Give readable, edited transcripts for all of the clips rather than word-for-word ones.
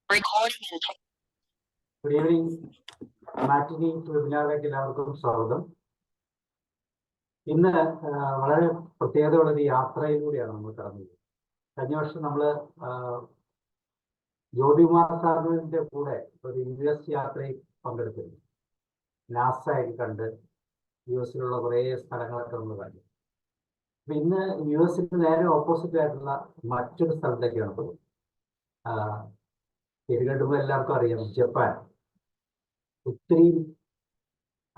Good evening. മാറ്റിനി വെബിനാറിലേക്ക് എല്ലാവർക്കും സ്വാഗതം. ഇന്ന് വളരെ പ്രത്യേകതയുള്ളൊരു യാത്രയിലൂടെയാണ് നമ്മൾ കടന്നത്. കഴിഞ്ഞ വർഷം നമ്മൾ ജ്യോതികുമാർ സാറിന്റെ കൂടെ ഒരു US യാത്രയിൽ പങ്കെടുത്തിരുന്നു. നാസയൊക്കെ കണ്ട് US കുറേ സ്ഥലങ്ങളൊക്കെ നമ്മൾ കണ്ടു. അപ്പൊ ഇന്ന് US നേരെ ഓപ്പോസിറ്റ് ആയിട്ടുള്ള മറ്റൊരു സ്ഥലത്തേക്കാണ് പോകുന്നത്. പേര് കേട്ടുമ്പോൾ എല്ലാവർക്കും അറിയാം, ജപ്പാൻ. ഒത്തിരി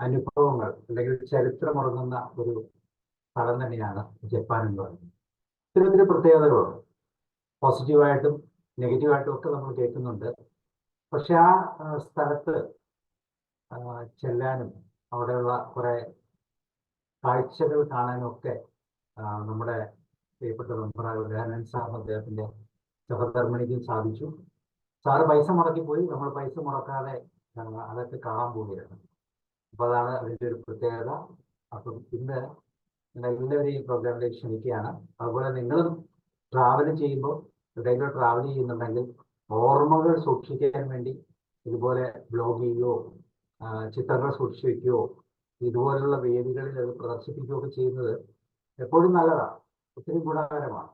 അനുഭവങ്ങൾ അല്ലെങ്കിൽ ചരിത്രമുറങ്ങുന്ന ഒരു സ്ഥലം തന്നെയാണ് ജപ്പാൻ എന്ന് പറയുന്നത്. ഒത്തിരി പ്രത്യേകതകളുണ്ട്. പോസിറ്റീവായിട്ടും നെഗറ്റീവായിട്ടും ഒക്കെ നമ്മൾ കേൾക്കുന്നുണ്ട്. പക്ഷെ ആ സ്ഥലത്ത് ചെല്ലാനും അവിടെയുള്ള കുറെ കാഴ്ചകൾ കാണാനും ഒക്കെ നമ്മുടെ പ്രിയപ്പെട്ട മെമ്പറായ ഉദയനൻ സാർ അദ്ദേഹത്തിന്റെ സഹധർമ്മിണിക്കും സാധിച്ചു. സാറ് പൈസ മുടക്കിപ്പോയി, നമ്മൾ പൈസ മുടക്കാതെ അതൊക്കെ കാണാൻ പോവുകയാണ്. അപ്പൊ അതാണ് അതിൻ്റെ ഒരു പ്രത്യേകത. അപ്പം ഇന്ന് എല്ലാവരെയും ഈ പ്രോഗ്രാമിലേക്ക് ക്ഷണിക്കുകയാണ്. അതുപോലെ നിങ്ങളും ട്രാവൽ ചെയ്യുമ്പോൾ എവിടെയെങ്കിലും ട്രാവൽ ചെയ്യുന്നുണ്ടെങ്കിൽ ഓർമ്മകൾ സൂക്ഷിക്കാൻ വേണ്ടി ഇതുപോലെ ബ്ലോഗ് ചെയ്യുകയോ ചിത്രങ്ങൾ സൂക്ഷിച്ചു വയ്ക്കുകയോ ഇതുപോലുള്ള വേദികളിൽ അത് പ്രദർശിപ്പിക്കുകയൊക്കെ ചെയ്യുന്നത് എപ്പോഴും നല്ലതാണ്, ഒത്തിരി ഗുണകരമാണ്.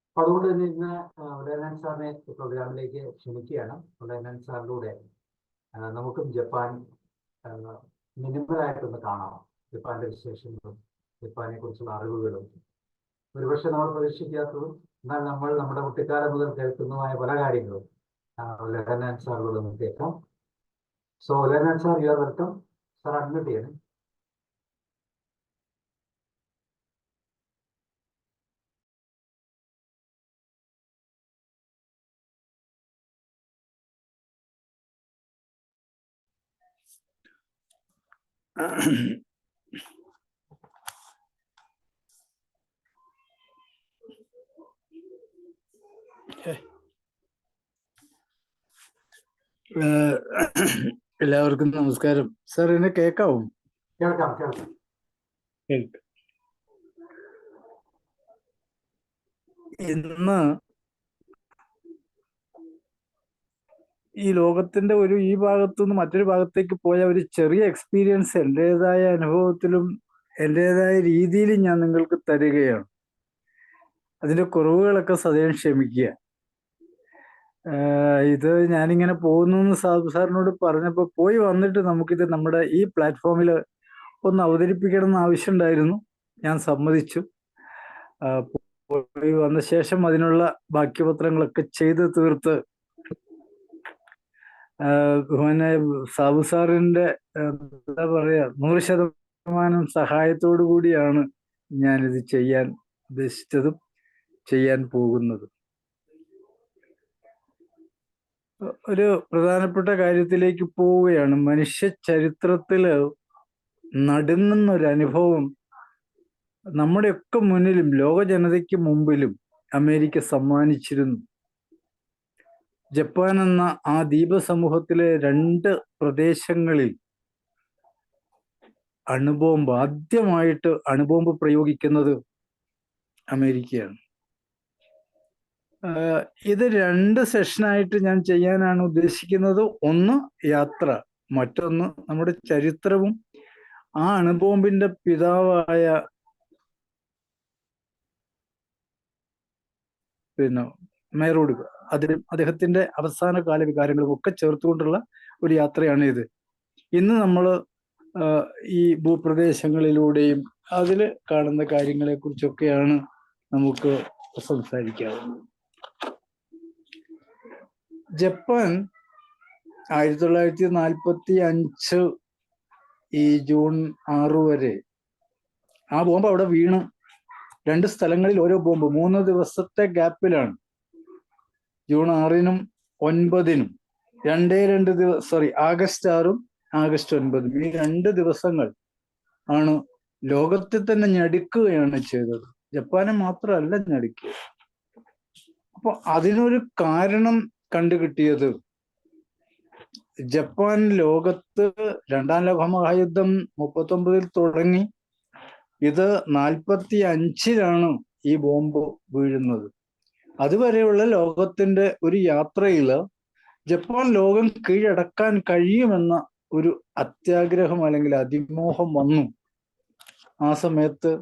അപ്പൊ അതുകൊണ്ട് തന്നെ ഇന്ന് ഉദയനൻ സാറിനെ പ്രോഗ്രാമിലേക്ക് ക്ഷണിക്കുകയാണ്. ഉദയനൻ സാറിലൂടെ നമുക്കും ജപ്പാൻ മിനിമലായിട്ടൊന്ന് കാണാം. ജപ്പാന്റെ വിശേഷങ്ങളും ജപ്പാനെ കുറിച്ചുള്ള അറിവുകളും ഒരുപക്ഷെ നമ്മൾ പ്രതീക്ഷിക്കാത്തതും എന്നാൽ നമ്മൾ നമ്മുടെ കുട്ടിക്കാലം മുതൽ കേൾക്കുന്നതുമായ പല കാര്യങ്ങളും ഉദയനൻ സാറിലൂടെ നമുക്ക് കേൾക്കാം. So Udayanan sir, you are welcome. Sir admit ചെയ്യണം. എല്ലാവർക്കും നമസ്കാരം. സാർ എന്നെ കേൾക്കാവോ? കേൾക്കാം. ഇന്ന് ഈ ലോകത്തിന്റെ ഈ ഭാഗത്തുനിന്ന് മറ്റൊരു ഭാഗത്തേക്ക് പോയ ഒരു ചെറിയ എക്സ്പീരിയൻസ് എൻ്റെതായ അനുഭവത്തിലും എൻ്റെതായ രീതിയിലും ഞാൻ നിങ്ങൾക്ക് തരികയാണ്. അതിന്റെ കുറവുകളൊക്കെ സദയം ക്ഷമിക്കുക. ഇത് ഞാനിങ്ങനെ പോകുന്നു എന്ന് സാറിനോട് പറഞ്ഞപ്പോൾ പോയി വന്നിട്ട് നമുക്കിത് നമ്മുടെ ഈ പ്ലാറ്റ്ഫോമിൽ ഒന്ന് അവതരിപ്പിക്കണം എന്ന് ആവശ്യമുണ്ടായിരുന്നു. ഞാൻ സമ്മതിച്ചു. പോയി വന്ന ശേഷം അതിനുള്ള ബാക്കിപത്രങ്ങളൊക്കെ ചെയ്ത് തീർത്ത് സാബു സാറിന്റെ എന്താ പറയാ 100% സഹായത്തോടു കൂടിയാണ് ഞാനിത് ചെയ്യാൻ ഉദ്ദേശിച്ചതും ചെയ്യാൻ പോകുന്നതും. ഒരു പ്രധാനപ്പെട്ട കാര്യത്തിലേക്ക് പോവുകയാണ്. മനുഷ്യ ചരിത്രത്തില് നടുങ്ങുന്നൊരനുഭവം നമ്മുടെയൊക്കെ മുന്നിലും ലോക ജനതയ്ക്ക് മുമ്പിലും അമേരിക്ക സമ്മാനിച്ചിരുന്നു. ജപ്പാൻ എന്ന ആ ദ്വീപ സമൂഹത്തിലെ 2 പ്രദേശങ്ങളിൽ ആദ്യമായിട്ട് അണുബോംബ് പ്രയോഗിക്കുന്നത് അമേരിക്കയാണ്. ഇത് 2 സെഷനായിട്ട് ഞാൻ ചെയ്യാനാണ് ഉദ്ദേശിക്കുന്നത്. ഒന്ന് യാത്ര, മറ്റൊന്ന് നമ്മുടെ ചരിത്രവും ആ അണുബോംബിന്റെ പിതാവായ മേറോഡ് അദ്ദേഹത്തിന്റെ അവസാന കാല വികാരങ്ങളും ഒക്കെ ചേർത്തുകൊണ്ടുള്ള ഒരു യാത്രയാണ് ഇത്. ഇന്ന് നമ്മൾ ഈ ഭൂപ്രദേശങ്ങളിലൂടെയും അതിൽ കാണുന്ന കാര്യങ്ങളെ കുറിച്ചൊക്കെയാണ് നമുക്ക് സംസാരിക്കാവുന്നത്. ജപ്പാൻ 1945 ഈ ജൂൺ 6 വരെ ആ ബോംബ് അവിടെ വീണു. 2 സ്ഥലങ്ങളിൽ ഓരോ ബോംബ് 3 ദിവസത്തെ ഗ്യാപ്പിലാണ്. ജൂൺ 6-നും 9-നും ആഗസ്റ്റ് 6-ഉം ആഗസ്റ്റ് 9-ഉം ഈ 2 ദിവസങ്ങൾ ആണ് ലോകത്തെ തന്നെ ഞെടുക്കുകയാണ് ചെയ്തത്. ജപ്പാനെ മാത്രമല്ല ഞെടുക്കുക. അപ്പൊ അതിനൊരു കാരണം കണ്ടുകിട്ടിയത് ജപ്പാൻ ലോകത്ത് 2ാം ലോക മഹായുദ്ധം 39-ൽ തുടങ്ങി. ഇത് 45-ലാണ് ഈ ബോംബ് വീഴുന്നത്. അതുവരെയുള്ള ലോകത്തിന്റെ ഒരു യാത്രയിൽ ജപ്പാൻ ലോകം കീഴടക്കാൻ കഴിയുമെന്ന ഒരു അത്യാഗ്രഹം അല്ലെങ്കിൽ അതിമോഹം വന്നു. ആ സമയത്ത്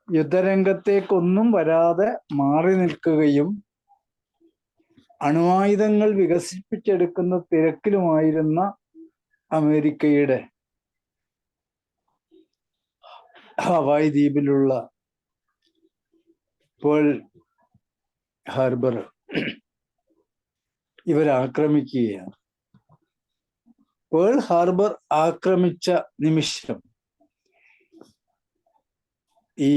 യുദ്ധരംഗത്തേക്കൊന്നും വരാതെ മാറി നിൽക്കുകയും അണുവായുധങ്ങൾ വികസിപ്പിച്ചെടുക്കുന്ന തിരക്കിലുമായിരുന്ന അമേരിക്കയുടെ ഹവായ് ദ്വീപിലുള്ള പേൾ ഹാർബർ ഇവരാക്രമിക്കുകയാണ്. പേൾ ഹാർബർ ആക്രമിച്ച നിമിഷം ഈ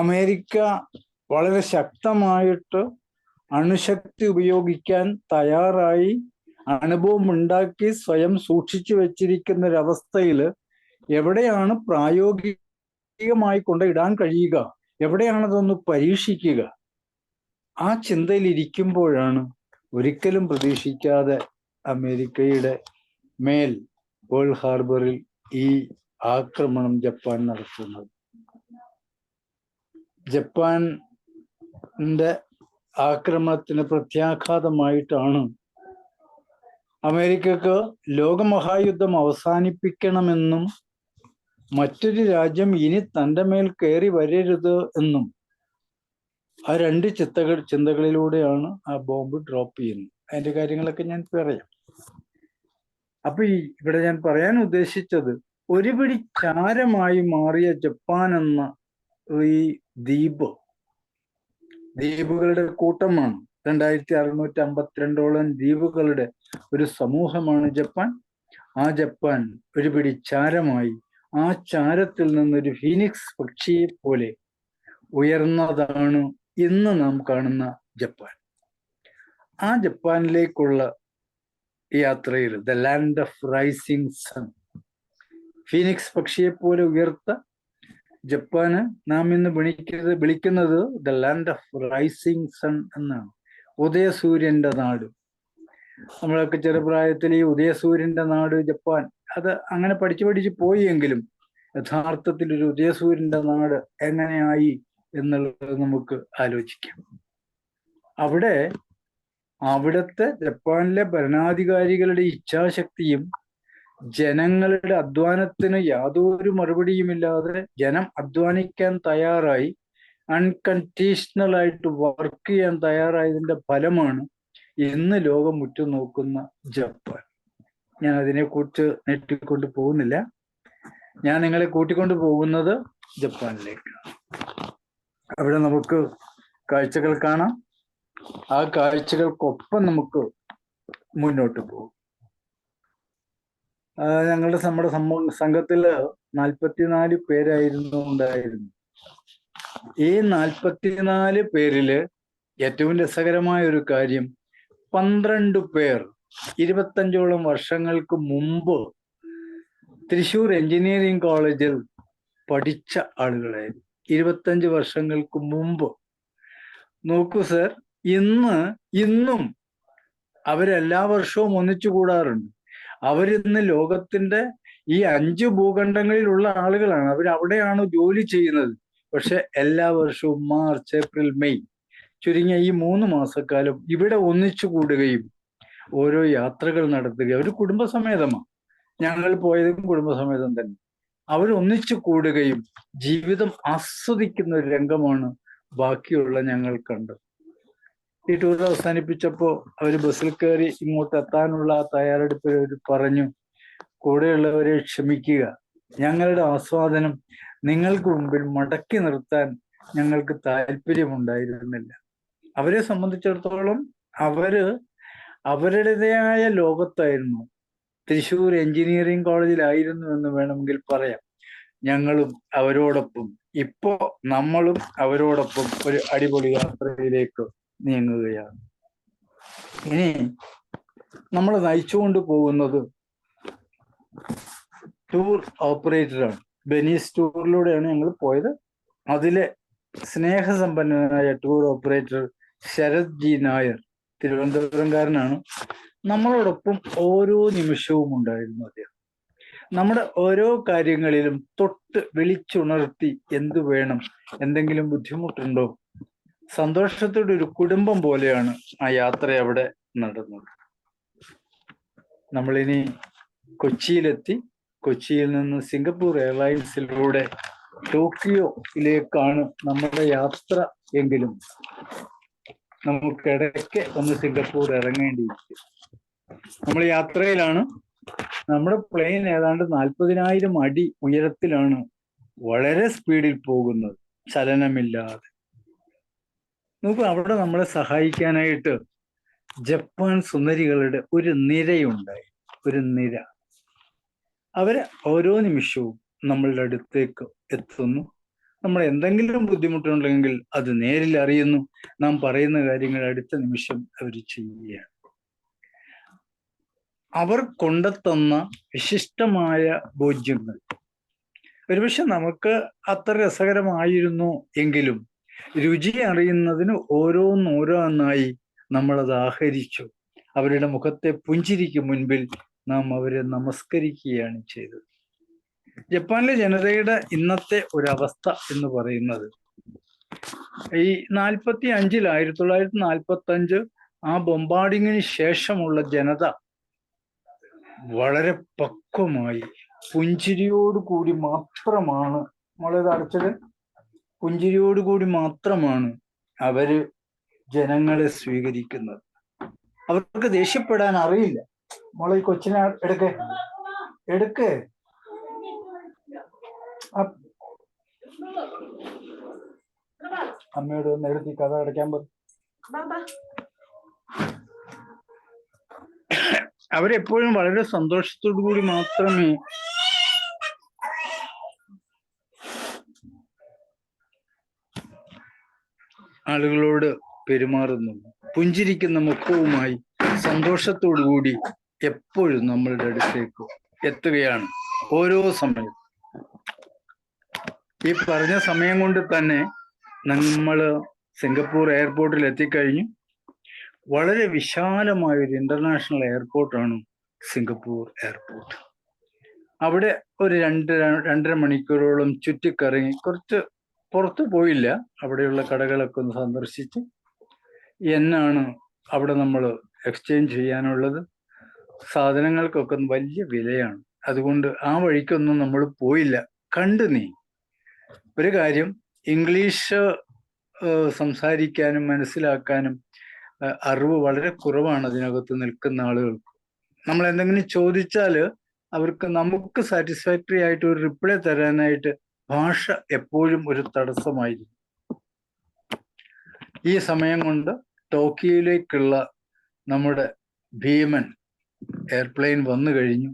അമേരിക്ക വളരെ ശക്തമായിട്ട് അണുശക്തി ഉപയോഗിക്കാൻ തയ്യാറായി അണുബോംബ് ഉണ്ടാക്കി സ്വയം സൂക്ഷിച്ചു വെച്ചിരിക്കുന്ന ഒരവസ്ഥയിൽ എവിടെയാണ് പ്രായോഗികമായി കൊണ്ടിടാൻ കഴിയുക, എവിടെയാണതൊന്ന് പരീക്ഷിക്കുക, ആ ചിന്തയിൽ ഇരിക്കുമ്പോഴാണ് ഒരിക്കലും പ്രതീക്ഷിക്കാതെ അമേരിക്കയുടെ മേൽ പേൾ ഹാർബറിൽ ഈ ആക്രമണം ജപ്പാൻ നടത്തുന്നത്. ജപ്പാന്റെ ആക്രമണത്തിന് പ്രത്യാഘാതമായിട്ടാണ് അമേരിക്കക്ക് ലോകമഹായുദ്ധം അവസാനിപ്പിക്കണമെന്നും മറ്റൊരു രാജ്യം ഇനി തൻ്റെ മേൽ കയറി വരരുത് എന്നും ആ രണ്ട് ചിന്തകളിലൂടെയാണ് ആ ബോംബ് ഡ്രോപ്പ് ചെയ്യുന്നത്. അതിന്റെ കാര്യങ്ങളൊക്കെ ഞാൻ പറയാം. അപ്പൊ ഇവിടെ ഞാൻ പറയാൻ ഉദ്ദേശിച്ചത്, ഒരുപിടി ചാരമായി മാറിയ ജപ്പാൻ എന്ന ഈ ദ്വീപുകളുടെ കൂട്ടമാണ്. 2652 ദ്വീപുകളുടെ ഒരു സമൂഹമാണ് ജപ്പാൻ. ആ ജപ്പാൻ ഒരുപിടി ചാരമായി, ആ ചാരത്തിൽ നിന്നൊരു ഫീനിക്സ് പക്ഷിയെ പോലെ ഉയർന്നതാണ് ഇന്ന് നാം കാണുന്ന ജപ്പാൻ. ആ ജപ്പാനിലേക്കുള്ള യാത്രയിൽ the land of rising sun, phoenix പക്ഷിയെ പോലെ ഉയർത്ത ജപ്പാന് നാം ഇന്ന് വിളിക്കുന്നത് the land of rising sun എന്നാണ്. ഉദയസൂര്യന്റെ നാട്. നമ്മളൊക്കെ ചെറുപ്രായത്തിൽ ഈ ഉദയസൂര്യന്റെ നാട് ജപ്പാൻ, അത് അങ്ങനെ പഠിച്ചു പോയി എങ്കിലും യഥാർത്ഥത്തിൽ ഒരു ഉദയസൂര്യന്റെ നാട് എങ്ങനെയായി എന്നുള്ളത് നമുക്ക് ആലോചിക്കാം. അവിടുത്തെ ജപ്പാനിലെ ഭരണാധികാരികളുടെ ഇച്ഛാശക്തിയും ജനങ്ങളുടെ അധ്വാനത്തിന് യാതൊരു മറുപടിയുമില്ലാതെ ജനം അധ്വാനിക്കാൻ തയ്യാറായി, അൺകണ്ടീഷണൽ ആയിട്ട് വർക്ക് ചെയ്യാൻ തയ്യാറായതിന്റെ ഫലമാണ് ഇന്ന് ലോകം ഉറ്റുനോക്കുന്ന ജപ്പാൻ. ഞാൻ അതിനെക്കുറിച്ച് നെറ്റിക്കൊണ്ട് പോകുന്നില്ല. ഞാൻ നിങ്ങളെ കൂട്ടിക്കൊണ്ട് പോകുന്നത് ജപ്പാനിലേക്കാണ്. അവിടെ നമുക്ക് കാഴ്ചകൾ കാണാം. ആ കാഴ്ചകൾക്കൊപ്പം നമുക്ക് മുന്നോട്ട് പോകും. നമ്മുടെ സംഘത്തില് 44 പേരായിരുന്നു ഉണ്ടായിരുന്നു. ഈ 44 പേരില് ഏറ്റവും രസകരമായ ഒരു കാര്യം, 12 പേർ 25ഓളം വർഷങ്ങൾക്ക് മുമ്പ് തൃശ്ശൂർ എഞ്ചിനീയറിംഗ് കോളേജിൽ പഠിച്ച ആളുകളായിരുന്നു. 25 വർഷങ്ങൾക്ക് മുമ്പ്. നോക്കൂ സർ, ഇന്നും അവരെല്ലാ വർഷവും ഒന്നിച്ചു കൂടാറുണ്ട്. അവരിന്ന് ലോകത്തിന്റെ ഈ 5 ഭൂഖണ്ഡങ്ങളിലുള്ള ആളുകളാണ്. അവരവിടെയാണ് ജോലി ചെയ്യുന്നത്. പക്ഷെ എല്ലാ വർഷവും മാർച്ച്, ഏപ്രിൽ, മെയ് ചുരുങ്ങിയ ഈ 3 മാസക്കാലം ഇവിടെ ഒന്നിച്ചു കൂടുകയും ഓരോ യാത്രകൾ നടത്തുകയും, അവർ കുടുംബസമേതമാണ്. ഞങ്ങൾ പോയതും കുടുംബസമേതം തന്നെ. അവരൊന്നിച്ചു കൂടുകയും ജീവിതം ആസ്വദിക്കുന്ന ഒരു രംഗമാണ് ബാക്കിയുള്ള ഞങ്ങൾ കണ്ടത്. ഈ ടൂർ അവസാനിപ്പിച്ചപ്പോൾ അവർ ബസ്സിൽ കയറി ഇങ്ങോട്ട് എത്താനുള്ള തയ്യാറെടുപ്പിൽ അവർ പറഞ്ഞു, കൂടെയുള്ളവരെ ക്ഷമിക്കുക, ഞങ്ങളുടെ ആസ്വാദനം നിങ്ങൾക്ക് മുമ്പിൽ മടക്കി നിർത്താൻ ഞങ്ങൾക്ക് താല്പര്യമുണ്ടായിരുന്നില്ല. അവരെ സംബന്ധിച്ചിടത്തോളം അവരുടേതായ ലോകത്തായിരുന്നു. തൃശ്ശൂർ എഞ്ചിനീയറിംഗ് കോളേജിലായിരുന്നു എന്ന് വേണമെങ്കിൽ പറയാം. ഞങ്ങളും അവരോടൊപ്പം, ഇപ്പോ നമ്മളും അവരോടൊപ്പം ഒരു അടിപൊളി യാത്രയിലേക്ക് നീങ്ങുകയാണ്. ഇനി നമ്മൾ നയിച്ചുകൊണ്ട് പോകുന്നത് ടൂർ ഓപ്പറേറ്ററാണ്. ബെനീസ് ടൂറിലൂടെയാണ് ഞങ്ങൾ പോയത്. അതിലെ സ്നേഹസമ്പന്നനായ tour operator Sharath G Nair, തിരുവനന്തപുരംകാരനാണ്. നമ്മളോടൊപ്പം ഓരോ നിമിഷവും ഉണ്ടായിരുന്നു അദ്ദേഹം. നമ്മുടെ ഓരോ കാര്യങ്ങളിലും തൊട്ട് വിളിച്ചുണർത്തി, എന്തു വേണം, എന്തെങ്കിലും ബുദ്ധിമുട്ടുണ്ടോ, സന്തോഷത്തോടെ ഒരു കുടുംബം പോലെയാണ് ആ യാത്ര അവിടെ നടന്നത്. നമ്മളിനി കൊച്ചിയിലെത്തി. കൊച്ചിയിൽ നിന്ന് സിംഗപ്പൂർ എയർലൈൻസിലൂടെ ടോക്കിയോയിലേക്കാണ് നമ്മുടെ യാത്ര എങ്കിലും നമുക്കിടയ്ക്ക് ഒന്ന് സിംഗപ്പൂർ ഇറങ്ങേണ്ടിയിരിക്കും. നമ്മൾ യാത്രയിലാണ്. നമ്മുടെ പ്ലെയിൻ ഏതാണ്ട് 40,000 അടി ഉയരത്തിലാണ് വളരെ സ്പീഡിൽ പോകുന്നത്, ചലനമില്ലാതെ. നമുക്ക് അവിടെ നമ്മളെ സഹായിക്കാനായിട്ട് ജപ്പാൻ സുന്ദരികളുടെ ഒരു നിരയുണ്ടായി, ഒരു നിര. അവര് ഓരോ നിമിഷവും നമ്മളുടെ അടുത്തേക്ക് എത്തുന്നു. നമ്മൾ എന്തെങ്കിലും ബുദ്ധിമുട്ടുണ്ടെങ്കിൽ അത് നേരിൽ അറിയുന്നു. നാം പറയുന്ന കാര്യങ്ങൾ അടുത്ത നിമിഷം അവർ ചെയ്യുകയാണ്. അവർ കൊണ്ടെത്തുന്ന വിശിഷ്ടമായ ഭോജ്യങ്ങൾ ഒരുപക്ഷെ നമുക്ക് അത്ര രസകരമായിരുന്നു എങ്കിലും രുചി അറിയുന്നതിന് ഓരോന്നോരോന്നായി നമ്മളത് ആഹരിച്ചു. അവരുടെ മുഖത്തെ പുഞ്ചിരിക്ക് മുൻപിൽ നാം അവരെ നമസ്കരിക്കുകയാണ് ചെയ്തത്. ജപ്പാനിലെ ജനതയുടെ ഇന്നത്തെ ഒരവസ്ഥ എന്ന് പറയുന്നത്, ഈ 1945 ആ ബോംബാർഡിങ്ങിന് ശേഷമുള്ള ജനത വളരെ പക്വമായി പുഞ്ചിരിയോടുകൂടി മാത്രമാണ്, നമ്മളത് അടച്ചത്, പുഞ്ചിരിയോടുകൂടി മാത്രമാണ് അവര് ജനങ്ങളെ സ്വീകരിക്കുന്നത്. അവർക്ക് ദേഷ്യപ്പെടാൻ അറിയില്ല. മോളെ ഈ കൊച്ചിനെ എടുക്ക്. അമ്മയോട് ഒന്ന് എഴുതി കഥ അടയ്ക്കാൻ പറ. അവരെപ്പോഴും വളരെ സന്തോഷത്തോടു കൂടി മാത്രമേ ആളുകളോട് പെരുമാറുന്നുള്ളൂ. പുഞ്ചിരിക്കുന്ന മുഖവുമായി സന്തോഷത്തോടു കൂടി എപ്പോഴും നമ്മളുടെ അടുത്തേക്ക് എത്തുകയാണ് ഓരോ സമയത്തും. ഈ പറഞ്ഞ സമയം കൊണ്ട് തന്നെ നമ്മൾ സിംഗപ്പൂർ എയർപോർട്ടിൽ എത്തിക്കഴിഞ്ഞു. വളരെ വിശാലമായ ഒരു ഇന്റർനാഷണൽ എയർപോർട്ടാണ് സിംഗപ്പൂർ എയർപോർട്ട്. അവിടെ ഒരു 2-2.5 മണിക്കൂറോളം ചുറ്റിക്കറങ്ങി, കുറച്ച് പുറത്തു പോയില്ല, അവിടെയുള്ള കടകളൊക്കെ ഒന്ന് സന്ദർശിച്ച്. എന്നാണ് അവിടെ നമ്മൾ എക്സ്ചേഞ്ച് ചെയ്യാനുള്ളത്. സാധനങ്ങൾക്കൊക്കെ വലിയ വിലയാണ്. അതുകൊണ്ട് ആ വഴിക്കൊന്നും നമ്മൾ പോയില്ല. കണ്ടു നീ ഒരു കാര്യം, ഇംഗ്ലീഷ് സംസാരിക്കാനും മനസ്സിലാക്കാനും അറിവ് വളരെ കുറവാണ് അതിനകത്ത് നിൽക്കുന്ന ആളുകൾക്ക്. നമ്മൾ എന്തെങ്കിലും ചോദിച്ചാൽ അവർക്ക് നമുക്ക് സാറ്റിസ്ഫാക്ടറി ആയിട്ട് ഒരു റിപ്ലൈ തരാനായിട്ട് ഭാഷ എപ്പോഴും ഒരു തടസ്സമായിരുന്നു. ഈ സമയം കൊണ്ട് ടോക്കിയോയിലേക്കുള്ള നമ്മുടെ ഭീമൻ എയർപ്ലെയിൻ വന്നു കഴിഞ്ഞു.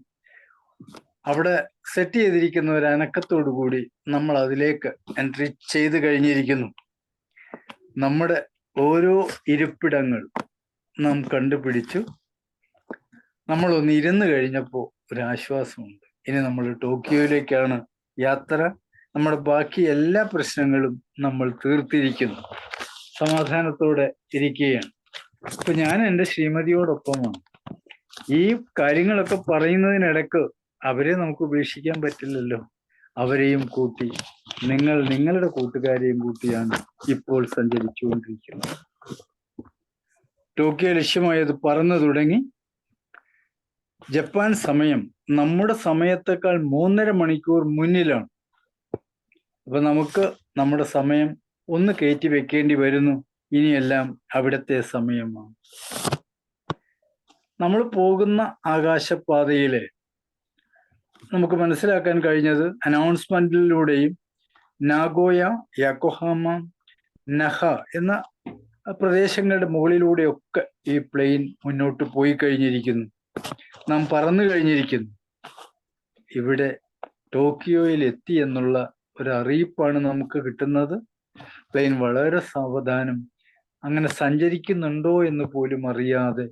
അവിടെ സെറ്റ് ചെയ്തിരിക്കുന്ന ഒരു അനക്കത്തോടു കൂടി നമ്മൾ അതിലേക്ക് എൻട്രി ചെയ്ത് കഴിഞ്ഞിരിക്കുന്നു. നമ്മുടെ ഓരോ ഇരിപ്പിടങ്ങൾ നാം കണ്ടുപിടിച്ചു. നമ്മളൊന്ന് ഇരുന്ന് കഴിഞ്ഞപ്പോൾ ഒരു ആശ്വാസമുണ്ട്. ഇനി നമ്മൾ ടോക്കിയോയിലേക്കാണ് യാത്ര. നമ്മുടെ ബാക്കി എല്ലാ പ്രശ്നങ്ങളും നമ്മൾ തീർത്തിരിക്കുന്നു. സമാധാനത്തോടെ ഇരിക്കുകയാണ്. ഇപ്പൊ ഞാൻ എൻ്റെ ശ്രീമതിയോടൊപ്പമാണ്. ഈ കാര്യങ്ങളൊക്കെ പറയുന്നതിനിടക്ക് അവരെ നമുക്ക് ഉപേക്ഷിക്കാൻ പറ്റില്ലല്ലോ. അവരെയും കൂട്ടി നിങ്ങളുടെ കൂട്ടുകാരെയും കൂട്ടിയാണ് ഇപ്പോൾ സഞ്ചരിച്ചുകൊണ്ടിരിക്കുന്നത്. ടോക്കിയോ ലക്ഷ്യമായത് പറന്നു തുടങ്ങി. ജപ്പാൻ സമയം നമ്മുടെ സമയത്തെക്കാൾ 3.5 മണിക്കൂർ മുന്നിലാണ്. അപ്പൊ നമുക്ക് നമ്മുടെ സമയം ഒന്ന് കയറ്റി വെക്കേണ്ടി വരുന്നു. ഇനിയെല്ലാം അവിടുത്തെ സമയമാണ്. നമ്മൾ പോകുന്ന ആകാശപാതയിലെ നമുക്ക് മനസ്സിലാക്കാൻ കഴിഞ്ഞത് അനൗൺസ്മെന്റിലൂടെയും നാഗോയ, യോക്കോഹാമ, നഹ എന്ന പ്രദേശങ്ങളുടെ മുകളിലൂടെയൊക്കെ ഈ പ്ലെയിൻ മുന്നോട്ട് പോയി കഴിഞ്ഞിരിക്കുന്നു. നാം പറന്നു കഴിഞ്ഞിരിക്കുന്നു. ഇവിടെ ടോക്കിയോയിൽ എത്തി എന്നുള്ള ഒരു അറിയിപ്പാണ് നമുക്ക് കിട്ടുന്നത്. പ്ലെയിൻ വളരെ സാവധാനം അങ്ങനെ സഞ്ചരിക്കുന്നുണ്ടോ എന്ന് പോലും അറിയാതെ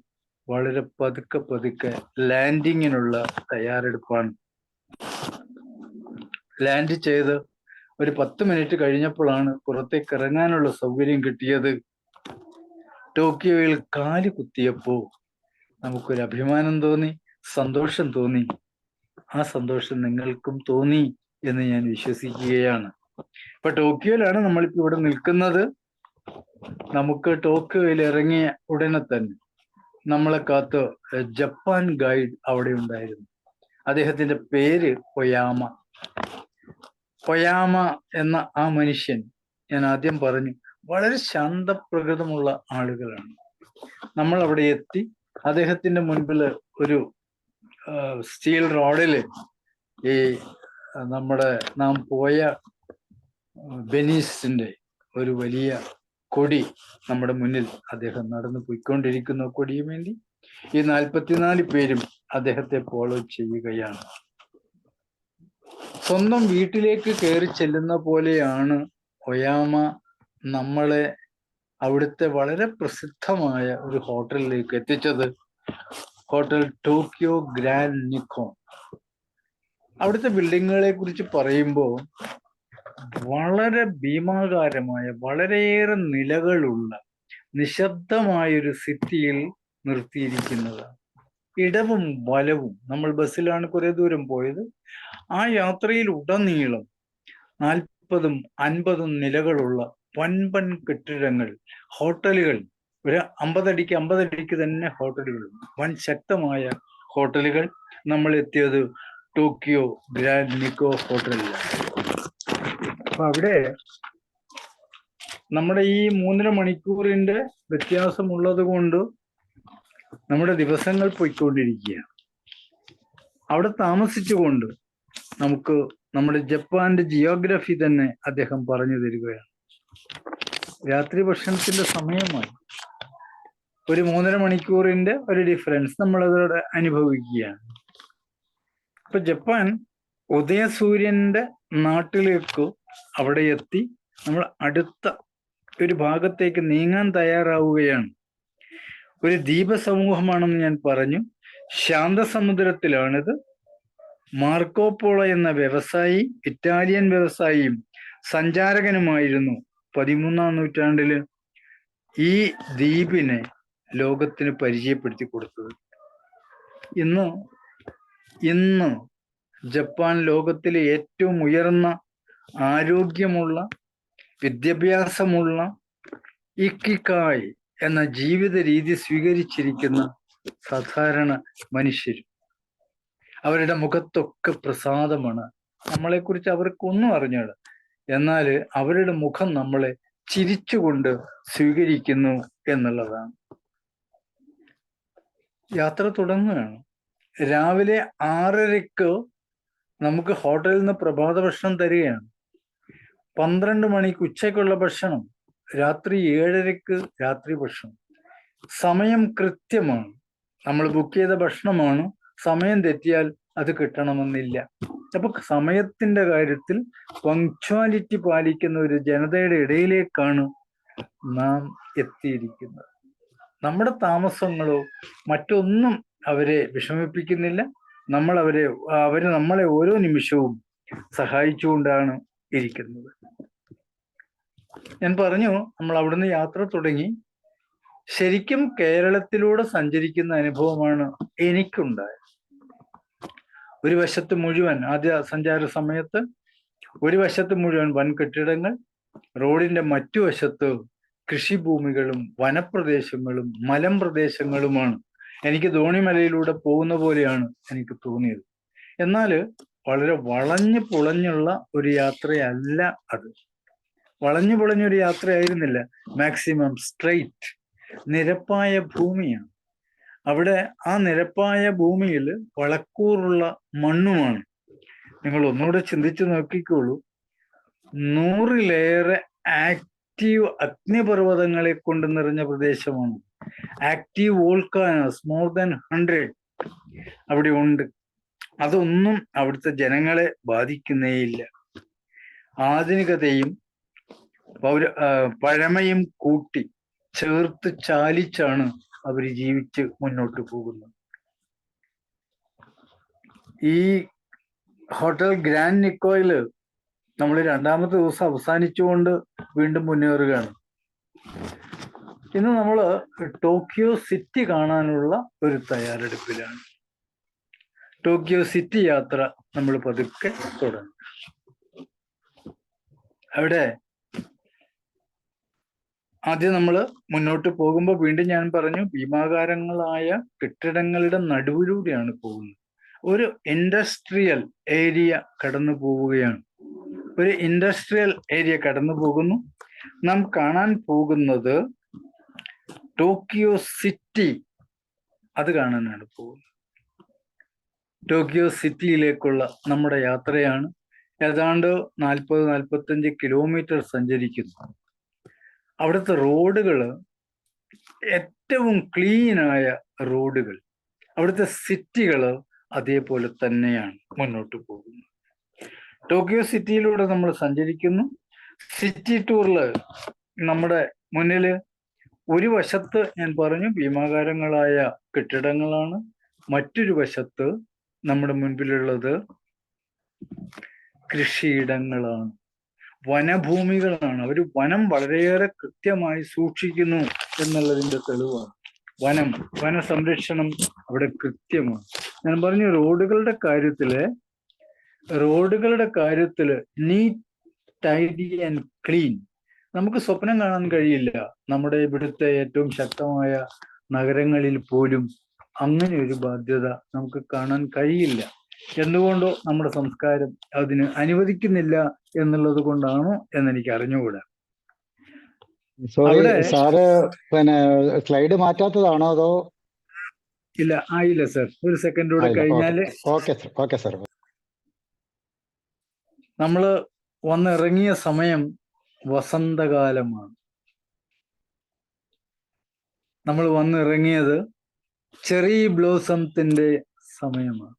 വളരെ പതുക്കെ ലാൻഡിങ്ങിനുള്ള തയ്യാറെടുപ്പാണ്. ലാൻഡ് ചെയ്ത് ഒരു 10 മിനിറ്റ് കഴിഞ്ഞപ്പോഴാണ് പുറത്തേക്ക് ഇറങ്ങാനുള്ള സൗകര്യം കിട്ടിയത്. ടോക്കിയോയിൽ കാല് കുത്തിയപ്പോൾ നമുക്കൊരു അഭിമാനം തോന്നി, സന്തോഷം തോന്നി. ആ സന്തോഷം നിങ്ങൾക്കും തോന്നി എന്ന് ഞാൻ വിശ്വസിക്കുകയാണ്. ഇപ്പൊ ടോക്കിയോയിലാണ് നമ്മളിപ്പോ ഇവിടെ നിൽക്കുന്നത്. നമുക്ക് ടോക്കിയോയിൽ ഇറങ്ങിയ ഉടനെ തന്നെ നമ്മളെ കാത്ത് ജപ്പാൻ ഗൈഡ് അവിടെ ഉണ്ടായിരുന്നു. അദ്ദേഹത്തിന്റെ പേര് ഒയാമ. ഒയാമ എന്ന ആ മനുഷ്യൻ, ഞാൻ ആദ്യം പറഞ്ഞു, വളരെ ശാന്തപ്രകൃതമുള്ള ആളുകളാണ്. നമ്മൾ അവിടെ എത്തി. അദ്ദേഹത്തിന്റെ മുൻപിൽ ഒരു സ്റ്റീൽ റോഡില് ഈ നമ്മുടെ നാം പോയ വെനീസിന്റെ ഒരു വലിയ കൊടി നമ്മുടെ മുന്നിൽ അദ്ദേഹം നടന്നു പോയിക്കൊണ്ടിരിക്കുന്ന കൊടിയും വേണ്ടി ഈ 44 പേരും അദ്ദേഹത്തെ ഫോളോ ചെയ്യുകയാണ്. സ്വന്തം വീട്ടിലേക്ക് കയറി ചെല്ലുന്ന പോലെയാണ് ഒയാമ നമ്മളെ അവിടുത്തെ വളരെ പ്രസിദ്ധമായ ഒരു ഹോട്ടലിലേക്ക് എത്തിച്ചത്. Hotel Tokyo grand Nikon. അവിടുത്തെ ബിൽഡിങ്ങുകളെ കുറിച്ച് പറയുമ്പോൾ വളരെ ഭീമാകാരമായ, വളരെയേറെ നിലകളുള്ള നിശബ്ദമായൊരു സിറ്റിയിൽ നിർത്തിയിരിക്കുന്നതാണ്. ഇടവും വലവും. നമ്മൾ ബസ്സിലാണ് കുറെ ദൂരം പോയത്. ആ യാത്രയിൽ ഉടനീളം 40ഉം 50ഉം നിലകളുള്ള വൻപൻ കെട്ടിടങ്ങൾ, ഹോട്ടലുകൾ, ഒരു 50 അടിക്ക് 50 അടിക്ക് തന്നെ ഹോട്ടലുകൾ, വൻ ശക്തമായ ഹോട്ടലുകൾ. നമ്മൾ എത്തിയത് ടോക്കിയോ ഗ്രാൻഡ് നിക്കോ ഹോട്ടലിലാണ്. അപ്പൊ അവിടെ നമ്മുടെ ഈ 3.5 മണിക്കൂറിന്റെ വ്യത്യാസമുള്ളത് കൊണ്ട് നമ്മുടെ ദിവസങ്ങൾ പോയിക്കൊണ്ടിരിക്കുകയാണ്. അവിടെ താമസിച്ചുകൊണ്ട് നമുക്ക് നമ്മുടെ ജപ്പാന്റെ ജിയോഗ്രഫി തന്നെ അദ്ദേഹം പറഞ്ഞു തരികയാണ്. രാത്രി ഭക്ഷണത്തിന്റെ സമയമായി. ഒരു 3.5 മണിക്കൂറിന്റെ ഒരു ഡിഫറൻസ് നമ്മൾ അതോടെ അനുഭവിക്കുകയാണ്. ഇപ്പൊ ജപ്പാൻ ഉദയസൂര്യന്റെ നാട്ടിലേക്ക് അവിടെ എത്തി നമ്മൾ അടുത്ത ഒരു ഭാഗത്തേക്ക് നീങ്ങാൻ തയ്യാറാവുകയാണ്. ഒരു ദ്വീപ സമൂഹമാണെന്ന് ഞാൻ പറഞ്ഞു. ശാന്തസമുദ്രത്തിലാണിത്. മാർക്കോപോളോ എന്ന വ്യവസായി, ഇറ്റാലിയൻ വ്യവസായിയും സഞ്ചാരകനുമായിരുന്നു 13ാം നൂറ്റാണ്ടില് ഈ ദ്വീപിനെ ലോകത്തിന് പരിചയപ്പെടുത്തി കൊടുത്തത്. ഇന്ന് ജപ്പാൻ ലോകത്തിലെ ഏറ്റവും ഉയർന്ന ആരോഗ്യമുള്ള, വിദ്യാഭ്യാസമുള്ള, ഇക്കിക്കായ് എന്ന ജീവിത രീതി സ്വീകരിച്ചിരിക്കുന്ന സാധാരണ മനുഷ്യരും. അവരുടെ മുഖത്തൊക്കെ പ്രസാദമാണ്. നമ്മളെക്കുറിച്ച് അവർക്കൊന്നും അറിഞ്ഞാൽ, എന്നാൽ അവരുടെ മുഖം നമ്മളെ ചിരിച്ചുകൊണ്ട് സ്വീകരിക്കുന്നു എന്നുള്ളതാണ്. യാത്ര തുടങ്ങുകയാണ്. രാവിലെ 6:30 നമുക്ക് ഹോട്ടലിൽ നിന്ന് പ്രഭാത ഭക്ഷണം തരികയാണ്. 12 മണിക്ക് ഉച്ചയ്ക്കുള്ള ഭക്ഷണം, രാത്രി 7:30 രാത്രി ഭക്ഷണം. സമയം കൃത്യമാണ്. നമ്മൾ ബുക്ക് ചെയ്ത ഭക്ഷണമാണ്. സമയം തെറ്റിയാൽ അത് കിട്ടണമെന്നില്ല. അപ്പൊ സമയത്തിന്റെ കാര്യത്തിൽ പങ്ക്ച്വാലിറ്റി പാലിക്കുന്ന ഒരു ജനതയുടെ ഇടയിലേക്കാണ് നാം എത്തിയിരിക്കുന്നത്. നമ്മുടെ താമസങ്ങളോ മറ്റൊന്നും അവരെ വിഷമിപ്പിക്കുന്നില്ല. അവര് നമ്മളെ ഓരോ നിമിഷവും സഹായിച്ചുകൊണ്ടാണ് ഇരിക്കുന്നത്. ഞാൻ പറഞ്ഞു, നമ്മൾ അവിടുന്ന് യാത്ര തുടങ്ങി. ശരിക്കും കേരളത്തിലൂടെ സഞ്ചരിക്കുന്ന അനുഭവമാണ് എനിക്കുണ്ടായത്. ഒരു വശത്ത് മുഴുവൻ, ആദ്യ സഞ്ചാര സമയത്ത് ഒരു വശത്ത് മുഴുവൻ വൻ കെട്ടിടങ്ങൾ, റോഡിന്റെ മറ്റു വശത്ത് കൃഷിഭൂമികളും വനപ്രദേശങ്ങളും മലമ്പ്രദേശങ്ങളുമാണ്. എനിക്ക് ധോണിമലയിലൂടെ പോകുന്ന പോലെയാണ് എനിക്ക് തോന്നിയത്. എന്നാൽ വളരെ വളഞ്ഞു പുളഞ്ഞുള്ള ഒരു യാത്രയല്ല അത്. വളഞ്ഞു പുളഞ്ഞൊരു യാത്രയായിരുന്നില്ല. മാക്സിമം സ്ട്രെയിറ്റ്, നിരപ്പായ ഭൂമിയാണ്. അവിടെ ആ നിരപ്പായ ഭൂമിയിൽ വളക്കൂറുള്ള മണ്ണുമാണ്. നിങ്ങൾ ഒന്നുകൂടെ ചിന്തിച്ചു നോക്കിക്കോളൂ. 100-ലേറെ ആക്റ്റീവ് അഗ്നിപർവ്വതങ്ങളെ കൊണ്ട് നിറഞ്ഞ പ്രദേശമാണ്. ആക്റ്റീവ് വോൾക്കാനോസ് മോർ ദാൻ 100 അവിടെ ഉണ്ട്. അതൊന്നും അവിടുത്തെ ജനങ്ങളെ ബാധിക്കുന്നേയില്ല. ആധുനികതയും പഴമയും കൂട്ടി ചേർത്ത് ചാലിച്ചാണ് അവർ ജീവിച്ച് മുന്നോട്ട് പോകുന്നത്. ഈ ഹോട്ടൽ ഗ്രാൻഡ് നിക്കോയില് നമ്മൾ 2ാമത്തെ ദിവസം അവസാനിച്ചുകൊണ്ട് വീണ്ടും മുന്നേറുകയാണ്. ഇന്ന് നമ്മൾ ടോക്കിയോ സിറ്റി കാണാനുള്ള ഒരു തയ്യാറെടുപ്പിലാണ്. ടോക്കിയോ സിറ്റി യാത്ര നമ്മൾ പതുക്കെ തുടങ്ങും. അവിടെ ആദ്യം നമ്മൾ മുന്നോട്ട് പോകുമ്പോൾ വീണ്ടും ഞാൻ പറഞ്ഞു ഭീമാകാരങ്ങളായ കെട്ടിടങ്ങളുടെ നടുവിലൂടെയാണ് പോകുന്നത്. ഒരു ഇൻഡസ്ട്രിയൽ ഏരിയ കടന്നു പോവുകയാണ്. ഒരു ഇൻഡസ്ട്രിയൽ ഏരിയ കടന്നു പോകുന്നു. നാം കാണാൻ പോകുന്നത് ടോക്കിയോ സിറ്റി, അത് കാണാനാണ് പോകുന്നത്. ടോക്കിയോ സിറ്റിയിലേക്കുള്ള നമ്മുടെ യാത്രയാണ്. ഏതാണ്ട് 40-45 കിലോമീറ്റർ സഞ്ചരിക്കുന്നു. അവിടുത്തെ റോഡുകൾ ഏറ്റവും ക്ലീനായ റോഡുകൾ, അവിടുത്തെ സിറ്റികൾ അതേപോലെ തന്നെയാണ് മുന്നോട്ട് പോകുന്നത്. ടോക്കിയോ സിറ്റിയിലൂടെ നമ്മൾ സഞ്ചരിക്കുന്നു. സിറ്റി ടൂറിൽ നമ്മുടെ മുന്നിൽ ഒരു വശത്ത് ഞാൻ പറഞ്ഞു ഭീമാകാരങ്ങളായ കെട്ടിടങ്ങളാണ്, മറ്റൊരു വശത്ത് നമ്മുടെ മുൻപിലുള്ളത് കൃഷിയിടങ്ങളാണ്, വനഭൂമികളാണ്. അവർ വനം വളരെയേറെ കൃത്യമായി സൂക്ഷിക്കുന്നു എന്നുള്ളതിന്റെ തെളിവാണ്. വന സംരക്ഷണം അവിടെ കൃത്യമാണ്. ഞാൻ പറഞ്ഞു റോഡുകളുടെ കാര്യത്തില് നീറ്റ്, ടൈഡി ആൻഡ് ക്ലീൻ. നമുക്ക് സ്വപ്നം കാണാൻ കഴിയില്ല നമ്മുടെ ഇവിടുത്തെ ഏറ്റവും ശക്തമായ നഗരങ്ങളിൽ പോലും അങ്ങനെ ഒരു ബാധ്യത നമുക്ക് കാണാൻ കഴിയില്ല. എന്തുകൊണ്ടോ നമ്മുടെ സംസ്കാരം അതിന് അനുവദിക്കുന്നില്ല എന്നുള്ളത് കൊണ്ടാണോ എന്നെനിക്ക് അറിഞ്ഞുകൂടാ. സോറി അവിടെ സാറ്, പിന്നെ സ്ലൈഡ് മാറ്റാത്തതാണോ അതോ? ഇല്ല, ആയില്ല സർ. ഒരു സെക്കൻഡ് കൂടെ കഴിഞ്ഞാല്. Okay sir. നമ്മള് വന്നിറങ്ങിയ സമയം വസന്തകാലമാണ്. നമ്മൾ വന്നിറങ്ങിയത് ചെറി ബ്ലോസത്തിന്റെ സമയമാണ്.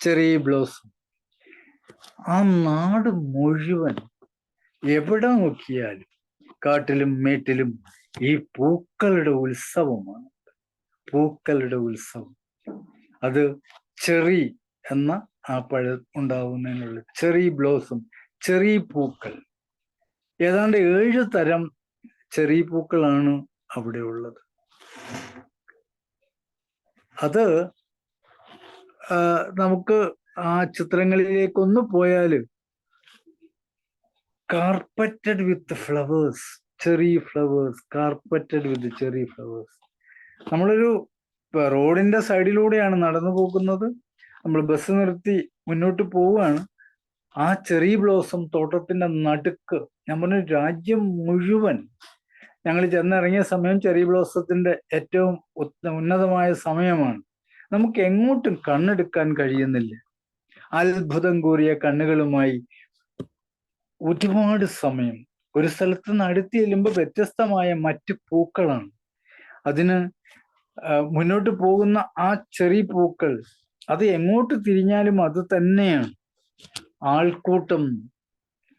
Cherry blossom. ആ നാട് മുഴുവൻ എവിടെ നോക്കിയാലും കാട്ടിലും മേട്ടിലും ഈ പൂക്കളുടെ ഉത്സവമാണ്. പൂക്കളുടെ ഉത്സവം. അത് ചെറി എന്ന ആ പഴം ഉണ്ടാവുന്നതിനുള്ള ചെറി ബ്ലോസം, ചെറി പൂക്കൾ. ഏതാണ്ട് 7 തരം ചെറി പൂക്കളാണ് അവിടെ ഉള്ളത്. അത് നമുക്ക് ആ ചിത്രങ്ങളിലേക്കൊന്ന് പോയാല് carpeted with flowers, cherry flowers, carpeted with cherry flowers. നമ്മളൊരു റോഡിന്റെ സൈഡിലൂടെയാണ് നടന്നു പോകുന്നത്. നമ്മൾ ബസ് നിർത്തി മുന്നോട്ട് പോവുകയാണ്. ആ ചെറി ബ്ലോസം തോട്ടത്തിന്റെ നടുക്ക്, ഞാൻ പറഞ്ഞ രാജ്യം മുഴുവൻ. ഞങ്ങൾ ചെന്നിറങ്ങിയ സമയം ചെറി ബ്ലോസത്തിന്റെ ഏറ്റവും ഉന്നതമായ സമയമാണ്. നമുക്ക് എങ്ങോട്ടും കണ്ണെടുക്കാൻ കഴിയുന്നില്ല. അത്ഭുതം കൂറിയ കണ്ണുകളുമായി ഒരുപാട് സമയം ഒരു സ്ഥലത്ത് നിന്ന് അടുത്ത് ചെല്ലുമ്പോൾ വ്യത്യസ്തമായ മറ്റു പൂക്കളാണ്. അതിന് മുന്നോട്ട് പോകുന്ന ആ ചെറി പൂക്കൾ, അത് എങ്ങോട്ട് തിരിഞ്ഞാലും അത് തന്നെയാണ്. ആൾക്കൂട്ടം,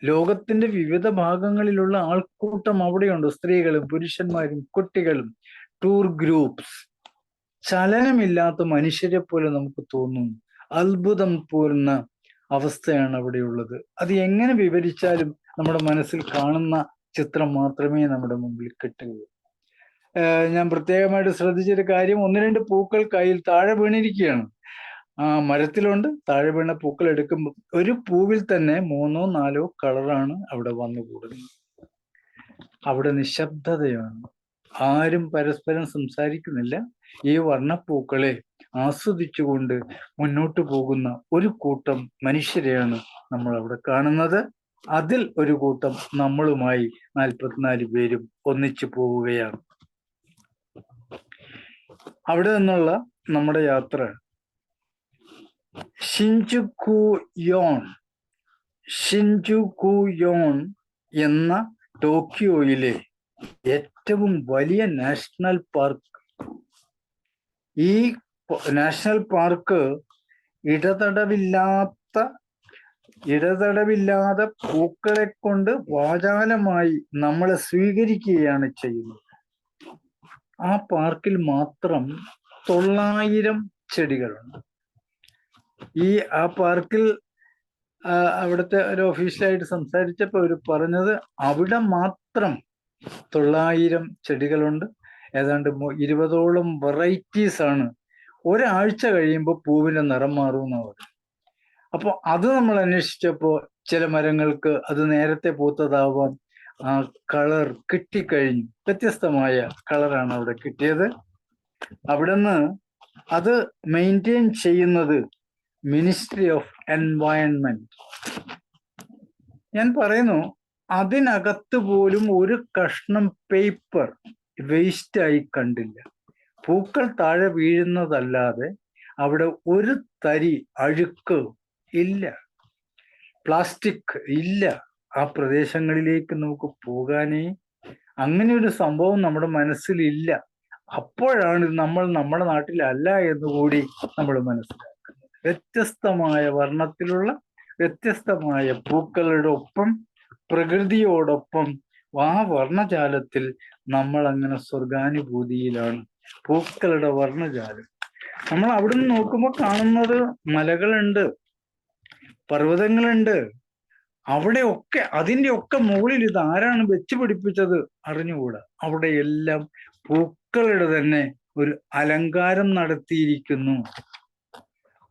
ലോകത്തിന്റെ വിവിധ ഭാഗങ്ങളിലുള്ള ആൾക്കൂട്ടം അവിടെയുണ്ട്. സ്ത്രീകളും പുരുഷന്മാരും കുട്ടികളും, ടൂർ ഗ്രൂപ്പ്സ്. ചലനമില്ലാത്ത മനുഷ്യരെ പോലെ നമുക്ക് തോന്നുന്നു. അത്ഭുതം പൂർണ്ണ അവസ്ഥയാണ് അവിടെയുള്ളത്. അത് എങ്ങനെ വിവരിച്ചാലും നമ്മുടെ മനസ്സിൽ കാണുന്ന ചിത്രം മാത്രമേ നമ്മുടെ മുമ്പിൽ കിട്ടുകയുള്ളൂ. ഞാൻ പ്രത്യേകമായിട്ട് ശ്രദ്ധിച്ചൊരു കാര്യം, 1-2 പൂക്കൾ കയ്യിൽ താഴെ വീണിരിക്കുകയാണ്. ആ മരത്തിലുണ്ട്. താഴെ വീണ പൂക്കൾ എടുക്കുമ്പോൾ ഒരു പൂവിൽ തന്നെ 3-4 കളറാണ് അവിടെ വന്നു കൂടുന്നത്. അവിടെ നിശബ്ദതയാണ്. ആരും പരസ്പരം സംസാരിക്കുന്നില്ല. ഈ വർണ്ണപ്പൂക്കളെ ആസ്വദിച്ചുകൊണ്ട് മുന്നോട്ട് പോകുന്ന ഒരു കൂട്ടം മനുഷ്യരെയാണ് നമ്മൾ അവിടെ കാണുന്നത്. അതിൽ ഒരു കൂട്ടം നമ്മളുമായി 44 പേരും ഒന്നിച്ചു പോവുകയാണ്. അവിടെ നിന്നുള്ള നമ്മുടെ യാത്ര ഷിൻജുകുയോൺ എന്ന ടോക്കിയോയിലെ ഏറ്റവും വലിയ നാഷണൽ പാർക്ക്. ഈ നാഷണൽ പാർക്ക് ഇടതടവില്ലാതെ പൂക്കളെ കൊണ്ട് വാചാലമായി നമ്മളെ സ്വീകരിക്കുകയാണ് ചെയ്യുന്നത്. ആ പാർക്കിൽ മാത്രം 900 ചെടികളുണ്ട്. ആ പാർക്കിൽ അവിടുത്തെ ഒരു ഓഫീഷ്യലായിട്ട് സംസാരിച്ചപ്പോൾ അവർ പറഞ്ഞത് അവിടെ മാത്രം 900 ചെടികളുണ്ട്. ഏതാണ്ട് 20ഓളം വെറൈറ്റീസ് ആണ്. ഒരാഴ്ച കഴിയുമ്പോൾ പൂവിന്റെ നിറം മാറുമെന്നാണ്. അപ്പോൾ അത് നമ്മൾ അന്വേഷിച്ചപ്പോൾ ചില മരങ്ങൾക്ക് അത് നേരത്തെ പൂത്തതാവാം, ആ കളർ കിട്ടിക്കഴിഞ്ഞു. വ്യത്യസ്തമായ കളറാണ് അവിടെ കിട്ടിയത്. അവിടുന്ന് അത് മെയിൻറ്റെയിൻ ചെയ്യുന്നത് മിനിസ്ട്രി ഓഫ് എൻവയൺമെന്റ്. ഞാൻ പറയുന്നു, അതിനകത്ത് പോലും ഒരു കഷ്ണം പേപ്പർ വേസ്റ്റായി കണ്ടില്ല. പൂക്കൾ താഴെ വീഴുന്നതല്ലാതെ അവിടെ ഒരു തരി അഴുക്ക് ഇല്ല, പ്ലാസ്റ്റിക് ഇല്ല. ആ പ്രദേശങ്ങളിലേക്ക് നമുക്ക് പോകാനേ അങ്ങനെ ഒരു സംഭവം നമ്മുടെ മനസ്സിലില്ല. അപ്പോഴാണ് നമ്മൾ നമ്മുടെ നാട്ടിലല്ല എന്നുകൂടി നമ്മൾ മനസ്സിലാക്കുന്നത്. വ്യത്യസ്തമായ വർണ്ണത്തിലുള്ള വ്യത്യസ്തമായ പൂക്കളുടെ ഒപ്പം പ്രകൃതിയോടൊപ്പം ആ വർണ്ണജാലത്തിൽ നമ്മൾ അങ്ങനെ സ്വർഗാനുഭൂതിയിലാണ്. പൂക്കളുടെ വർണ്ണജാലം നമ്മൾ അവിടുന്ന് നോക്കുമ്പോൾ കാണുന്നത് മലകളുണ്ട്, പർവ്വതങ്ങളുണ്ട്. അവിടെയൊക്കെ അതിൻ്റെ ഒക്കെ മുകളിൽ ഇത് ആരാണ് വെച്ച് പിടിപ്പിച്ചത് അറിഞ്ഞുകൂടാ. അവിടെ എല്ലാം പൂക്കളുടെ തന്നെ ഒരു അലങ്കാരം നടത്തിയിരിക്കുന്നു.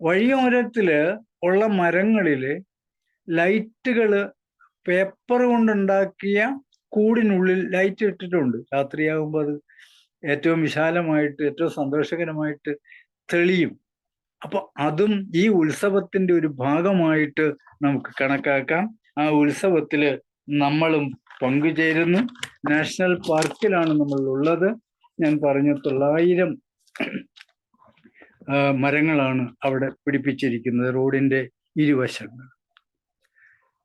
വഴിയോരത്തില് ഉള്ള മരങ്ങളില് ലൈറ്റുകള് പേപ്പർ കൊണ്ടുണ്ടാക്കിയ കൂടിനുള്ളിൽ ലൈറ്റ് ഇട്ടിട്ടുണ്ട്. രാത്രിയാകുമ്പോൾ അത് ഏറ്റവും വിശാലമായിട്ട് ഏറ്റവും സന്തോഷകരമായിട്ട് തെളിയും. അപ്പൊ അതും ഈ ഉത്സവത്തിന്റെ ഒരു ഭാഗമായിട്ട് നമുക്ക് കണക്കാക്കാം. ആ ഉത്സവത്തില് നമ്മളും പങ്കുചേരുന്നു. നാഷണൽ പാർക്കിലാണ് നമ്മൾ ഉള്ളത്. ഞാൻ പറഞ്ഞു 900 മരങ്ങളാണ് അവിടെ പിടിപ്പിച്ചിരിക്കുന്നത് റോഡിന്റെ ഇരുവശങ്ങൾ.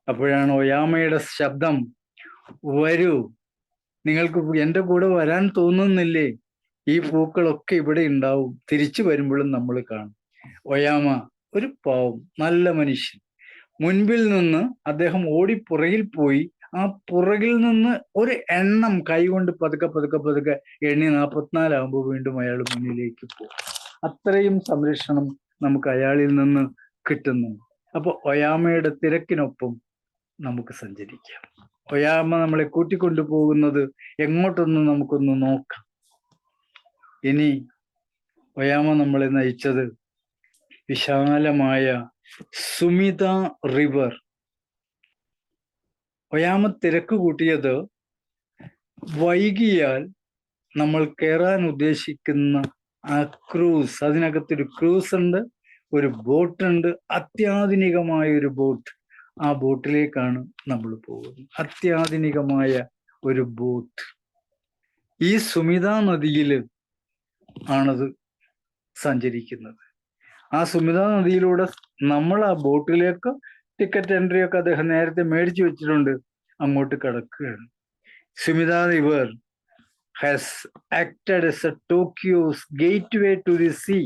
അപ്പോഴാണ് ഒയാമയുടെ ശബ്ദം, വരൂ, നിങ്ങൾക്ക് എൻ്റെ കൂടെ വരാൻ തോന്നുന്നില്ലേ? ഈ പൂക്കളൊക്കെ ഇവിടെ ഉണ്ടാവും, തിരിച്ചു വരുമ്പോഴും നമ്മൾ കാണും. ഒയാമ ഒരു പാവം നല്ല മനുഷ്യൻ. മുൻപിൽ നിന്ന് അദ്ദേഹം ഓടി പുറകിൽ പോയി. ആ പുറകിൽ നിന്ന് ഒരു എണ്ണം കൈകൊണ്ട് പതുക്കെ പതുക്കെ പതുക്കെ എണ്ണി 44 ആകുമ്പോൾ വീണ്ടും അയാൾ മുന്നിലേക്ക് പോകും. അത്രയും സംരക്ഷണം നമുക്ക് അയാളിൽ നിന്ന് കിട്ടുന്നു. അപ്പൊ ഒയാമയുടെ തിരക്കിനൊപ്പം നമുക്ക് സഞ്ചരിക്കാം. ഒയാമ നമ്മളെ കൂട്ടിക്കൊണ്ടു പോകുന്നത് എങ്ങോട്ടൊന്ന് നമുക്കൊന്ന് നോക്കാം. ഇനി ഒയാമ നമ്മളെ നയിച്ചത് വിശാലമായ സുമിത റിവർ. ഒയാമ തിരക്ക് കൂട്ടിയത് വൈകിയാൽ നമ്മൾ കയറാൻ ഉദ്ദേശിക്കുന്ന ആ ക്രൂസ്, അതിനകത്തൊരു ക്രൂസ് ഉണ്ട്, ഒരു ബോട്ടുണ്ട്, അത്യാധുനികമായ ഒരു ബോട്ട്. ആ ബോട്ടിലേക്കാണ് നമ്മൾ പോകുന്നത്. അത്യാധുനികമായ ഒരു ബോട്ട് ഈ സുമിത നദിയിൽ ആണത് സഞ്ചരിക്കുന്നത്. ആ സുമിത നദിയിലൂടെ നമ്മൾ ആ ബോട്ടിലേക്ക് ടിക്കറ്റ് എൻട്രി ഒക്കെ അദ്ദേഹം നേരത്തെ മേടിച്ചു വെച്ചിട്ടുണ്ട്, അങ്ങോട്ട് കടക്കുകയാണ്. Sumida river has acted as a Tokyo's gateway to the sea.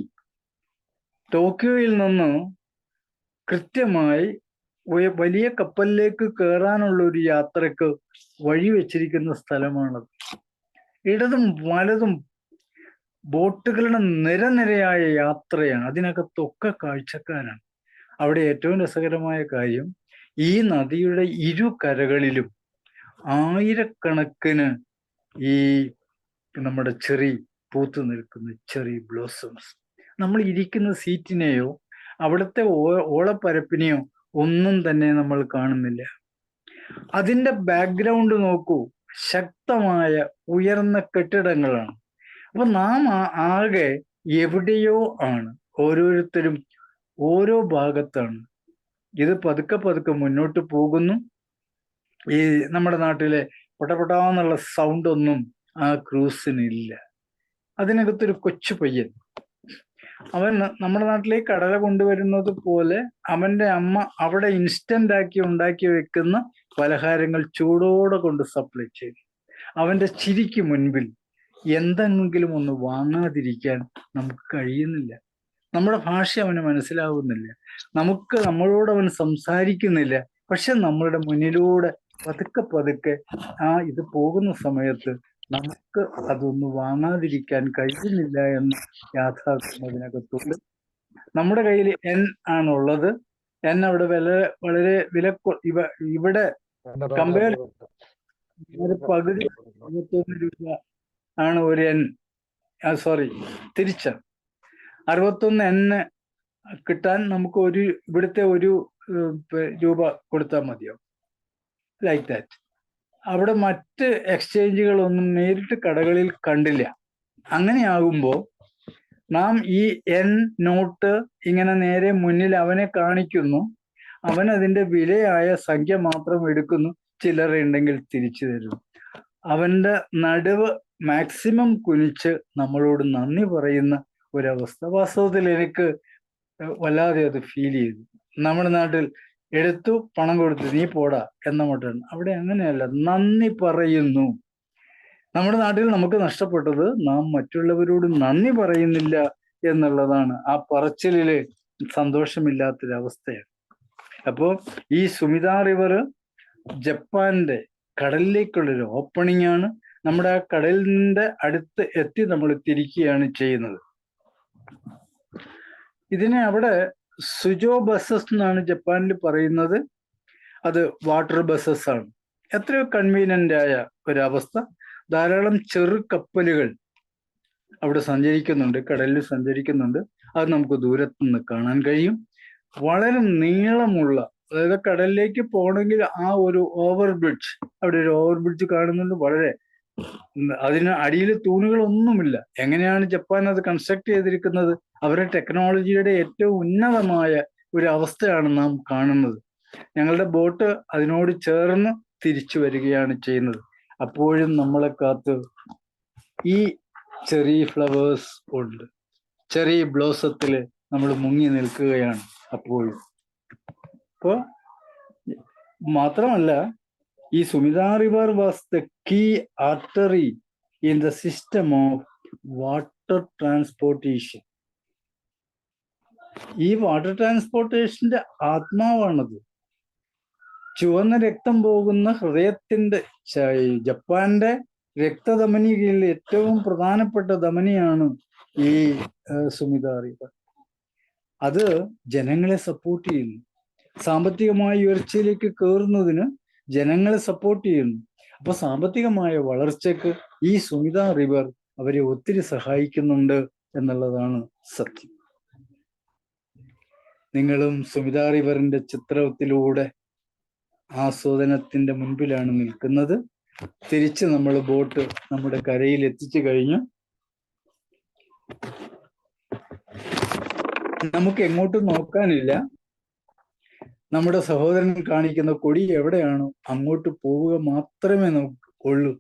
ടോക്കിയോയിൽ നിന്ന് കൃത്യമായി വലിയ കപ്പലിലേക്ക് കയറാനുള്ള ഒരു യാത്രക്ക് വഴി വെച്ചിരിക്കുന്ന സ്ഥലമാണത്. ഇടതും വലതും ബോട്ടുകളുടെ നിരനിരയായ യാത്രയാണ്. അതിനകത്തൊക്കെ കാഴ്ചക്കാരാണ്. അവിടെ ഏറ്റവും രസകരമായ കാര്യം, ഈ നദിയുടെ ഇരുകരകളിലും ആയിരക്കണക്കിന് ഈ നമ്മുടെ ചെറി പൂത്തു നിൽക്കുന്ന ചെറി ബ്ലോസംസ്. നമ്മൾ ഇരിക്കുന്ന സീറ്റിനെയോ അവിടുത്തെ ഓളപ്പരപ്പിനെയോ ഒന്നും തന്നെ നമ്മൾ കാണുന്നില്ല. അതിൻ്റെ ബാക്ക്ഗ്രൗണ്ട് നോക്കൂ, ശക്തമായ ഉയർന്ന കെട്ടിടങ്ങളാണ്. അപ്പൊ നാം ആകെ എവിടെയോ ആണ്. ഓരോരുത്തരും ഓരോ ഭാഗത്താണ്. ഇത് പതുക്കെ പതുക്കെ മുന്നോട്ട് പോകുന്നു. ഈ നമ്മുടെ നാട്ടിലെ പൊട്ടപ്പൊട്ടാന്നുള്ള സൗണ്ട് ഒന്നും ആ ക്രൂസിനില്ല. അതിനകത്തൊരു കൊച്ചു പയ്യൻ, അവൻ നമ്മുടെ നാട്ടിലേക്ക് കടല കൊണ്ടുവരുന്നത് പോലെ അവൻ്റെ അമ്മ അവിടെ ഇൻസ്റ്റന്റ് ആക്കി ഉണ്ടാക്കി വെക്കുന്ന പലഹാരങ്ങൾ ചൂടോടെ കൊണ്ട് സപ്ലൈ ചെയ്തു. അവൻ്റെ ചിരിക്ക് മുൻപിൽ എന്തെങ്കിലും ഒന്ന് വാങ്ങാതിരിക്കാൻ നമുക്ക് കഴിയുന്നില്ല. നമ്മുടെ ഭാഷ അവന് മനസ്സിലാവുന്നില്ല, നമ്മളോട് അവൻ സംസാരിക്കുന്നില്ല. പക്ഷെ നമ്മളുടെ മുന്നിലൂടെ പതുക്കെ പതുക്കെ ഇത് പോകുന്ന സമയത്ത് നമുക്ക് അതൊന്ന് വാങ്ങാതിരിക്കാൻ കഴിയുന്നില്ല എന്ന യാഥാർത്ഥ്യം അതിനകത്തുണ്ട്. നമ്മുടെ കയ്യിൽ എൻ ആണുള്ളത്. എൻ അവിടെ വളരെ ഇവിടെ കമ്പയർ പകുതി 61 രൂപ ആണ് ഒരു എൻ. സോറി, തിരിച്ച 61 എൻ കിട്ടാൻ നമുക്ക് ഇവിടുത്തെ 1 രൂപ കൊടുത്താൽ മതിയാവും. Like that. അവിടെ മറ്റ് എക്സ്ചേഞ്ചുകളൊന്നും നേരിട്ട് കടകളിൽ കണ്ടില്ല. അങ്ങനെയാകുമ്പോൾ നാം ഈ എൻ നോട്ട് ഇങ്ങനെ നേരെ മുന്നിൽ അവനെ കാണിക്കുന്നു, അവൻ അതിൻ്റെ വിലയായ സംഖ്യ മാത്രം എടുക്കുന്നു, ചില്ലറ ഉണ്ടെങ്കിൽ തിരിച്ചു തരുന്നു. അവൻ്റെ നടുവ് മാക്സിമം കുനിച്ച് നമ്മളോട് നന്ദി പറയുന്ന ഒരവസ്ഥ വാസ്തവത്തിൽ എനിക്ക് വല്ലാതെ അത് ഫീൽ ചെയ്തു. നമ്മുടെ നാട്ടിൽ എടുത്തു പണം കൊടുത്തു നീ പോടാ എന്ന മട്ടാണ്. അവിടെ അങ്ങനെയല്ല, നന്ദി പറയുന്നു. നമ്മുടെ നാട്ടിൽ നമുക്ക് നഷ്ടപ്പെട്ടത് നാം മറ്റുള്ളവരോട് നന്ദി പറയുന്നില്ല എന്നുള്ളതാണ്. ആ പറച്ചിലില് സന്തോഷമില്ലാത്തൊരവസ്ഥയാണ്. അപ്പോൾ ഈ സുമിത റിവർ ജപ്പാന്റെ കടലിലേക്കുള്ളൊരു ഓപ്പണിംഗ് ആണ്. നമ്മുടെ ആ കടലിന്റെ അടുത്ത് എത്തി നമ്മൾ തിരിക്കുകയാണ് ചെയ്യുന്നത്. ഇതിനെ അവിടെ സുജോ ബസസ് എന്നാണ് ജപ്പാനിൽ പറയുന്നത്. അത് വാട്ടർ ബസസ് ആണ്. എത്രയോ കൺവീനിയന്റ് ആയ ഒരവസ്ഥ. ധാരാളം ചെറു കപ്പലുകൾ അവിടെ സഞ്ചരിക്കുന്നുണ്ട്, കടലിൽ സഞ്ചരിക്കുന്നുണ്ട്. അത് നമുക്ക് ദൂരത്തു നിന്ന് കാണാൻ കഴിയും. വളരെ നീളമുള്ള, അതായത് കടലിലേക്ക് പോകണമെങ്കിൽ ആ ഒരു ഓവർ ബ്രിഡ്ജ്, അവിടെ ഒരു ഓവർ ബ്രിഡ്ജ് കാണുന്നുണ്ട്. വളരെ അതിന് അടിയിൽ തൂണുകളൊന്നുമില്ല. എങ്ങനെയാണ് ജപ്പാൻ അത് കൺസ്ട്രക്ട് ചെയ്തിരിക്കുന്നത്? അവരുടെ ടെക്നോളജിയുടെ ഏറ്റവും ഉന്നതമായ ഒരു അവസ്ഥയാണ് നാം കാണുന്നത്. ഞങ്ങളുടെ ബോട്ട് അതിനോട് ചേർന്ന് തിരിച്ചു വരികയാണ് ചെയ്യുന്നത്. അപ്പോഴും നമ്മളെ കാത്ത് ഈ ചെറിയ ഫ്ലവേഴ്സ് ഉണ്ട്. ചെറിയ ബ്ലോസത്തില് നമ്മൾ മുങ്ങി നിൽക്കുകയാണ് അപ്പോഴും. അപ്പോ മാത്രമല്ല, ഈ Sumida river was the key artery in the system of water transportation. ഈ വാട്ടർ ട്രാൻസ്പോർട്ടേഷന്റെ ആത്മാവാണത്. ചുവന്ന രക്തം പോകുന്ന ഹൃദയത്തിന്റെ, ജപ്പാന്റെ രക്തധമനിയിൽ ഏറ്റവും പ്രധാനപ്പെട്ട ധമനിയാണ് ഈ സുമിത റിവർ. അത് ജനങ്ങളെ സപ്പോർട്ട് ചെയ്യുന്നു. സാമ്പത്തികമായ ഉയർച്ചയിലേക്ക് കയറുന്നതിന് ജനങ്ങളെ സപ്പോർട്ട് ചെയ്യുന്നു. അപ്പൊ സാമ്പത്തികമായ വളർച്ചയ്ക്ക് ഈ സുമിത റിവർ അവരെ ഒത്തിരി സഹായിക്കുന്നുണ്ട് എന്നുള്ളതാണ് സത്യം. നിങ്ങളും സുമിത റിവറിന്റെ ചിത്രത്തിലൂടെ ആസ്വാദനത്തിന്റെ മുൻപിലാണ് നിൽക്കുന്നത്. തിരിച്ച് നമ്മൾ ബോട്ട് നമ്മുടെ കരയിൽ എത്തിച്ചു കഴിഞ്ഞു. നമുക്ക് എങ്ങോട്ടും നോക്കാനില്ല. നമ്മുടെ സഹോദരൻ കാണിക്കുന്ന കൊടി എവിടെയാണോ അങ്ങോട്ട് പോവുക മാത്രമേ നമുക്ക് ഉള്ളൂ.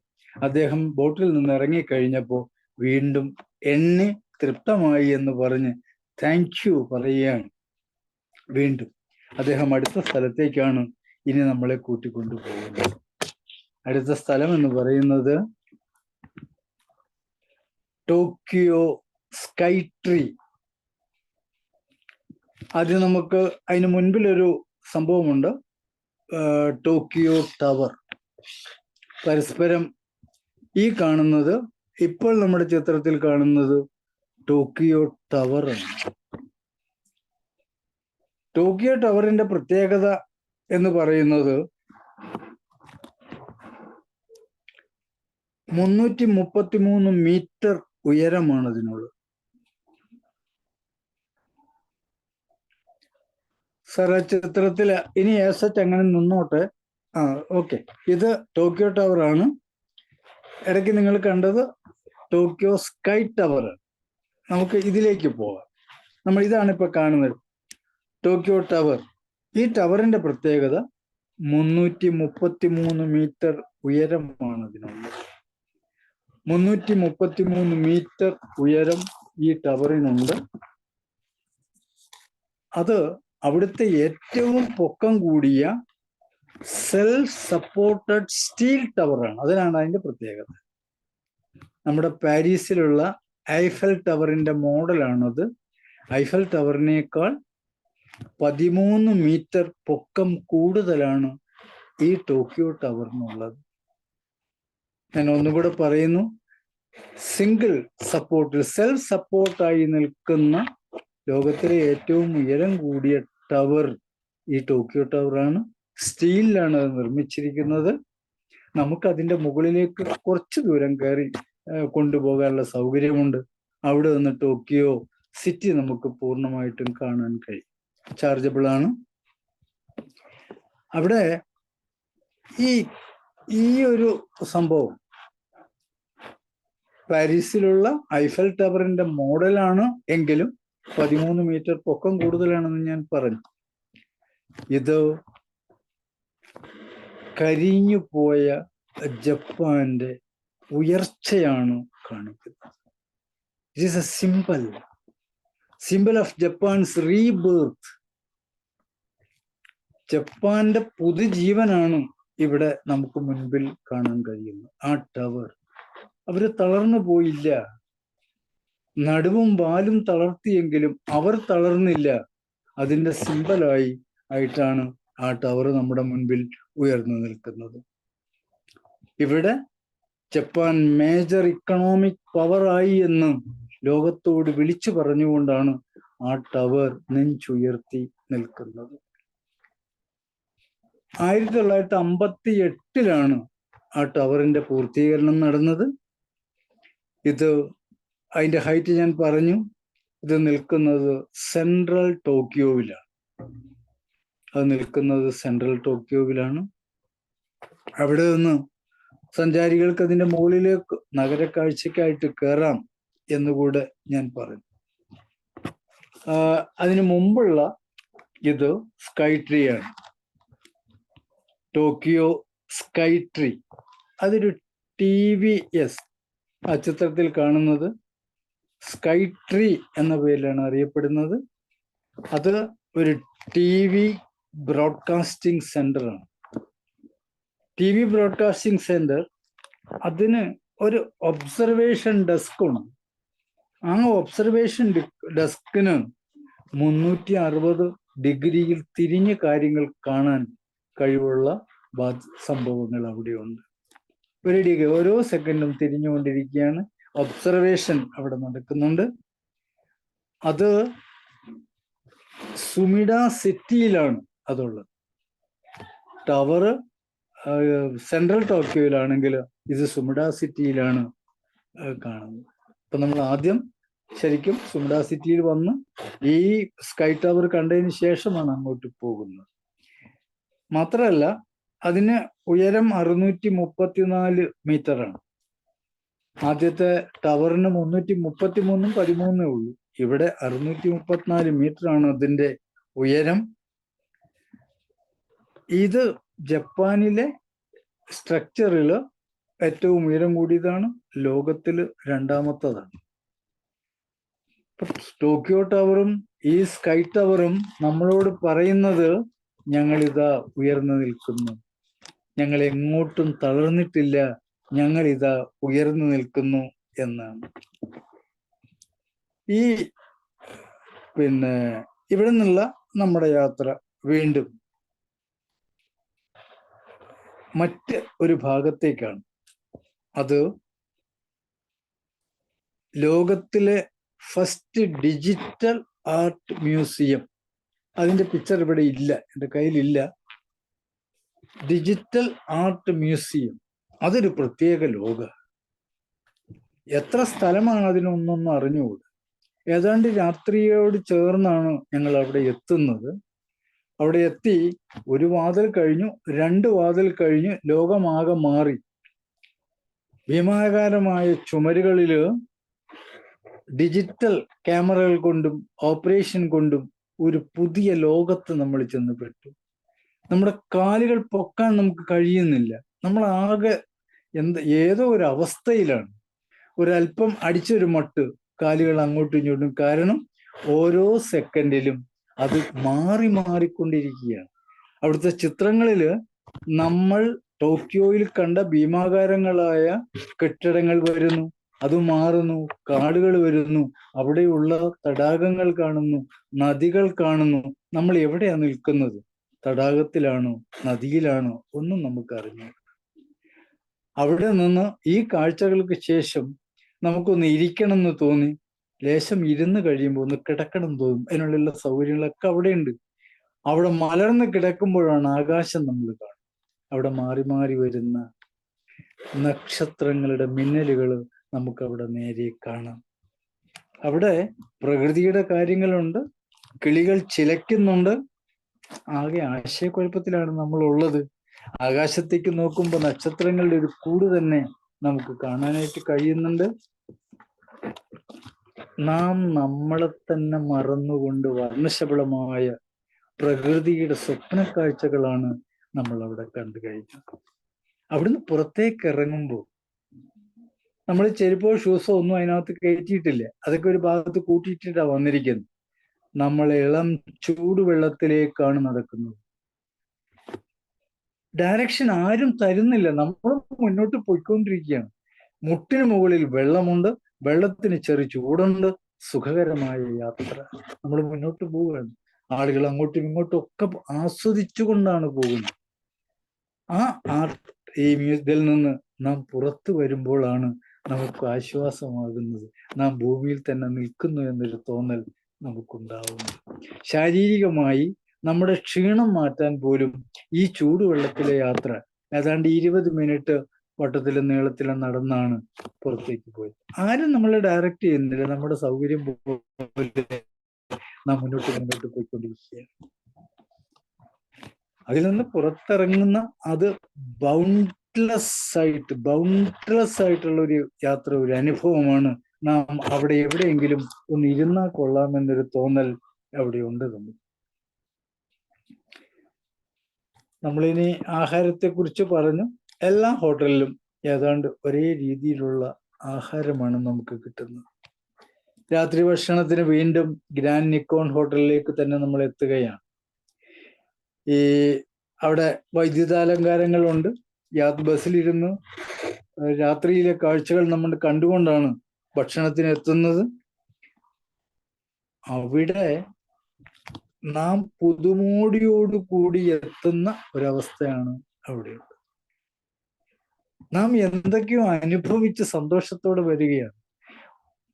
അദ്ദേഹം ബോട്ടിൽ നിന്ന് ഇറങ്ങിക്കഴിഞ്ഞപ്പോൾ വീണ്ടും എന്നെ തൃപ്തമായി എന്ന് പറഞ്ഞ് താങ്ക് യു പറയുകയാണ്. വീണ്ടും അദ്ദേഹം അടുത്ത സ്ഥലത്തേക്കാണ് ഇനി നമ്മളെ കൂട്ടിക്കൊണ്ടുപോകുന്നത്. അടുത്ത സ്ഥലം എന്ന് പറയുന്നത് ടോക്കിയോ സ്കൈ ട്രീ. ആദ്യം നമുക്ക് അതിന് മുൻപിലൊരു സംഭവമുണ്ട്, ടോക്കിയോ ടവർ. പരസ്പരം ഈ കാണുന്നത്, ഇപ്പോൾ നമ്മുടെ ചിത്രത്തിൽ കാണുന്നത് ടോക്കിയോ ടവർ ആണ്. ടോക്കിയോ ടവറിന്റെ പ്രത്യേകത എന്ന് പറയുന്നത് 333 മീറ്റർ ഉയരമാണ് അതിനുള്ളത്. സാർ ആ ചിത്രത്തിൽ ഇനി ഏസറ്റ് അങ്ങനെ നിന്നോട്ടെ. ഓക്കെ, ഇത് ടോക്കിയോ ടവർ ആണ്. ഇടയ്ക്ക് നിങ്ങൾ കണ്ടത് ടോക്കിയോ സ്കൈ ടവർ. നമുക്ക് ഇതിലേക്ക് പോകാം. നമ്മൾ ഇതാണ് ഇപ്പൊ കാണുന്നത്, ടോക്കിയോ ടവർ. ഈ ടവറിന്റെ പ്രത്യേകത 333 മീറ്റർ ഉയരമാണ് അതിനുള്ളത്. 333 മീറ്റർ ഉയരം ഈ ടവറിനുണ്ട്. അത് അവിടുത്തെ ഏറ്റവും പൊക്കം കൂടിയ സെൽഫ് സപ്പോർട്ടഡ് സ്റ്റീൽ ടവറാണ്. അതിനാണ് അതിന്റെ പ്രത്യേകത. നമ്മുടെ പാരീസിലുള്ള ഐഫൽ ടവറിന്റെ മോഡലാണത്. ഐഫൽ ടവറിനേക്കാൾ 13 മീറ്റർ പൊക്കം കൂടുതലാണ് ഈ ടോക്കിയോ ടവറിനുള്ളത്. ഞാൻ ഒന്നുകൂടെ പറയുന്നു, സിംഗിൾ സപ്പോർട്ട്, സെൽഫ് സപ്പോർട്ടായി നിൽക്കുന്ന ലോകത്തിലെ ഏറ്റവും ഉയരം കൂടിയ ടവർ ഈ ടോക്കിയോ ടവറാണ്. സ്റ്റീലിലാണ് അത് നിർമ്മിച്ചിരിക്കുന്നത്. നമുക്ക് അതിൻ്റെ മുകളിലേക്ക് കുറച്ച് ദൂരം കയറി കൊണ്ടുപോകാനുള്ള സൗകര്യമുണ്ട്. അവിടെ നിന്ന് ടോക്കിയോ സിറ്റി നമുക്ക് പൂർണ്ണമായിട്ടും കാണാൻ കഴിയും. ചാർജബിൾ ആണ്. അവിടെ ഈ ഈ ഒരു സംഭവം പാരീസിലുള്ള ഐഫൽ ടവറിന്റെ മോഡലാണ് എങ്കിലും 13 മീറ്റർ പൊക്കം കൂടുതലാണെന്ന് ഞാൻ പറഞ്ഞു. ഇത് കരിഞ്ഞു പോയ ജപ്പാന്റെ ഉയർച്ചയാണ് കാണിക്കുന്നത്. It is A simple of ജപ്പാൻസ് rebirth. ജപ്പാന്റെ പുതുജീവനാണ് ഇവിടെ നമുക്ക് മുൻപിൽ കാണാൻ കഴിയുന്നത്. ആ ടവർ അവര് തളർന്നു പോയില്ല. നടുവും വാലും തളർത്തിയെങ്കിലും അവർ തളർന്നില്ല. അതിന്റെ ആയിട്ടാണ് ആ ടവർ നമ്മുടെ മുൻപിൽ ഉയർന്നു നിൽക്കുന്നത്. ഇവിടെ ജപ്പാൻ മേജർ ഇക്കണോമിക് പവറായി എന്ന് ലോകത്തോട് വിളിച്ചു പറഞ്ഞുകൊണ്ടാണ് ആ ടവർ നെഞ്ചുയർത്തി നിൽക്കുന്നത്. 1958 ആ ടവറിന്റെ പൂർത്തീകരണം നടന്നത്. ഇത് അതിന്റെ ഹൈറ്റ് ഞാൻ പറഞ്ഞു. ഇത് നിൽക്കുന്നത് സെൻട്രൽ ടോക്കിയോവിലാണ്. അവിടെ നിന്ന് സഞ്ചാരികൾക്ക് അതിന്റെ മുകളിലേക്ക് നഗരക്കാഴ്ചക്കായിട്ട് കയറാം എന്നുകൂടെ ഞാൻ പറഞ്ഞു. അതിനു മുമ്പുള്ള ഇത് സ്കൈ ട്രീ ആണ്. Tokyo sky tree. അതൊരു TVS ആ ചിത്രത്തിൽ കാണുന്നത് സ്കൈ ട്രീ എന്ന പേരിലാണ് അറിയപ്പെടുന്നത്. അത് ഒരു TV ബ്രോഡ്കാസ്റ്റിംഗ് സെന്ററാണ്. TV ബ്രോഡ്കാസ്റ്റിംഗ് സെന്റർ, അതിന് ഒരു ഒബ്സർവേഷൻ ഡെസ്ക് ഉണ്ട്. ആ ഒബ്സർവേഷൻ ഡെസ്കിന് 360 ഡിഗ്രിയിൽ തിരിഞ്ഞ് കാര്യങ്ങൾ കാണാൻ കഴിവുള്ള സംഭവങ്ങൾ അവിടെയുണ്ട്. ഓരോ സെക്കൻഡും തിരിഞ്ഞുകൊണ്ടിരിക്കുകയാണ്. ഒബ്സർവേഷൻ അവിടെ നടക്കുന്നുണ്ട്. അത് സുമിഡ സിറ്റിയിലാണ് അതുള്ളത്. ടവർ സെൻട്രൽ ടോക്കിയോയിലാണെങ്കിൽ ഇത് സുമിഡ സിറ്റിയിലാണ് കാണുന്നത്. അപ്പൊ നമ്മൾ ആദ്യം ശരിക്കും സുമിഡ സിറ്റിയിൽ വന്ന് ഈ സ്കൈ ടവർ കണ്ടതിന് ശേഷമാണ് അങ്ങോട്ട് പോകുന്നത്. മാത്രമല്ല അതിന് ഉയരം 634 മീറ്ററാണ്. ആദ്യത്തെ ടവറിന് 333 13 ഉള്ളൂ. ഇവിടെ 634 മീറ്ററാണ് അതിന്റെ ഉയരം. ഇത് ജപ്പാനിലെ സ്ട്രക്ചറിൽ ഏറ്റവും ഉയരം കൂടിയതാണ്. ലോകത്തിൽ രണ്ടാമത്തതാണ്. ടോക്കിയോ ടവറും ഈ സ്കൈ ടവറും നമ്മളോട് പറയുന്നത്, ഞങ്ങളിതാ ഉയർന്നു നിൽക്കുന്നു, ഞങ്ങൾ എങ്ങോട്ടും തളർന്നിട്ടില്ല, ഞങ്ങളിതാ ഉയർന്നു നിൽക്കുന്നു എന്നാണ്. ഈ ഇവിടെ നിന്നുള്ള നമ്മുടെ യാത്ര വീണ്ടും മറ്റ് ഒരു ഭാഗത്തേക്കാണ്. അത് ലോകത്തിലെ ഫസ്റ്റ് ഡിജിറ്റൽ ആർട്ട് മ്യൂസിയം. അതിന്റെ പിക്ചർ ഇവിടെ ഇല്ല, എൻ്റെ കയ്യിലില്ല. ഡിജിറ്റൽ ആർട്ട് മ്യൂസിയം, അതൊരു പ്രത്യേക ലോക. എത്ര സ്ഥലമാണ് അതിനൊന്നൊന്നും അറിഞ്ഞുകൂടാ. ഏതാണ്ട് രാത്രിയോട് ചേർന്നാണ് ഞങ്ങൾ അവിടെ എത്തുന്നത്. അവിടെ എത്തി ഒരു വാതിൽ കഴിഞ്ഞു, 2 വാതിൽ കഴിഞ്ഞ് ലോകമാകെ മാറി. ഭീമാകാരമായ ചുമരുകളില് ഡിജിറ്റൽ ക്യാമറകൾ കൊണ്ടും ഓപ്പറേഷൻ കൊണ്ടും ഒരു പുതിയ ലോകത്ത് നമ്മൾ ചെന്നപ്പെട്ടു. നമ്മുടെ കാലുകൾ പൊക്കാൻ നമുക്ക് കഴിയുന്നില്ല. നമ്മൾ ആകെ ഏതോ ഒരു അവസ്ഥയിലാണ്. ഒരല്പം അടിച്ചൊരു മട്ട് കാലുകൾ അങ്ങോട്ടും ഇങ്ങോട്ടും. കാരണം ഓരോ സെക്കൻഡിലും അത് മാറിക്കൊണ്ടിരിക്കുകയാണ്. അവിടുത്തെ ചിത്രങ്ങളില് നമ്മൾ ടോക്കിയോയിൽ കണ്ട ഭീമാകാരങ്ങളായ കെട്ടിടങ്ങൾ വരുന്നു, അത് മാറുന്നു, കാടുകൾ വരുന്നു, അവിടെയുള്ള തടാകങ്ങൾ കാണുന്നു, നദികൾ കാണുന്നു. നമ്മൾ എവിടെയാ നിൽക്കുന്നത്? തടാകത്തിലാണോ നദിയിലാണോ ഒന്നും നമുക്കറിഞ്ഞു. അവിടെ നിന്ന് ഈ കാഴ്ചകൾക്ക് ശേഷം നമുക്കൊന്ന് ഇരിക്കണം എന്ന് തോന്നി. ലേശം ഇരുന്ന് കഴിയുമ്പോൾ ഒന്ന് കിടക്കണം തോന്നും. അതിനുള്ള സൗകര്യങ്ങളൊക്കെ അവിടെയുണ്ട്. അവിടെ മലർന്ന് കിടക്കുമ്പോഴാണ് ആകാശം നമ്മൾ കാണുന്നത്. അവിടെ മാറി വരുന്ന നക്ഷത്രങ്ങളുടെ മിന്നലുകൾ നമുക്കവിടെ നേരെ കാണാം. അവിടെ പ്രകൃതിയുടെ കാര്യങ്ങളുണ്ട്, കിളികൾ ചിലയ്ക്കുന്നുണ്ട്. ആകെ ആശയക്കുഴപ്പത്തിലാണ് നമ്മളുള്ളത്. ആകാശത്തേക്ക് നോക്കുമ്പോൾ നക്ഷത്രങ്ങളുടെ ഒരു കൂട് തന്നെ നമുക്ക് കാണാനായിട്ട് കഴിയുന്നുണ്ട്. നാം നമ്മളെ തന്നെ മറന്നുകൊണ്ട് വർണ്ണശബളമായ പ്രകൃതിയുടെ സ്വപ്ന കാഴ്ചകളാണ് നമ്മൾ അവിടെ കണ്ടു കഴിഞ്ഞത്. അവിടുന്ന് പുറത്തേക്ക് ഇറങ്ങുമ്പോൾ നമ്മൾ ചെരുപ്പോ ഷൂസോ ഒന്നും അതിനകത്ത് കയറ്റിയിട്ടില്ല, അതൊക്കെ ഒരു ഭാഗത്ത് കൂട്ടിയിട്ടിട്ടാണ് വന്നിരിക്കുന്നത്. നമ്മൾ ഇളം ചൂടുവെള്ളത്തിലേക്കാണ് നടക്കുന്നത്. ഡയറക്ഷൻ ആരും തരുന്നില്ല, നമ്മൾ മുന്നോട്ട് പോയിക്കൊണ്ടിരിക്കുകയാണ്. മുട്ടിന് മുകളിൽ വെള്ളമുണ്ട്, വെള്ളത്തിന് ചെറു ചൂടുണ്ട്, സുഖകരമായ യാത്ര. നമ്മൾ മുന്നോട്ട് പോവുകയാണ്. ആളുകൾ അങ്ങോട്ടും ഇങ്ങോട്ടും ഒക്കെ ആസ്വദിച്ചുകൊണ്ടാണ് പോകുന്നത്. ഇതിൽ നിന്ന് നാം പുറത്തു വരുമ്പോഴാണ് നമുക്ക് ആശ്വാസമാകുന്നത്. നാം ഭൂമിയിൽ തന്നെ നിൽക്കുന്നു എന്നൊരു തോന്നൽ നമുക്കുണ്ടാവുന്നു. ശാരീരികമായി നമ്മുടെ ക്ഷീണം മാറ്റാൻ പോലും ഈ ചൂടുവെള്ളത്തിലെ യാത്ര ഏതാണ്ട് 20 മിനിറ്റ് വട്ടത്തിലും നീളത്തിലും നടന്നാണ് പുറത്തേക്ക് പോയത്. ആരും നമ്മളെ ഡയറക്റ്റ് ചെയ്യുന്നില്ല, നമ്മുടെ സൗകര്യം പോലെ നാം മുന്നോട്ട് പോയിക്കൊണ്ടിരിക്കുകയാണ്. അതിൽ നിന്ന് പുറത്തിറങ്ങുന്ന അത് ബൗണ്ട്ലെസ് ആയിട്ടുള്ള ഒരു യാത്ര, ഒരു അനുഭവമാണ്. നാം അവിടെ എവിടെയെങ്കിലും ഒന്ന് ഇരുന്നാൽ കൊള്ളാമെന്നൊരു തോന്നൽ അവിടെ ഉണ്ട്. നമ്മളിനി ആഹാരത്തെ കുറിച്ച് പറഞ്ഞു. എല്ലാ ഹോട്ടലിലും ഏതാണ്ട് ഒരേ രീതിയിലുള്ള ആഹാരമാണ് നമുക്ക് കിട്ടുന്നത്. രാത്രി ഭക്ഷണത്തിന് വീണ്ടും ഗ്രാൻഡ് നിക്കോൺ ഹോട്ടലിലേക്ക് തന്നെ നമ്മൾ എത്തുകയാണ്. അവിടെ വൈദ്യുതാലങ്കാരങ്ങളുണ്ട്. ബസ്സിലിരുന്ന് രാത്രിയിലെ കാഴ്ചകൾ നമ്മൾ കണ്ടുകൊണ്ടാണ് ഭക്ഷണത്തിന് എത്തുന്നത്. അവിടെ നാം പുതുമോടിയോടുകൂടി എത്തുന്ന ഒരവസ്ഥയാണ് അവിടെയുള്ളത്. നാം എന്തൊക്കെയോ അനുഭവിച്ച് സന്തോഷത്തോടെ വരികയാണ്.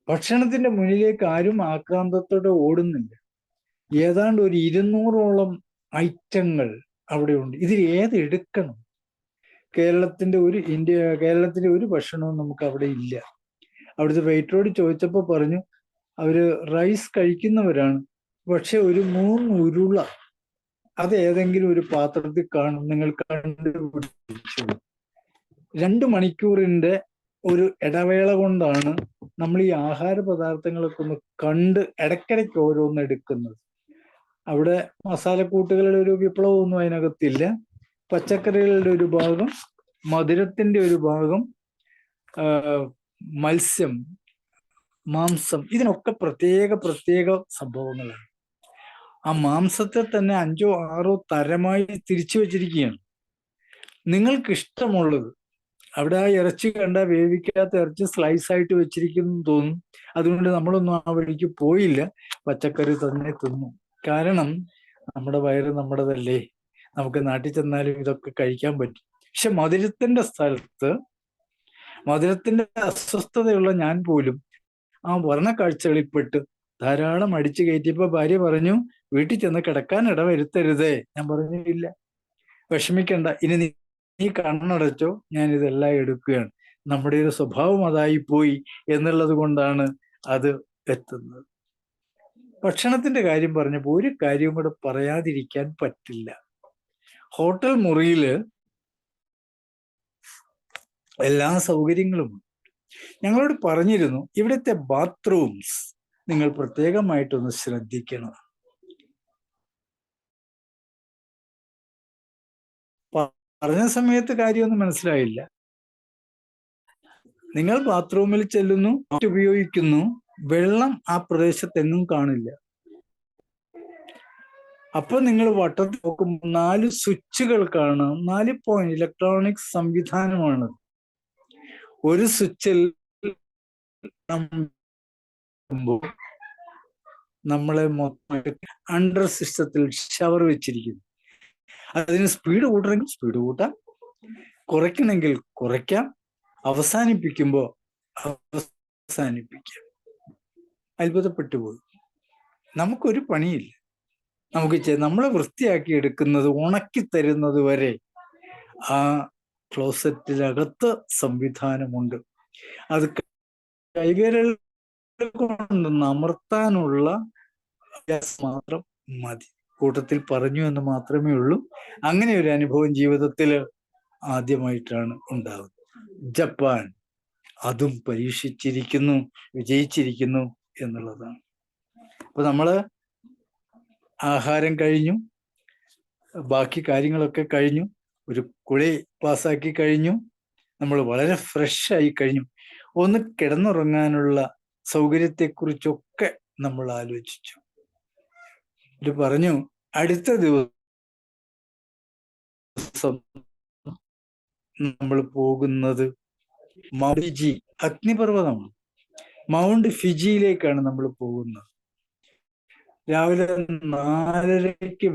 ഭക്ഷണത്തിന്റെ മുന്നിലേക്ക് ആരും ആക്രാന്തത്തോടെ ഓടുന്നില്ല. ഏതാണ്ട് ഒരു 200ഓളം ഐറ്റങ്ങൾ അവിടെ ഉണ്ട്. ഇതിൽ ഏതെടുക്കണം? കേരളത്തിന്റെ ഒരു ഭക്ഷണവും നമുക്ക് അവിടെ ഇല്ല. അവിടുത്തെ വെയിറ്ററോട് ചോദിച്ചപ്പോൾ പറഞ്ഞു അവര് റൈസ് കഴിക്കുന്നവരാണ്, പക്ഷെ ഒരു 3 ഉരുള അത് ഏതെങ്കിലും ഒരു പാത്രത്തിൽ കാണും, നിങ്ങൾ കണ്ടുപിടിച്ചു. 2 മണിക്കൂറിന്റെ ഒരു ഇടവേള കൊണ്ടാണ് നമ്മൾ ഈ ആഹാര പദാർത്ഥങ്ങളൊക്കെ ഒന്ന് കണ്ട് ഇടയ്ക്കിടയ്ക്ക് ഓരോന്ന് എടുക്കുന്നത്. അവിടെ മസാലക്കൂട്ടുകളുടെ ഒരു വിപ്ലവമൊന്നും അതിനകത്തില്ല. പച്ചക്കറികളുടെ ഒരു ഭാഗം, മധുരത്തിന്റെ ഒരു ഭാഗം, മത്സ്യം, മാംസം, ഇതിനൊക്കെ പ്രത്യേക സംഭവങ്ങളാണ്. ആ മാംസത്തെ തന്നെ 5ഓ 6ഓ തരമായി തിരിച്ചു വെച്ചിരിക്കുകയാണ്. നിങ്ങൾക്ക് ഇഷ്ടമുള്ളത്. അവിടെ ആ ഇറച്ചി കണ്ട വേവിക്കാത്ത ഇറച്ചി സ്ലൈസ് ആയിട്ട് വെച്ചിരിക്കുന്നു തോന്നും. അതുകൊണ്ട് നമ്മളൊന്നും ആ വഴിക്ക് പോയില്ല, പച്ചക്കറി തന്നെ തിന്നു. കാരണം നമ്മുടെ വയറ് നമ്മുടേതല്ലേ, നമുക്ക് നാട്ടിൽ ചെന്നാലും ഇതൊക്കെ കഴിക്കാൻ പറ്റും. പക്ഷെ മധുരത്തിന്റെ സ്ഥലത്ത്, മധുരത്തിന്റെ അസ്വസ്ഥതയുള്ള ഞാൻ പോലും ആ വർണ്ണക്കാഴ്ചകളിൽപ്പെട്ട് ധാരാളം അടിച്ചു കയറ്റിയപ്പോ ഭാര്യ പറഞ്ഞു, വീട്ടിൽ ചെന്ന് കിടക്കാൻ ഇടവരുത്തരുതേ. ഞാൻ പറഞ്ഞു ഇല്ല, വിഷമിക്കണ്ട, ഇനി നീ കണ്ണടച്ചോ, ഞാൻ ഇതെല്ലാം എടുക്കുകയാണ്. നമ്മുടെ ഒരു സ്വഭാവം അതായി പോയി എന്നുള്ളത് കൊണ്ടാണ് അത് എത്തുന്നത്. ഭക്ഷണത്തിന്റെ കാര്യം പറഞ്ഞപ്പോൾ ഒരു കാര്യവും കൂടെ പറയാതിരിക്കാൻ പറ്റില്ല. ഹോട്ടൽ മുറിയില് എല്ലാ സൗകര്യങ്ങളും ഞങ്ങളോട് പറഞ്ഞിരുന്നു, ഇവിടുത്തെ ബാത്റൂംസ് നിങ്ങൾ പ്രത്യേകമായിട്ടൊന്ന് ശ്രദ്ധിക്കണം. പറഞ്ഞ സമയത്ത് കാര്യമൊന്നും മനസ്സിലായില്ല. നിങ്ങൾ ബാത്റൂമിൽ ചെല്ലുന്നു, ഉപയോഗിക്കുന്നു, വെള്ളം ആ പ്രദേശത്തെങ്ങും കാണില്ല. അപ്പൊ നിങ്ങൾ വട്ടത്തിൽ നോക്കുമ്പോൾ 4 സ്വിച്ചുകൾ കാണാം. 4 പോയിന്റ് ഇലക്ട്രോണിക് സംവിധാനമാണ്. ഒരു സ്വിച്ചിൽ നമ്മളെ മൊത്തം അണ്ടർ സിസ്റ്റത്തിൽ ഷവർ വെച്ചിരിക്കുന്നു. അതിന് സ്പീഡ് കൂട്ടണമെങ്കിൽ സ്പീഡ് കൂട്ടാം, കുറയ്ക്കണമെങ്കിൽ കുറയ്ക്കാം, അവസാനിപ്പിക്കുമ്പോൾ അവസാനിപ്പിക്കാം. അത്ഭുതപ്പെട്ടു പോയി. നമുക്കൊരു പണിയില്ല. നമ്മളെ വൃത്തിയാക്കി എടുക്കുന്നത്, ഉണക്കി തരുന്നത് വരെ ആ ക്ലോസറ്റിനകത്ത് സംവിധാനമുണ്ട്. അത് കൈവിരൽ കൊണ്ട് അമർത്താനുള്ള മാത്രം മതി. കൂട്ടത്തിൽ പറഞ്ഞു എന്ന് മാത്രമേ ഉള്ളൂ. അങ്ങനെ ഒരു അനുഭവം ജീവിതത്തിൽ ആദ്യമായിട്ടാണ് ഉണ്ടാകുന്നത്. ജപ്പാൻ അതും പരീക്ഷിച്ചിരിക്കുന്നു, വിജയിച്ചിരിക്കുന്നു എന്നുള്ളതാണ്. അപ്പൊ നമ്മള് ആഹാരം കഴിഞ്ഞു, ബാക്കി കാര്യങ്ങളൊക്കെ കഴിഞ്ഞു, ഒരു കുളി പാസ്സാക്കി കഴിഞ്ഞു, നമ്മൾ വളരെ ഫ്രഷ് ആയി കഴിഞ്ഞു. ഒന്ന് കിടന്നുറങ്ങാനുള്ള സൗകര്യത്തെക്കുറിച്ചൊക്കെ നമ്മൾ ആലോചിച്ചു. ഇത് പറഞ്ഞു അടുത്ത ദിവസം നമ്മൾ പോകുന്നത് മൗണ്ട് ഫിജി, അഗ്നിപർവ്വതമാണ്. മൗണ്ട് ഫിജിയിലേക്കാണ് നമ്മൾ പോകുന്നത്. രാവിലെ 4:30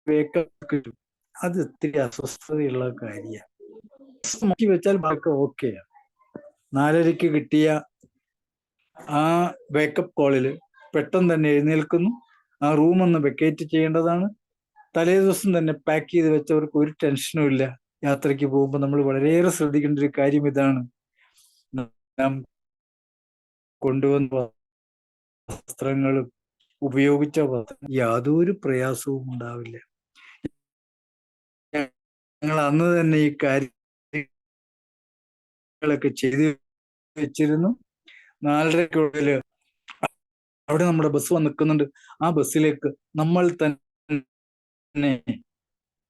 വേക്കപ്പ് കിട്ടും. അത് ഒത്തിരി അസ്വസ്ഥതയുള്ള കാര്യമാണ്. മാറ്റി വെച്ചാൽ ബാക്കി ഓക്കെയാണ്. 4:30 കിട്ടിയ ആ വേക്കപ്പ് കോളില് പെട്ടെന്ന് തന്നെ എഴുന്നേൽക്കുന്നു. ആ റൂം ഒന്ന് വെക്കേറ്റ് ചെയ്യേണ്ടതാണ്. തലേ ദിവസം തന്നെ പാക്ക് ചെയ്ത് വെച്ചവർക്ക് ഒരു ടെൻഷനും ഇല്ല. യാത്രയ്ക്ക് പോകുമ്പോൾ നമ്മൾ വളരെയേറെ ശ്രദ്ധിക്കേണ്ട ഒരു കാര്യം ഇതാണ്. നാം കൊണ്ടുവന്ന വസ്ത്രങ്ങളും ഉപയോഗിച്ച വസ്ത്രം യാതൊരു പ്രയാസവും ഉണ്ടാവില്ല. ഞങ്ങൾ അന്ന് തന്നെ ഈ കാര്യങ്ങളൊക്കെ ചെയ്ത് വെച്ചിരുന്നു. 4:30 അവിടെ നമ്മുടെ ബസ് വന്ന് നിൽക്കുന്നുണ്ട്. ആ ബസ്സിലേക്ക് നമ്മൾ തന്നെ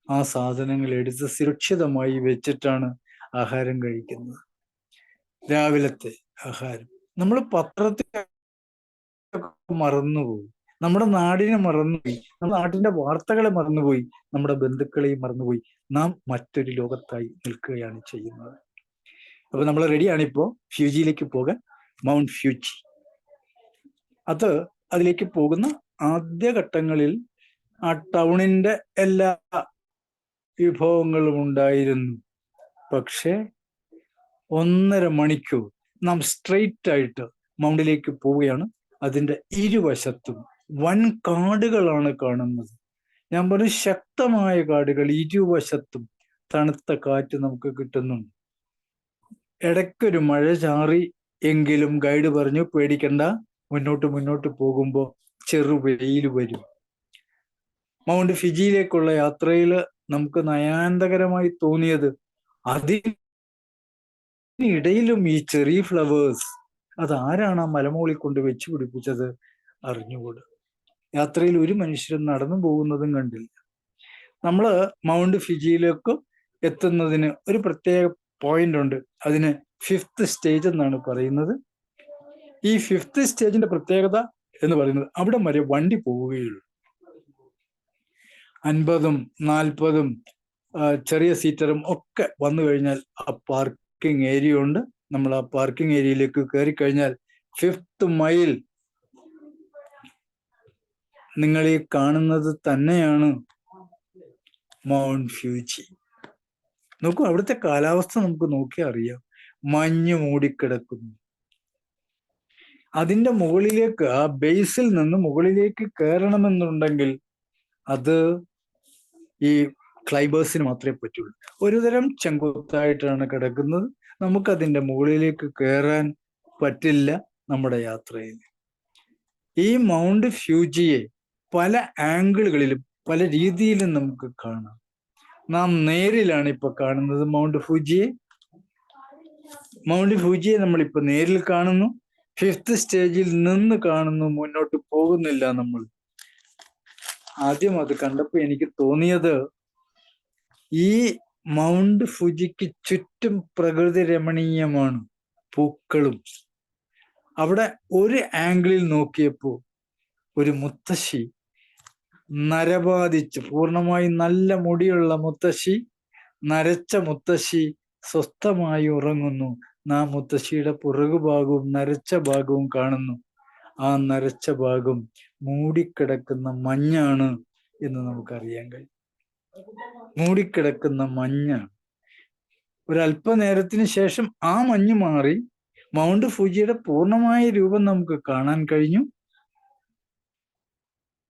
ആ സാധനങ്ങൾ എടുത്ത് സുരക്ഷിതമായി വെച്ചിട്ടാണ് ആഹാരം കഴിക്കുന്നത്. രാവിലത്തെ ആഹാരം നമ്മൾ പത്രത്തിൽ മറന്നുപോയി, നമ്മുടെ നാടിനെ മറന്നുപോയി, നമ്മുടെ നാട്ടിന്റെ വാർത്തകളെ മറന്നുപോയി, നമ്മുടെ ബന്ധുക്കളെയും മറന്നുപോയി. നാം മറ്റൊരു ലോകത്തായി നിൽക്കുകയാണ് ചെയ്യുന്നത്. അപ്പൊ നമ്മൾ റെഡിയാണ് ഇപ്പോൾ ഫ്യൂജിയിലേക്ക് പോകാൻ. മൗണ്ട് ഫ്യൂജി, അതിലേക്ക് പോകുന്ന ആദ്യ ഘട്ടങ്ങളിൽ ആ ടൗണിന്റെ എല്ലാ വിഭവങ്ങളും ഉണ്ടായിരുന്നു. പക്ഷെ 1.5 മണിക്കൂർ നാം സ്ട്രെയിറ്റ് ആയിട്ട് മൗണ്ടിലേക്ക് പോവുകയാണ്. അതിന്റെ ഇരുവശത്തും വൻ കാടുകളാണ് കാണുന്നത്. ഞാൻ പറഞ്ഞു, ശക്തമായ കാടുകൾ. ഇരുവശത്തും തണുത്ത കാറ്റ് നമുക്ക് കിട്ടുന്നുണ്ട്. ഇടയ്ക്കൊരു മഴ ചാറി എങ്കിലും ഗൈഡ് പറഞ്ഞു പേടിക്കണ്ട, മുന്നോട്ട് പോകുമ്പോൾ ചെറു വെയിൽ വരും. മൗണ്ട് ഫിജിയിലേക്കുള്ള യാത്രയിൽ നമുക്ക് നയനാന്ദകരമായി തോന്നിയത് അതിനിടയിലും ഈ ചെറി ഫ്ലവേഴ്സ്, അതാരാണ് ആ മലമുകളിൽ കൊണ്ട് വെച്ച് പിടിപ്പിച്ചത് അറിഞ്ഞുകൂടാ. യാത്രയിൽ ഒരു മനുഷ്യരും നടന്നു പോകുന്നതും കണ്ടില്ല. നമ്മൾ മൗണ്ട് ഫിജിയിലേക്ക് എത്തുന്നതിന് ഒരു പ്രത്യേക പോയിന്റ് ഉണ്ട്. അതിന് 5th സ്റ്റേജ് എന്നാണ് പറയുന്നത്. ഈ 5th സ്റ്റേജിന്റെ പ്രത്യേകത എന്ന് പറയുന്നത് അവിടെ വരെ വണ്ടി പോവുകയുള്ളൂ. 50ഉം 40ഉം ചെറിയ സീറ്ററും ഒക്കെ വന്നു കഴിഞ്ഞാൽ ആ പാർക്കിംഗ് ഏരിയ ഉണ്ട്. നമ്മൾ ആ പാർക്കിംഗ് ഏരിയയിലേക്ക് കയറി കഴിഞ്ഞാൽ 5th മൈൽ നിങ്ങൾ ഈ കാണുന്നത് തന്നെയാണ് മൗണ്ട് ഫ്യൂജി. നോക്കൂ, അവിടുത്തെ കാലാവസ്ഥ നമുക്ക് നോക്കിയാൽ അറിയാം. മഞ്ഞ് മൂടിക്കിടക്കുന്നു. അതിന്റെ മുകളിലേക്ക്, ആ ബേസിൽ നിന്ന് മുകളിലേക്ക് കയറണമെന്നുണ്ടെങ്കിൽ അത് ഈ ക്ലൈംബേഴ്സിന് മാത്രമേ പറ്റുള്ളൂ. ഒരുതരം ചെങ്കുത്തായിട്ടാണ് കിടക്കുന്നത്. നമുക്കതിന്റെ മുകളിലേക്ക് കയറാൻ പറ്റില്ല നമ്മുടെ യാത്രയിൽ. ഈ മൗണ്ട് ഫ്യൂജിയെ പല ആംഗിളുകളിലും പല രീതിയിലും നമുക്ക് കാണാം. നാം നേരിലാണ് ഇപ്പൊ കാണുന്നത് മൗണ്ട് ഫ്യൂജിയെ. നമ്മളിപ്പോ നേരിൽ കാണുന്നു. 5th സ്റ്റേജിൽ നിന്ന് കാണുന്നു, മുന്നോട്ട് പോകുന്നില്ല നമ്മൾ. ആദ്യം അത് കണ്ടപ്പോ എനിക്ക് തോന്നിയത്, ഈ മൗണ്ട് ഫുജിക്ക് ചുറ്റും പ്രകൃതി രമണീയമാണ്, പൂക്കളും. അവിടെ ഒരു ആംഗിളിൽ നോക്കിയപ്പോ ഒരു മുത്തശ്ശി, നരബാധിച്ച് പൂർണ്ണമായി നല്ല മുടിയുള്ള മുത്തശ്ശി, നരച്ച മുത്തശ്ശി സ്വസ്ഥമായി ഉറങ്ങുന്നു. നാം മുത്തശ്ശിയുടെ പുറകുഭാഗവും നരച്ച ഭാഗവും കാണുന്നു. ആ നരച്ച ഭാഗം മൂടിക്കിടക്കുന്ന മഞ്ഞാണ് എന്ന് നമുക്കറിയാൻ കഴിയും. മൂടിക്കിടക്കുന്ന മഞ്ഞാണ്. ഒരല്പനേരത്തിന് ശേഷം ആ മഞ്ഞ് മാറി മൗണ്ട് ഫുജിയുടെ പൂർണ്ണമായ രൂപം നമുക്ക് കാണാൻ കഴിഞ്ഞു.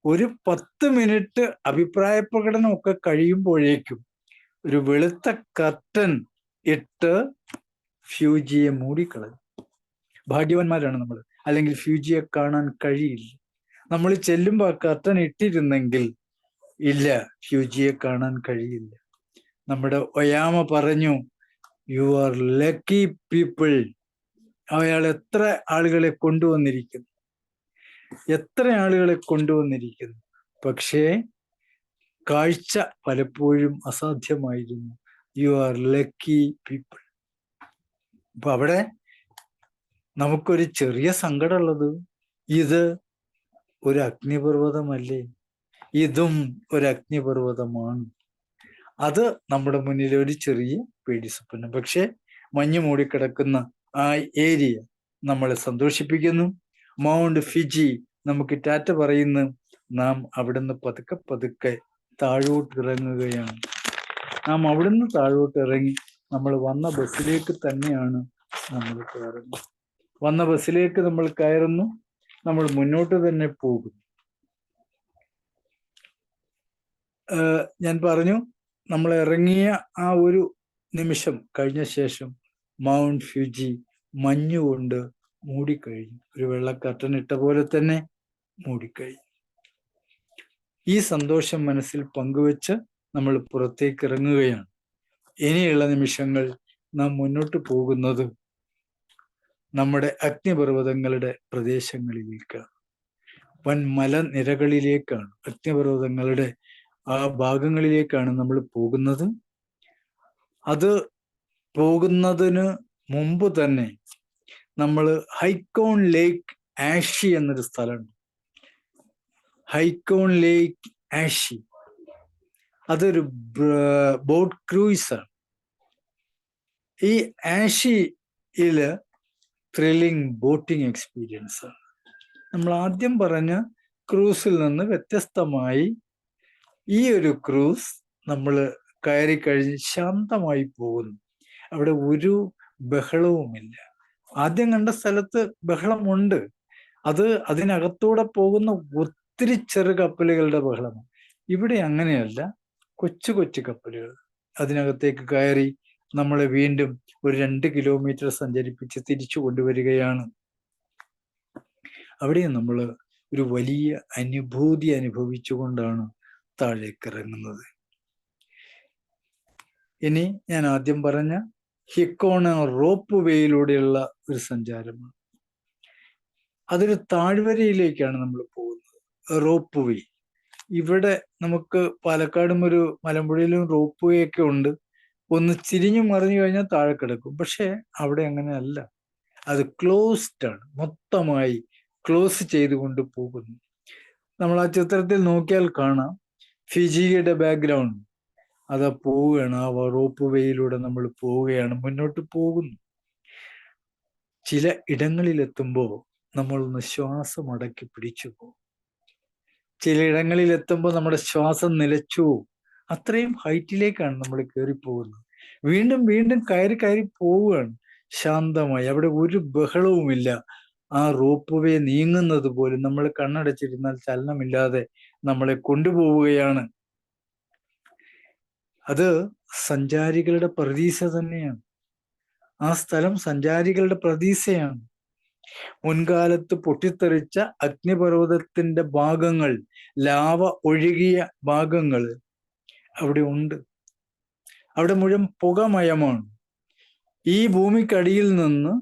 ഒരു 10 മിനിറ്റ് അഭിപ്രായ പ്രകടനമൊക്കെ കഴിയുമ്പോഴേക്കും ഒരു വെളുത്ത കർട്ടൻ ഇട്ട് ഫ്യൂജിയെ മൂടിക്കളഞ്ഞു. ഭാഗ്യവാന്മാരാണ് നമ്മൾ, അല്ലെങ്കിൽ ഫ്യൂജിയെ കാണാൻ കഴിയില്ല. നമ്മൾ ചെല്ലുമ്പോൾ ആ കർട്ടൻ ഇട്ടിരുന്നെങ്കിൽ ഇല്ല, ഫ്യൂജിയെ കാണാൻ കഴിയില്ല. നമ്മുടെ ഒയാമ പറഞ്ഞു, യു ആർ ലക്കി പീപ്പിൾ. അയാൾ എത്ര ആളുകളെ കൊണ്ടുവന്നിരിക്കുന്നു, എത്ര ആളുകളെ കൊണ്ടുവന്നിരിക്കുന്നു. പക്ഷേ കാഴ്ച പലപ്പോഴും അസാധ്യമായിരുന്നു. You are lucky people. അപ്പൊ അവിടെ നമുക്കൊരു ചെറിയ സങ്കടമുള്ളത്, ഇത് ഒരു അഗ്നിപർവ്വതമല്ലേ? ഇതും ഒരു അഗ്നിപർവ്വതമാണ്. അത് നമ്മുടെ മുന്നിൽ ഒരു ചെറിയ പേടി സ്വപ്നം. പക്ഷെ മഞ്ഞ് മൂടിക്കിടക്കുന്ന ആ ഏരിയ നമ്മളെ സന്തോഷിപ്പിക്കുന്നു. മൗണ്ട് ഫിജി നമുക്ക് ടാറ്റ പറയുന്നു. നാം അവിടുന്ന് പതുക്കെ പതുക്കെ താഴോട്ട് ഇറങ്ങുകയാണ്. നാം അവിടുന്ന് താഴോട്ട് ഇറങ്ങി നമ്മൾ വന്ന ബസ്സിലേക്ക് തന്നെയാണ് നമ്മൾ കയറുന്നത്. വന്ന ബസ്സിലേക്ക് നമ്മൾ കയറുന്നു, നമ്മൾ മുന്നോട്ട് തന്നെ പോകുന്നു. ഞാൻ പറഞ്ഞു, നമ്മൾ ഇറങ്ങിയ ആ ഒരു നിമിഷം കഴിഞ്ഞ ശേഷം മൗണ്ട് ഫ്യൂജി മഞ്ഞുകൊണ്ട് മൂടിക്കഴിഞ്ഞു. ഒരു വെള്ള കർട്ടൻ ഇട്ട പോലെ തന്നെ മൂടിക്കഴിഞ്ഞു. ഈ സന്തോഷം മനസ്സിൽ പങ്കുവെച്ച് നമ്മൾ പുറത്തേക്ക് ഇറങ്ങുകയാണ്. ഇനിയുള്ള നിമിഷങ്ങൾ നാം മുന്നോട്ട് പോകുന്നത് നമ്മുടെ അഗ്നിപർവ്വതങ്ങളുടെ പ്രദേശങ്ങളിലേക്കാണ്, വൻ മലനിരകളിലേക്കാണ്, അഗ്നിപർവ്വതങ്ങളുടെ ആ ഭാഗങ്ങളിലേക്കാണ് നമ്മൾ പോകുന്നത്. അത് പോകുന്നതിന് മുമ്പ് തന്നെ നമ്മൾ ഹൈക്കോൺ ലേക്ക് ആഷി എന്നൊരു സ്ഥലമുണ്ട്. ഹൈക്കോൺ ലേക്ക് ആഷി അതൊരു ബോട്ട് ക്രൂയിസാണ്. ഈ ആഷിയില് ത്രില്ലിംഗ് ബോട്ടിംഗ് എക്സ്പീരിയൻസ് ആണ്. നമ്മൾ ആദ്യം പറഞ്ഞ ക്രൂസിൽ നിന്ന് വ്യത്യസ്തമായി ഈ ഒരു ക്രൂസ് നമ്മൾ കയറി കഴിഞ്ഞ് ശാന്തമായി പോകുന്നു. അവിടെ ഒരു ബഹളവുമില്ല. ആദ്യം കണ്ട സ്ഥലത്ത് ബഹളമുണ്ട്. അത് അതിനകത്തൂടെ പോകുന്ന ഒത്തിരി ചെറു കപ്പലുകളുടെ ബഹളമാണ്. ഇവിടെ അങ്ങനെയല്ല. കൊച്ചു കൊച്ചു കപ്പലുകൾ അതിനകത്തേക്ക് കയറി നമ്മളെ വീണ്ടും ഒരു 2 കിലോമീറ്റർ സഞ്ചരിപ്പിച്ച് തിരിച്ചു കൊണ്ടുവരികയാണ്. അവിടെ നമ്മൾ ഒരു വലിയ അനുഭൂതി അനുഭവിച്ചുകൊണ്ടാണ് താഴേക്ക് ഇറങ്ങുന്നത്. ഇനി ഞാൻ ആദ്യം പറഞ്ഞ ഹിക്കോണ റോപ്പ് വേയിലൂടെയുള്ള ഒരു സഞ്ചാരമാണ്. അതൊരു താഴ്വരയിലേക്കാണ് നമ്മൾ പോകുന്നത്. റോപ്പ് വേ ഇവിടെ നമുക്ക് പാലക്കാടും ഒരു മലമ്പുഴയിലും റോപ്പ് വേ ഒക്കെ ഉണ്ട്. ഒന്ന് ചിരിഞ്ഞു മറിഞ്ഞു കഴിഞ്ഞാൽ താഴെ കിടക്കും. പക്ഷെ അവിടെ അങ്ങനെ അല്ല. അത് ക്ലോസ്ഡ് ആണ്, മൊത്തമായി ക്ലോസ് ചെയ്തുകൊണ്ട് പോകുന്നു. നമ്മൾ ആ ചിത്രത്തിൽ നോക്കിയാൽ കാണാം ഫിജിയുടെ ബാക്ക്ഗ്രൗണ്ട്. അതാ പോവുകയാണ്. ആ റോപ്പ് വേയിലൂടെ നമ്മൾ പോവുകയാണ്, മുന്നോട്ട് പോകുന്നു. ചില ഇടങ്ങളിലെത്തുമ്പോൾ നമ്മളൊന്ന് ശ്വാസം അടക്കി പിടിച്ചു പോകും. ചില ഇടങ്ങളിലെത്തുമ്പോൾ നമ്മുടെ ശ്വാസം നിലച്ചു. അത്രയും ഹൈറ്റിലേക്കാണ് നമ്മൾ കയറിപ്പോകുന്നത്. വീണ്ടും വീണ്ടും കയറി കയറി പോവുകയാണ് ശാന്തമായി. അവിടെ ഒരു ബഹളവുമില്ല. ആ റോപ്പ് വേ നീങ്ങുന്നത് പോലും നമ്മൾ കണ്ണടച്ചിരുന്നാൽ ചലനമില്ലാതെ നമ്മളെ കൊണ്ടുപോവുകയാണ്. അത് സഞ്ചാരികളുടെ പ്രതീക്ഷ തന്നെയാണ്. ആ സ്ഥലം സഞ്ചാരികളുടെ പ്രതീക്ഷയാണ്. മുൻകാലത്ത് പൊട്ടിത്തെറിച്ച അഗ്നിപർവ്വതത്തിന്റെ ഭാഗങ്ങൾ, ലാവ ഒഴുകിയ ഭാഗങ്ങൾ അവിടെ ഉണ്ട്. അവിടെ മുഴുവൻ പുകമയമാണ്. ഈ ഭൂമിക്കടിയിൽ നിന്ന്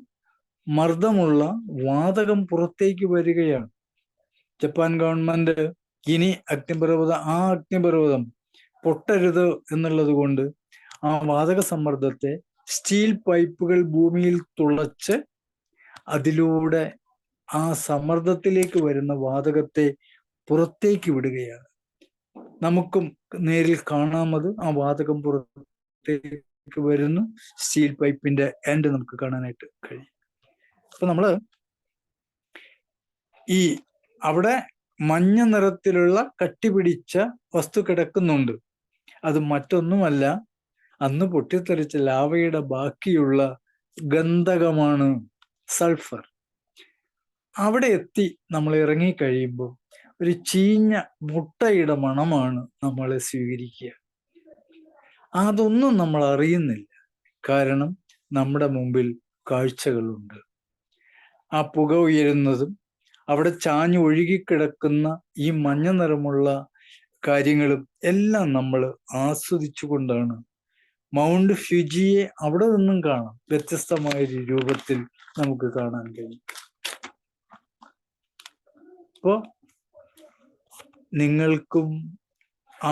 മർദ്ദമുള്ള വാതകം പുറത്തേക്ക് വരികയാണ്. ജപ്പാൻ ഗവൺമെന്റ് ഇനി അഗ്നിപർവ്വതം പൊട്ടരുത് എന്നുള്ളത് കൊണ്ട് ആ വാതക സമ്മർദ്ദത്തെ സ്റ്റീൽ പൈപ്പുകൾ ഭൂമിയിൽ തുളച്ച് അതിലൂടെ ആ സമ്മർദ്ദത്തിലേക്ക് വരുന്ന വാതകത്തെ പുറത്തേക്ക് വിടുകയാണ്. നമുക്കും നേരിൽ കാണാമത്. ആ വാതകം പുറത്തേക്ക് വരുന്നു. സ്റ്റീൽ പൈപ്പിന്റെ എൻഡ് നമുക്ക് കാണാനായിട്ട് കഴിയും. അപ്പൊ നമ്മള് ഈ അവിടെ മഞ്ഞ നിറത്തിലുള്ള കട്ടിപിടിച്ച വസ്തു കിടക്കുന്നുണ്ട്. അത് മറ്റൊന്നുമല്ല, അന്ന് പൊട്ടിത്തെറിച്ച ലാവയുടെ ബാക്കിയുള്ള ഗന്ധകമാണ്, സൾഫർ. അവിടെ എത്തി നമ്മൾ ഇറങ്ങിക്കഴിയുമ്പോൾ ഒരു ചീഞ്ഞ മുട്ടയുടെ മണമാണ് നമ്മളെ സ്വീകരിക്കുക. അതൊന്നും നമ്മൾ അറിയുന്നില്ല. കാരണം നമ്മുടെ മുമ്പിൽ കാഴ്ചകളുണ്ട്. ആ പുക ഉയരുന്നതും അവിടെ ചാഞ്ഞു ഒഴുകിക്കിടക്കുന്ന ഈ മഞ്ഞ നിറമുള്ള കാര്യങ്ങളും എല്ലാം നമ്മൾ ആസ്വദിച്ചുകൊണ്ടാണ് മൗണ്ട് ഫ്യൂജിയെ അവിടെ നിന്നും കാണാം. വ്യത്യസ്തമായ ഒരു രൂപത്തിൽ നമുക്ക് കാണാൻ കഴിയും. അപ്പോ നിങ്ങൾക്കും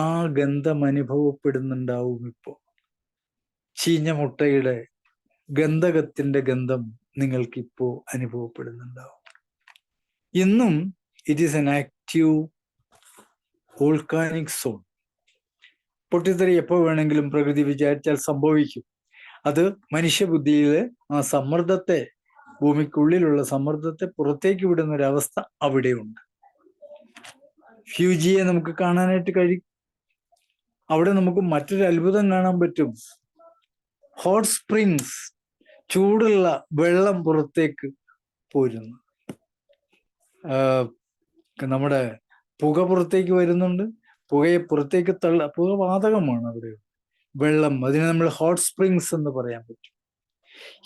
ആ ഗന്ധം അനുഭവപ്പെടുന്നുണ്ടാവും. ഇപ്പോ ചീഞ്ഞ മുട്ടയുടെ ഗന്ധകത്തിന്റെ ഗന്ധം നിങ്ങൾക്കിപ്പോ അനുഭവപ്പെടുന്നുണ്ടാവും. ഇന്നും it is N active volcanic zone. പൊട്ടിത്തെറി എപ്പോൾ വേണമെങ്കിലും പ്രകൃതി വിചാരിച്ചാൽ സംഭവിക്കും. അത് മനുഷ്യബുദ്ധിയിലെ ആ സമ്മർദ്ദത്തെ, ഭൂമിക്കുള്ളിലുള്ള സമ്മർദ്ദത്തെ പുറത്തേക്ക് വിടുന്ന ഒരവസ്ഥ അവിടെയുണ്ട്. ഫ്യൂജിയെ നമുക്ക് കാണാനായിട്ട് കഴിയും. അവിടെ നമുക്ക് മറ്റൊരു അത്ഭുതം കാണാൻ പറ്റും. ഹോട്ട് സ്പ്രിങ്സ്, ചൂടുള്ള വെള്ളം പുറത്തേക്ക് പോരുന്നു. നമ്മുടെ പുക പുറത്തേക്ക് വരുന്നുണ്ട്. പുകയെ പുറത്തേക്ക് പുക വാതകമാണ് അവിടെ. വെള്ളം, അതിനെ നമ്മൾ ഹോട്ട് സ്പ്രിങ്സ് എന്ന് പറയാൻ പറ്റും.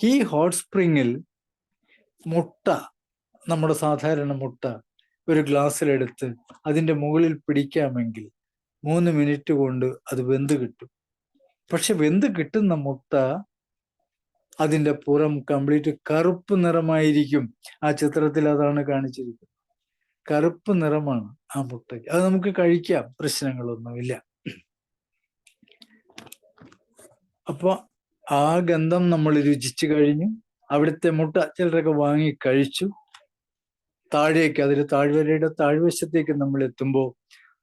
ഈ ഹോട്ട് സ്പ്രിങ്ങിൽ മുട്ട, നമ്മുടെ സാധാരണ മുട്ട ഒരു ഗ്ലാസ്സിലെടുത്ത് അതിൻ്റെ മുകളിൽ പിടിക്കാമെങ്കിൽ 3 മിനിറ്റ് കൊണ്ട് അത് വെന്ത് കിട്ടും. പക്ഷെ വെന്ത് കിട്ടുന്ന മുട്ട അതിൻ്റെ പുറം കംപ്ലീറ്റ് കറുപ്പ് നിറമായിരിക്കും. ആ ചിത്രത്തിൽ അതാണ് കാണിച്ചിരിക്കുന്നത്. കറുപ്പ് നിറമാണ് ആ മുട്ടയ്ക്ക്. അത് നമുക്ക് കഴിക്കാം, പ്രശ്നങ്ങളൊന്നുമില്ല. അപ്പൊ ആ ഗന്ധം നമ്മൾ രുചിച്ചു കഴിഞ്ഞു. അവിടുത്തെ മുട്ട ചിലരൊക്കെ വാങ്ങി കഴിച്ചു. താഴേക്ക്, അതിൽ താഴ്വരയുടെ താഴ്വശത്തേക്ക് നമ്മൾ എത്തുമ്പോൾ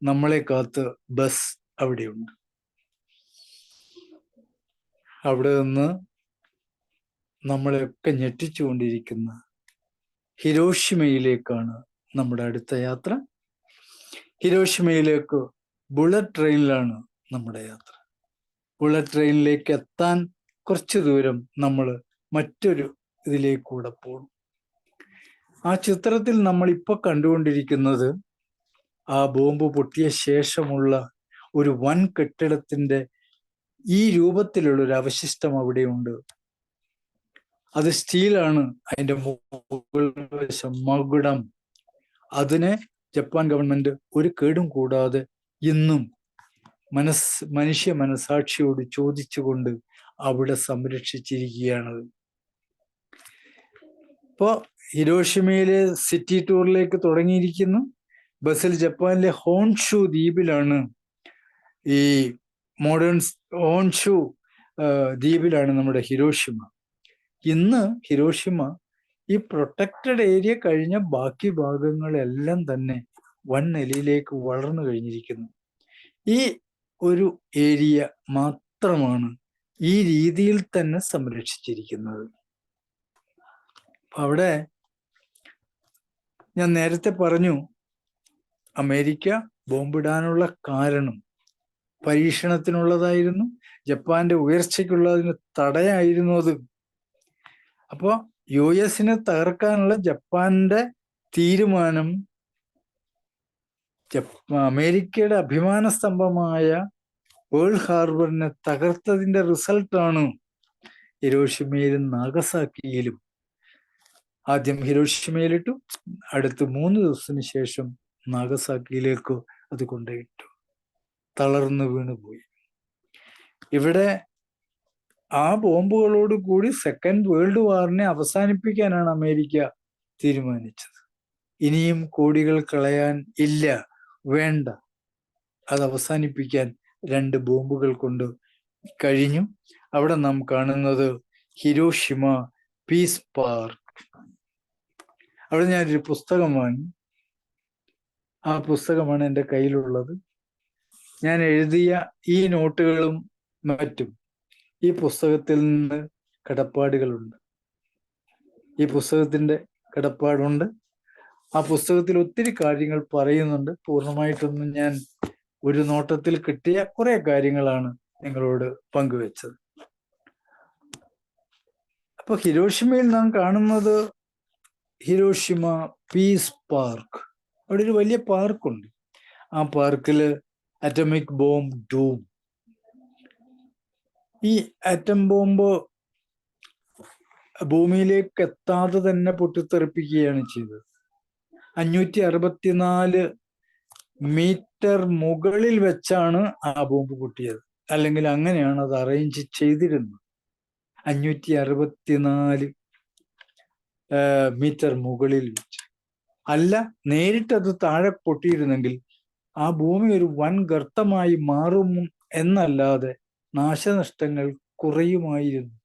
നമ്മളെ കാത്ത് ബസ് അവിടെയുണ്ട്. അവിടെ നിന്ന് നമ്മളെയൊക്കെ ഞെട്ടിച്ചുകൊണ്ടിരിക്കുന്ന ഹിരോഷിമയിലേക്കാണ് നമ്മുടെ അടുത്ത യാത്ര. ഹിരോഷിമയിലേക്ക് ബുള്ളറ്റ് ട്രെയിനിലാണ് നമ്മുടെ യാത്ര. ബുള്ളറ്റ് ട്രെയിനിലേക്ക് എത്താൻ കുറച്ച് ദൂരം നമ്മൾ മറ്റൊരു ഇതിലേക്കൂടെ പോകണം. ആ ചിത്രത്തിൽ നമ്മൾ ഇപ്പൊ കണ്ടുകൊണ്ടിരിക്കുന്നത് ആ ബോംബ് പൊട്ടിയ ശേഷമുള്ള ഒരു വൻ കെട്ടിടത്തിന്റെ ഈ രൂപത്തിലുള്ള ഒരു അവശിഷ്ടം അവിടെയുണ്ട്. അത് സ്റ്റീലാണ്. അതിന്റെ മുകൾ വശം മകുടം. അതിനെ ജപ്പാൻ ഗവൺമെന്റ് ഒരു കേടും കൂടാതെ ഇന്നും മനുഷ്യ മനസാക്ഷിയോട് ചോദിച്ചുകൊണ്ട് അവിടെ സംരക്ഷിച്ചിരിക്കുകയാണ്. ഇപ്പോ ഹിരോഷിമയിലെ സിറ്റി ടൂറിലേക്ക് തുടങ്ങിയിരിക്കുന്നു. ബസ്സിൽ ജപ്പാനിലെ ഹോൺഷു ദ്വീപിലാണ്, ഈ ഹോൺഷു ദ്വീപിലാണ് നമ്മുടെ ഹിരോഷിമ. ഇന്ന് ഹിരോഷിമ ഈ പ്രൊട്ടക്റ്റഡ് ഏരിയ കഴിഞ്ഞ ബാക്കി ഭാഗങ്ങളെല്ലാം തന്നെ വൻ നിലയിലേക്ക് വളർന്നു കഴിഞ്ഞിരിക്കുന്നു. ഈ ഒരു ഏരിയ മാത്രമാണ് ഈ രീതിയിൽ തന്നെ സംരക്ഷിച്ചിരിക്കുന്നത്. അവിടെ ഞാൻ നേരത്തെ പറഞ്ഞു, അമേരിക്ക ബോംബിടാനുള്ള കാരണം പരീക്ഷണത്തിനുള്ളതായിരുന്നു. ജപ്പാന്റെ ഉയർച്ചയ്ക്കുള്ളതിന് തടയായിരുന്നു അത്. അപ്പോ US തകർക്കാനുള്ള ജപ്പാന്റെ തീരുമാനം അമേരിക്കയുടെ അഭിമാന സ്തംഭമായ പേൾ ഹാർബറിനെ തകർത്തതിന്റെ റിസൾട്ടാണ് ഹിരോഷിമയിലും നാഗസാക്കിയിലും. ആദ്യം ഹിരോഷിമയിലിട്ടു, അടുത്ത് 3 ദിവസത്തിന് ശേഷം നാഗസാക്കിയിലേക്ക് അത് കൊണ്ടുപോയിട്ടു. തളർന്നു വീണുപോയി. ഇവിടെ ആ ബോംബുകളോട് കൂടി സെക്കൻഡ് വേൾഡ് വാറിനെ അവസാനിപ്പിക്കാനാണ് അമേരിക്ക തീരുമാനിച്ചത്. ഇനിയും കോടികൾ കളയാൻ ഇല്ല, വേണ്ട. അത് അവസാനിപ്പിക്കാൻ 2 ബോംബുകൾ കൊണ്ട് കഴിഞ്ഞു. അവിടെ നാം കാണുന്നത് ഹിരോഷിമ പീസ് പാർക്ക്. അവിടെ ഞാനൊരു പുസ്തകം വാങ്ങി. ആ പുസ്തകമാണ് എൻ്റെ കയ്യിലുള്ളത്. ഞാൻ എഴുതിയ ഈ നോട്ടുകളും മറ്റും ഈ പുസ്തകത്തിൽ നിന്ന് കടപ്പാടുകളുണ്ട്. ഈ പുസ്തകത്തിന്റെ കടപ്പാടുണ്ട്. ആ പുസ്തകത്തിൽ ഒത്തിരി കാര്യങ്ങൾ പറയുന്നുണ്ട്. പൂർണ്ണമായിട്ടൊന്നും ഞാൻ ഒരു നോട്ടത്തിൽ കിട്ടിയ കുറെ കാര്യങ്ങളാണ് നിങ്ങളോട് പങ്കുവെച്ചത്. അപ്പൊ ഹിരോഷിമയിൽ നാം കാണുന്നത് ഹിരോഷിമ പീസ് പാർക്ക്. അവിടെ ഒരു വലിയ പാർക്കുണ്ട്. ആ പാർക്കില് അറ്റോമിക് ബോംബ് ഡൂം, ഈ ആറ്റം ബോംബ് ഭൂമിയിലേക്ക് എത്താതെ തന്നെ പൊട്ടിത്തെറിപ്പിക്കുകയാണ് ചെയ്തത്. 564 മീറ്റർ മുകളിൽ വെച്ചാണ് ആ ബോംബ് പൊട്ടിയത്. അല്ലെങ്കിൽ അങ്ങനെയാണ് അത് അറേഞ്ച് ചെയ്തിരുന്നത്. 564 മീറ്റർ മുകളിൽ വെച്ച്. അല്ല, നേരിട്ടത് താഴെ പൊട്ടിയിരുന്നെങ്കിൽ ആ ഭൂമി ഒരു വൻ ഗർത്തമായി മാറും എന്നല്ലാതെ നാശനഷ്ടങ്ങൾ കുറയുമായിരുന്നു.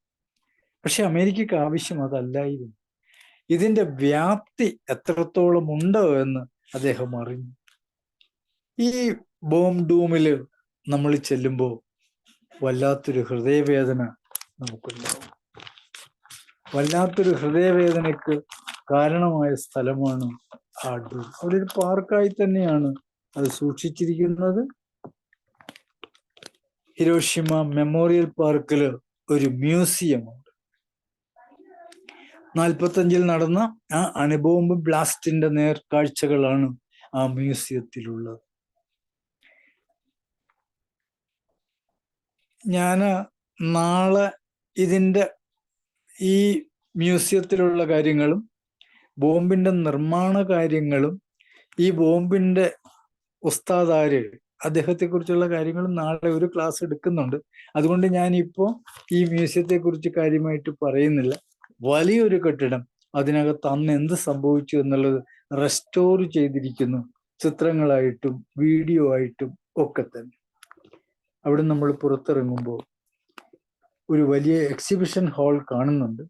പക്ഷെ അമേരിക്കക്ക് ആവശ്യം അതല്ലായിരുന്നു. ഇതിന്റെ വ്യാപ്തി എത്രത്തോളം ഉണ്ടോ എന്ന് അദ്ദേഹം അറിഞ്ഞു. ഈ ബോംബ് ഡൂമില് നമ്മൾ ചെല്ലുമ്പോൾ വല്ലാത്തൊരു ഹൃദയവേദന നമുക്കുണ്ടാവും. വല്ലാത്തൊരു ഹൃദയവേദനയ്ക്ക് കാരണമായ സ്ഥലമാണ് ആ ഡൂം. അവിടെ ഒരു പാർക്കായി തന്നെയാണ് അത് സൂക്ഷിച്ചിരിക്കുന്നത്. ഹിരോഷിമ മെമ്മോറിയൽ പാർക്കില് ഒരു മ്യൂസിയമുണ്ട്. 45-ൽ നടന്ന ആ അണുബോംബ് ബ്ലാസ്റ്റിന്റെ നേർക്കാഴ്ചകളാണ് ആ മ്യൂസിയത്തിലുള്ളത്. ഞാന് നാളെ ഇതിൻ്റെ ഈ മ്യൂസിയത്തിലുള്ള കാര്യങ്ങളും ബോംബിന്റെ നിർമ്മാണ കാര്യങ്ങളും ഈ ബോംബിന്റെ ഉസ്താദാര് അദ്ദേഹത്തെ കുറിച്ചുള്ള കാര്യങ്ങളും നാളെ ഒരു ക്ലാസ് എടുക്കുന്നുണ്ട്. അതുകൊണ്ട് ഞാനിപ്പോ ഈ മ്യൂസിയത്തെ കുറിച്ച് കാര്യമായിട്ട് പറയുന്നില്ല. വലിയൊരു കെട്ടിടം, അതിനകത്ത് അന്ന് എന്ത് സംഭവിച്ചു എന്നുള്ളത് റെസ്റ്റോർ ചെയ്തിരിക്കുന്നു, ചിത്രങ്ങളായിട്ടും വീഡിയോ ആയിട്ടും ഒക്കെ തന്നെ. അവിടെ നമ്മൾ പുറത്തിറങ്ങുമ്പോൾ ഒരു വലിയ എക്സിബിഷൻ ഹാൾ കാണുന്നുണ്ട്.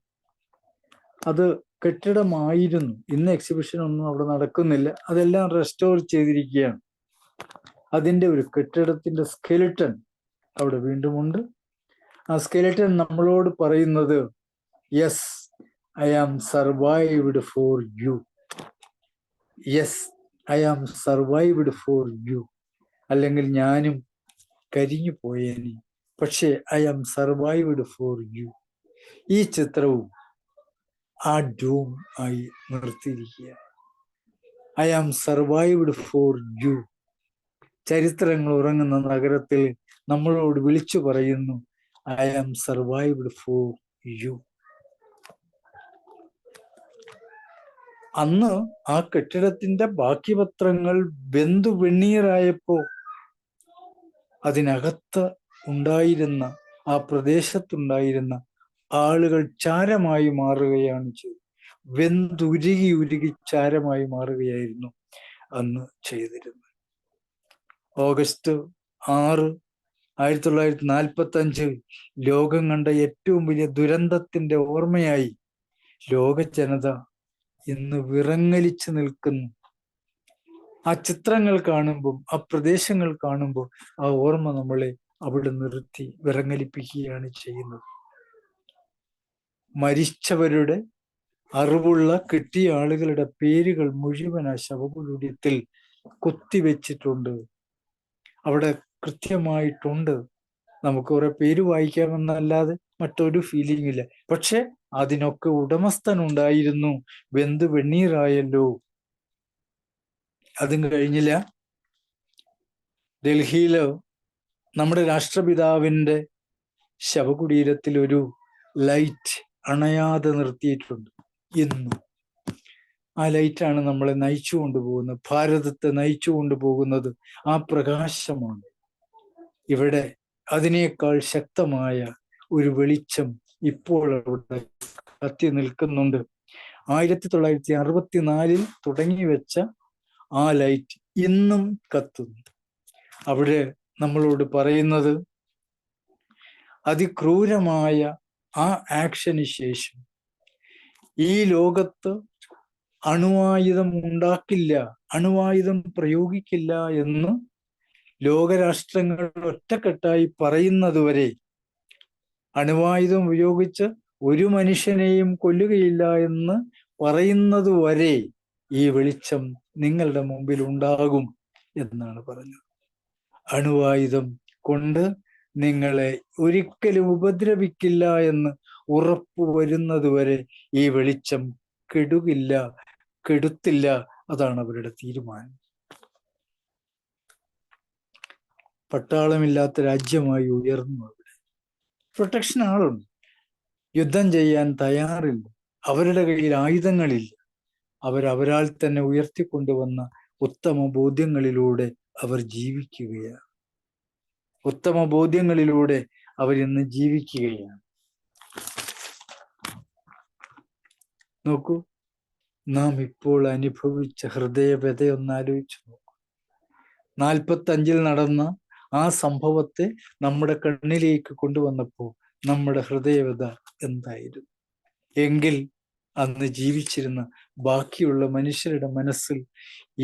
അത് കെട്ടിടമായിരുന്നു. ഇന്ന് എക്സിബിഷൻ ഒന്നും അവിടെ നടക്കുന്നില്ല, അതെല്ലാം റെസ്റ്റോർ ചെയ്തിരിക്കുകയാണ്. അതിൻ്റെ ഒരു കെട്ടിടത്തിന്റെ സ്കെലിട്ടൺ അവിടെ വീണ്ടുമുണ്ട്. ആ സ്കെലിട്ടൺ നമ്മളോട് പറയുന്നത്, yes I am survived for you, yes I am survived for you, അല്ലെങ്കിൽ ഞാനും കരിഞ്ഞു പോയേനെ, പക്ഷേ I am survived for you. ഈ ചിത്രവും ആ ഡൂം ആയി നിർത്തിയിരിക്കുക. I am survived for you. ചരിത്രങ്ങൾ ഉറങ്ങുന്ന നഗരത്തിൽ നമ്മളോട് വിളിച്ചു പറയുന്നു, I am survived for you. അന്ന് ആ കെട്ടിടത്തിന്റെ ബാക്കി പത്രങ്ങൾ വെന്തു വെണ്ണീറായപ്പോ അതിനകത്ത് ഉണ്ടായിരുന്ന, ആ പ്രദേശത്തുണ്ടായിരുന്ന ആളുകൾ ചാരമായി മാറുകയാണ് ചെയ്തത്. വെന്തുരുകി ഉരുകി ചാരമായി മാറുകയായിരുന്നു അന്ന് ചെയ്തിരുന്നത്. ഓഗസ്റ്റ് 6, 1945 ലോകം കണ്ട ഏറ്റവും വലിയ ദുരന്തത്തിന്റെ ഓർമ്മയായി ലോക ജനത ഇന്ന് വിറങ്ങലിച്ചു നിൽക്കുന്നു. ആ ചിത്രങ്ങൾ കാണുമ്പോൾ, ആ പ്രദേശങ്ങൾ കാണുമ്പോൾ ആ ഓർമ്മ നമ്മളെ അവിടെ നിർത്തി വിറങ്ങലിപ്പിക്കുകയാണ് ചെയ്യുന്നത്. മരിച്ചവരുടെ അറിവുള്ള കിട്ടിയ ആളുകളുടെ പേരുകൾ മുഴുവൻ ആ ശവകുടീരത്തിൽ കുത്തിവെച്ചിട്ടുണ്ട്. അവിടെ കൃത്യമായിട്ടുണ്ട്. നമുക്ക് കുറെ പേര് വായിക്കാമെന്നല്ലാതെ മറ്റൊരു ഫീലിംഗ് ഇല്ല. പക്ഷെ അതിനൊക്കെ ഉടമസ്ഥനുണ്ടായിരുന്നു. വെന്ത് വെണ്ണീറായല്ലോ. അതും കഴിഞ്ഞില്ല. ഡൽഹിയില് നമ്മുടെ രാഷ്ട്രപിതാവിന്റെ ശവകുടീരത്തിൽ ഒരു ലൈറ്റ് അണയാതെ നിർത്തിയിട്ടുണ്ട് ഇന്നും. ആ ലൈറ്റാണ് നമ്മളെ നയിച്ചു കൊണ്ടുപോകുന്നത്, ഭാരതത്തെ നയിച്ചു കൊണ്ടുപോകുന്നത്. ആ പ്രകാശമാണ്. ഇവിടെ അതിനേക്കാൾ ശക്തമായ ഒരു വെളിച്ചം ഇപ്പോൾ അവിടെ കത്തി നിൽക്കുന്നുണ്ട്. 1964 തുടങ്ങി വെച്ച ആ ലൈറ്റ് ഇന്നും കത്തുന്നു. അവിടെ നമ്മളോട് പറയുന്നത്, അതിക്രൂരമായ ആ ആക്ഷന് ശേഷം ഈ ലോകത്ത് അണുവായുധം ഉണ്ടാക്കില്ല, അണുവായുധം പ്രയോഗിക്കില്ല എന്ന് ലോകരാഷ്ട്രങ്ങൾ ഒറ്റക്കെട്ടായി പറയുന്നതുവരെ, അണുവായുധം ഉപയോഗിച്ച് ഒരു മനുഷ്യനെയും കൊല്ലുകയില്ല എന്ന് പറയുന്നതുവരെ ഈ വെളിച്ചം നിങ്ങളുടെ മുമ്പിൽ ഉണ്ടാകും എന്നാണ് പറഞ്ഞത്. അണുവായുധം കൊണ്ട് നിങ്ങളെ ഒരിക്കലും ഉപദ്രവിക്കില്ല എന്ന് ഉറപ്പു വരുന്നതുവരെ ഈ വെളിച്ചം കെടുകില്ല, കെടുത്തില്ല. അതാണ് അവരുടെ തീരുമാനം. പട്ടാളമില്ലാത്ത രാജ്യമായി ഉയർന്നു. അവിടെ പ്രൊട്ടക്ഷൻ ആളുണ്ട്, യുദ്ധം ചെയ്യാൻ തയ്യാറില്ല, അവരുടെ കയ്യിൽ ആയുധങ്ങളില്ല. അവരാൽ തന്നെ ഉയർത്തിക്കൊണ്ടുവന്ന ഉത്തമ ബോധ്യങ്ങളിലൂടെ അവർ ജീവിക്കുകയാണ്. ഉത്തമ ബോധ്യങ്ങളിലൂടെ അവരിന്ന് ജീവിക്കുകയാണ്. നോക്കൂ, നാം ഇപ്പോൾ അനുഭവിച്ച ഹൃദയവ്യതയൊന്നാലോചിച്ചു നോക്കൂ. 45 നടന്ന ആ സംഭവത്തെ നമ്മുടെ കണ്ണിലേക്ക് കൊണ്ടുവന്നപ്പോൾ നമ്മുടെ ഹൃദയവ്യത എന്തായിരുന്നു? എങ്കിൽ അന്ന് ജീവിച്ചിരുന്ന ബാക്കിയുള്ള മനുഷ്യരുടെ മനസ്സിൽ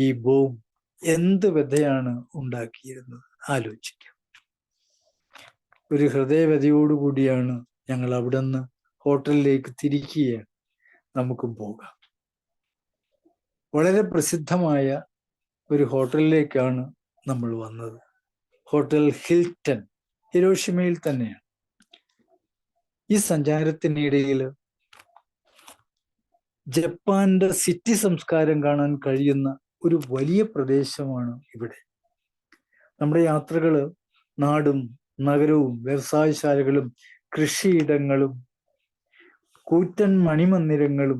ഈ ബോംബ് എന്ത് വ്യതയാണ് ഉണ്ടാക്കിയിരുന്നത്? ആലോചിക്കാം. ഒരു ഹൃദയവ്യതയോടുകൂടിയാണ് ഞങ്ങൾ അവിടെ നിന്ന് ഹോട്ടലിലേക്ക് തിരിക്കുകയാണ്. നമുക്കും പോകാം. വളരെ പ്രസിദ്ധമായ ഒരു ഹോട്ടലിലേക്കാണ് നമ്മൾ വന്നത്. ഹോട്ടൽ ഹിൽട്ടൺ, ഹിരോഷിമയിൽ തന്നെയാണ്. ഈ സഞ്ചാരത്തിനിടയിൽ ജപ്പാന്റെ സിറ്റി സംസ്കാരം കാണാൻ കഴിയുന്ന ഒരു വലിയ പ്രദേശമാണ് ഇവിടെ. നമ്മുടെ യാത്രകള് നാടും നഗരവും വ്യവസായശാലകളും കൃഷിയിടങ്ങളും കൂറ്റൻ മണിമന്ദിരങ്ങളും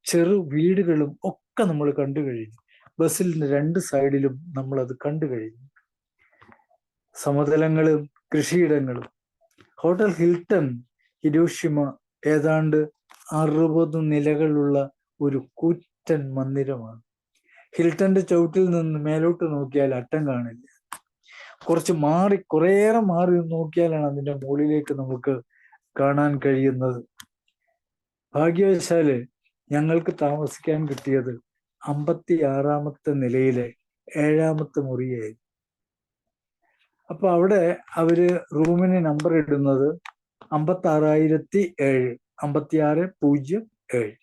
ചെറു വീടുകളും ഒക്കെ നമ്മൾ കണ്ടു കഴിഞ്ഞു. ബസ്സിന്റെ 2 സൈഡിലും നമ്മൾ അത് കണ്ടു കഴിഞ്ഞു. സമതലങ്ങളും കൃഷിയിടങ്ങളും. ഹോട്ടൽ ഹിൽട്ടൺ ഹിരോഷിമ ഏതാണ്ട് 60 നിലകളുള്ള ഒരു കൂറ്റൻ മന്ദിരമാണ്. ഹിൽട്ടന്റെ ചുവട്ടിൽ നിന്ന് മേലോട്ട് നോക്കിയാൽ അറ്റം കാണില്ല. കുറേയേറെ മാറി നോക്കിയാലാണ് അതിന്റെ മുകളിലേക്ക് നമുക്ക് കാണാൻ കഴിയുന്നത്. ഭാഗ്യവശാല് ഞങ്ങൾക്ക് താമസിക്കാൻ കിട്ടിയത് 56ാമത്തെ നിലയിലെ 7ാമത്തെ മുറിയായിരുന്നു. അപ്പൊ അവിടെ അവര് റൂമിന് നമ്പർ ഇടുന്നത് 56,007, 56,007.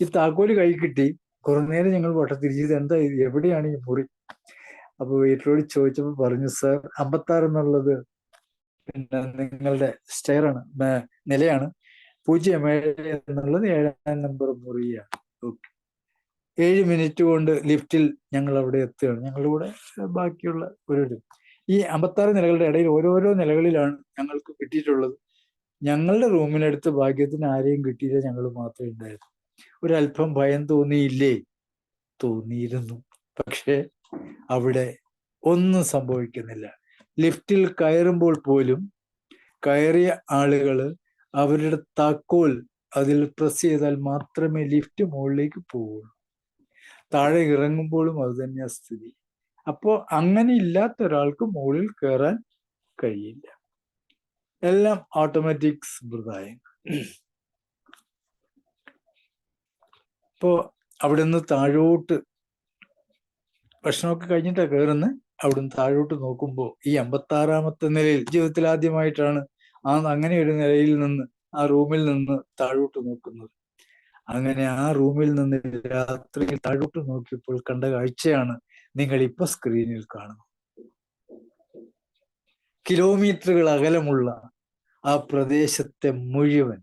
ഈ താക്കോല് കൈ കിട്ടി. കുറെ നേരം ഞങ്ങൾ വട്ടത്തിരിച്ചത് എന്താ എവിടെയാണ് ഈ മുറി? അപ്പൊ വീട്ടിലോട് ചോദിച്ചപ്പോൾ പറഞ്ഞു, സാർ 56 എന്നുള്ളത് പിന്നെ നിങ്ങളുടെ സ്റ്റെയർ ആണ്, നിലയാണ്. 07 എന്നുള്ളത് 7ാം നമ്പർ മുറിയാണ്. ഓക്കെ. 7 മിനിറ്റ് കൊണ്ട് ലിഫ്റ്റിൽ ഞങ്ങൾ അവിടെ എത്തുകയാണ്. ഞങ്ങളുടെ കൂടെ ബാക്കിയുള്ള ഒരു ഈ 56 നിലകളുടെ ഇടയിൽ ഓരോരോ നിലകളിലാണ് ഞങ്ങൾക്ക് കിട്ടിയിട്ടുള്ളത്. ഞങ്ങളുടെ റൂമിനടുത്ത് ഭാഗ്യത്തിന് ആരെയും കിട്ടിയില്ല, ഞങ്ങൾ മാത്രമേ ഉണ്ടായിരുന്നു. ഒരല്പം ഭയം തോന്നിയില്ലേ? തോന്നിയിരുന്നു. പക്ഷെ അവിടെ ഒന്നും സംഭവിക്കുന്നില്ല. ലിഫ്റ്റിൽ കയറുമ്പോൾ പോലും കയറിയ ആളുകള് അവരുടെ താക്കോൽ അതിൽ പ്രസ് ചെയ്താൽ മാത്രമേ ലിഫ്റ്റ് മുകളിലേക്ക് പോവുള്ളൂ. താഴെ ഇറങ്ങുമ്പോഴും അത് തന്നെയാ സ്ഥിതി. അപ്പോ അങ്ങനെ ഇല്ലാത്ത ഒരാൾക്ക് മുകളിൽ കയറാൻ കഴിയില്ല. എല്ലാം ഓട്ടോമാറ്റിക് സമ്പ്രദായം. ഇപ്പോ അവിടുന്ന് താഴോട്ട് ഭക്ഷണമൊക്കെ കഴിഞ്ഞിട്ടാണ് കയറുന്നത്. അവിടുന്ന് താഴോട്ട് നോക്കുമ്പോൾ ഈ 56ാമത്തെ നിലയിൽ ജീവിതത്തിൽ ആദ്യമായിട്ടാണ് അങ്ങനെ ഒരു നിലയിൽ നിന്ന് ആ റൂമിൽ നിന്ന് താഴോട്ട് നോക്കുന്നത്. അങ്ങനെ ആ റൂമിൽ നിന്ന് രാത്രിയിൽ താഴോട്ട് നോക്കിയപ്പോൾ കണ്ട കാഴ്ചയാണ് നിങ്ങൾ ഇപ്പൊ സ്ക്രീനിൽ കാണുന്നത്. കിലോമീറ്ററുകൾ അകലമുള്ള ആ പ്രദേശത്തെ മുഴുവൻ